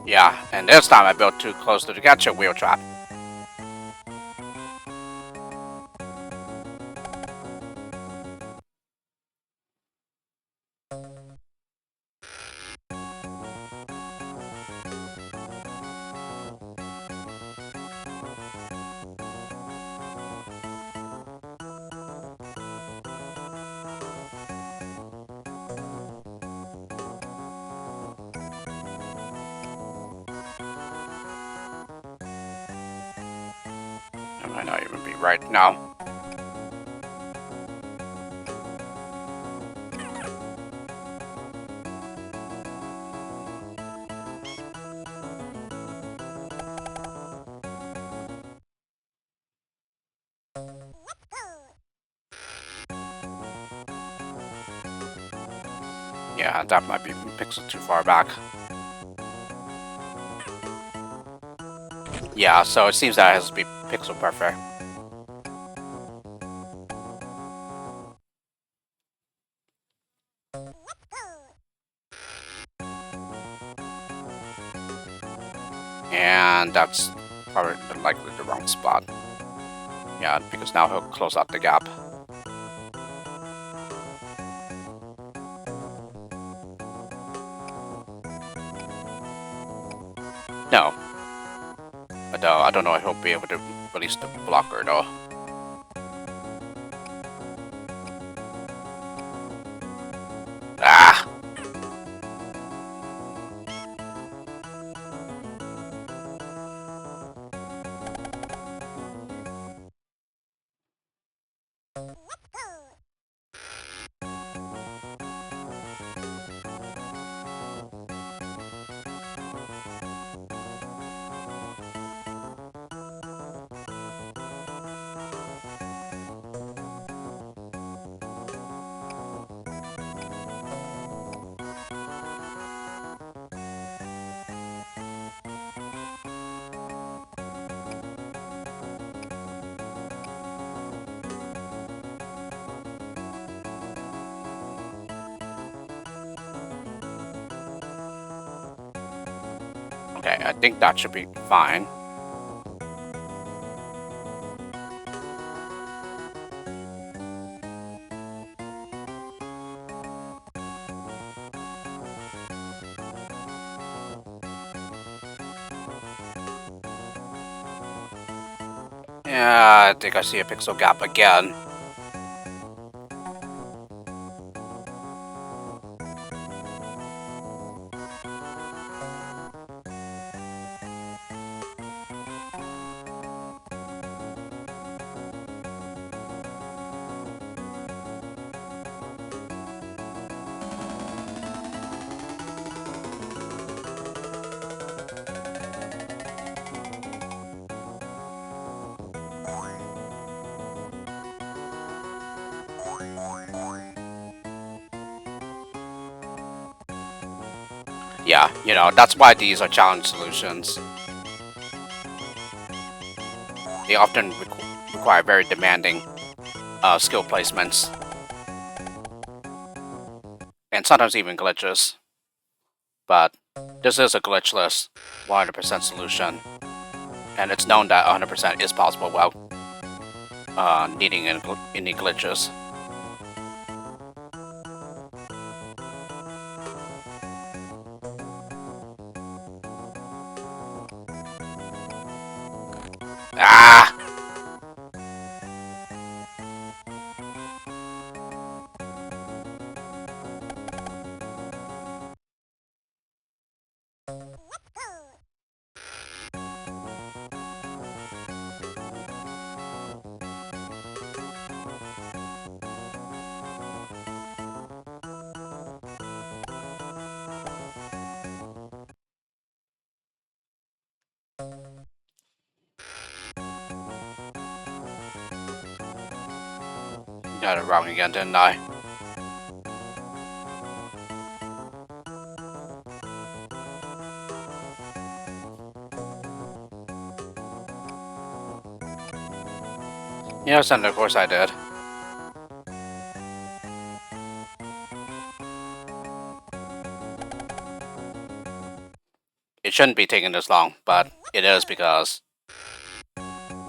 Yeah, and this time I built too close to the ketchup wheel trap. It might not even be right now. Yeah, that might be pixel too far back. Yeah, so it seems that it has to be pixel perfect. And that's probably likely the wrong spot. Yeah, because now he'll close out the gap. No. Although, I don't know if he'll be able to release the blocker though. Ah! Okay, I think that should be fine. Yeah, I think I see a pixel gap again. Yeah, that's why these are challenge solutions. They often require very demanding skill placements, and sometimes even glitches. But this is a glitchless 100% solution, and it's known that 100% is possible without needing any glitches. Ah! Got it wrong again, didn't I? Yes, and of course I did. It shouldn't be taking this long, but it is because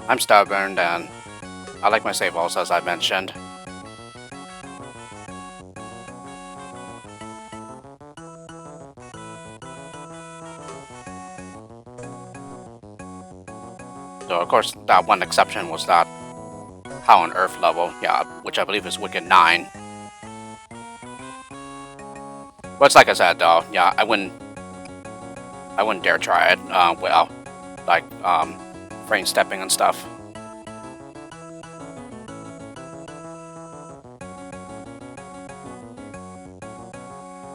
I'm stubborn and I like my save also, as I mentioned. So of course that one exception was that How on Earth level, yeah, which I believe is Wicked 9. But it's like I said though, yeah, I wouldn't dare try it without like frame stepping and stuff.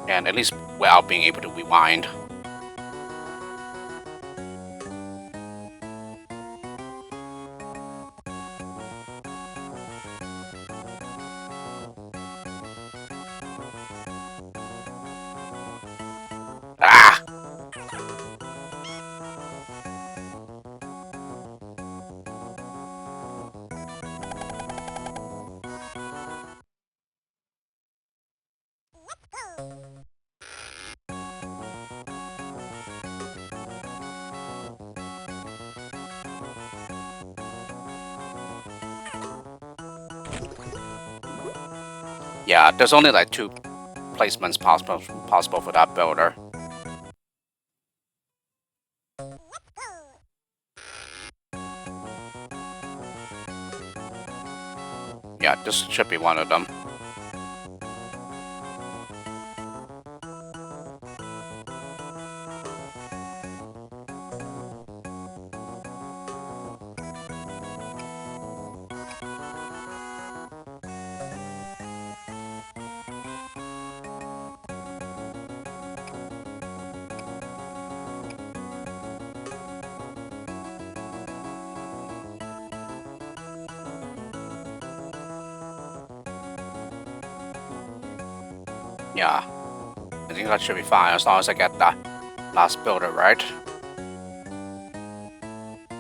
And at least without being able to rewind. Ah! Yeah, there's only like 2 placements possible for that builder. Yeah, this should be one of them. Yeah, I think that should be fine as long as I get the last builder right.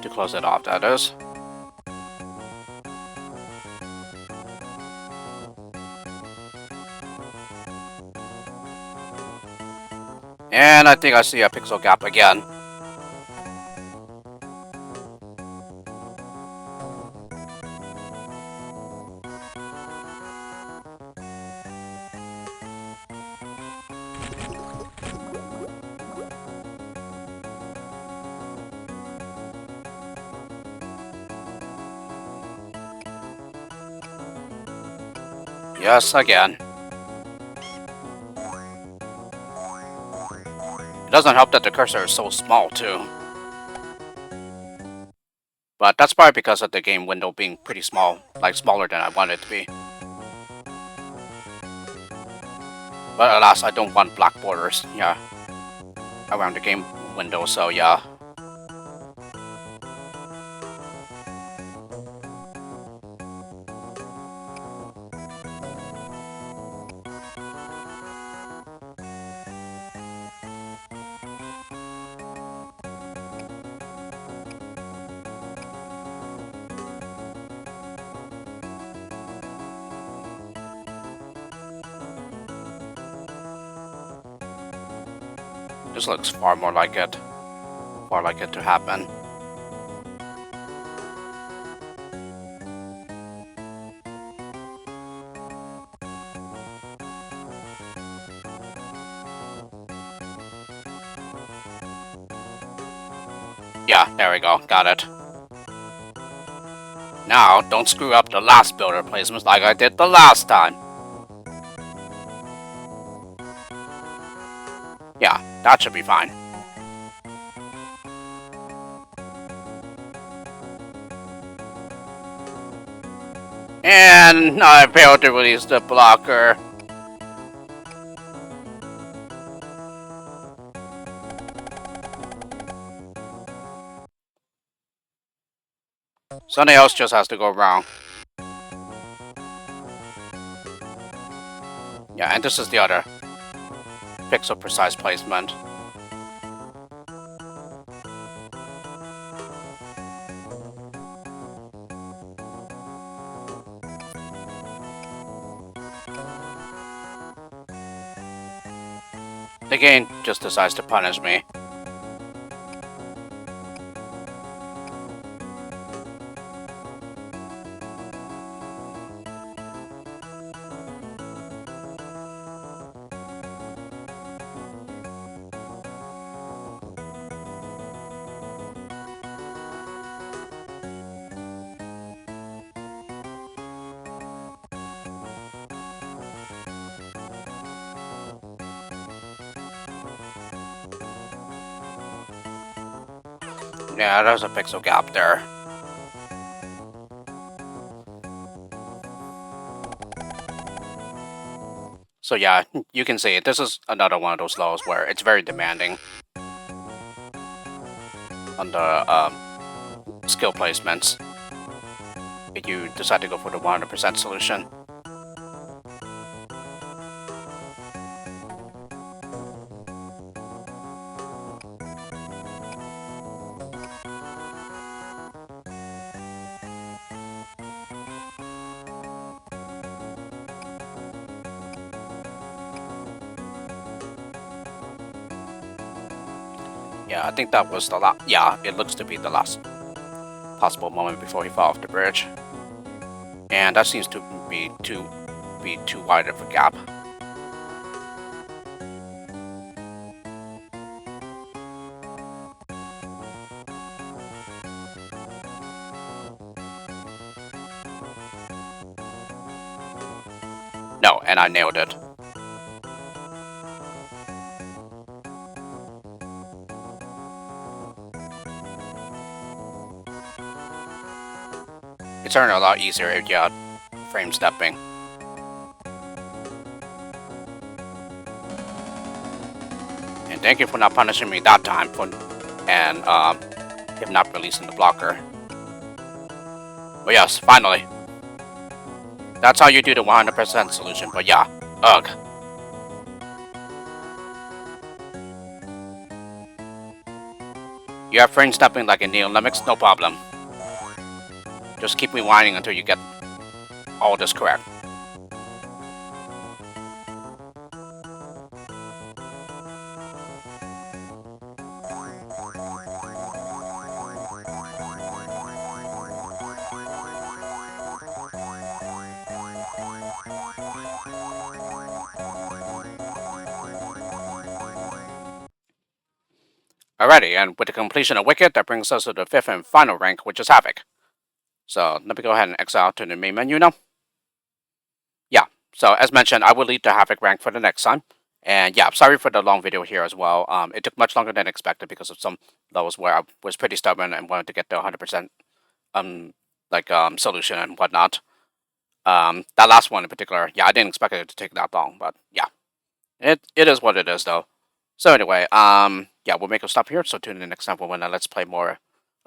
To close it off, that is. And I think I see a pixel gap again. Yes, again. It doesn't help that the cursor is so small, too. But that's probably because of the game window being pretty small, like smaller than I want it to be. But alas, I don't want black borders, yeah, around the game window, so yeah. This looks far more like it. Far like it to happen. Yeah, there we go, got it. Now, don't screw up the last builder placements like I did the last time. Yeah, that should be fine. And I failed to release the blocker. Something else just has to go wrong. Yeah, and this is the other pixel precise placement. The game just decides to punish me. Yeah, there's a pixel gap there. So yeah, you can see it. This is another one of those levels where it's very demanding on the skill placements if you decide to go for the 100% solution. Yeah, I think that was the last. Yeah, it looks to be the last possible moment before he fell off the bridge. And that seems to be too wide of a gap. No, and I nailed it. It's turned a lot easier if you had frame stepping. And thank you for not punishing me that time and him not releasing the blocker. But yes, finally. That's how you do the 100% solution, but yeah. Ugh. You have frame stepping like in Lemmings, no problem. Just keep rewinding until you get all this correct. Alrighty, and with the completion of Wicked, that brings us to the 5th and final rank, which is Havoc. So let me go ahead and exile to the main menu now. Yeah, So as mentioned, I will lead the Havoc rank for the next time. And yeah, sorry for the long video here as well. It took much longer than expected because of some levels where I was pretty stubborn and wanted to get the 100% solution and whatnot. That last one in particular, yeah, I didn't expect it to take that long, but yeah, it is what it is though. So anyway, yeah, we'll make a stop here. So tune in next time when let's play more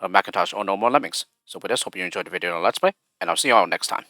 Macintosh or no more Lemmings. So with this, hope you enjoyed the video and let's play, and I'll see you all next time.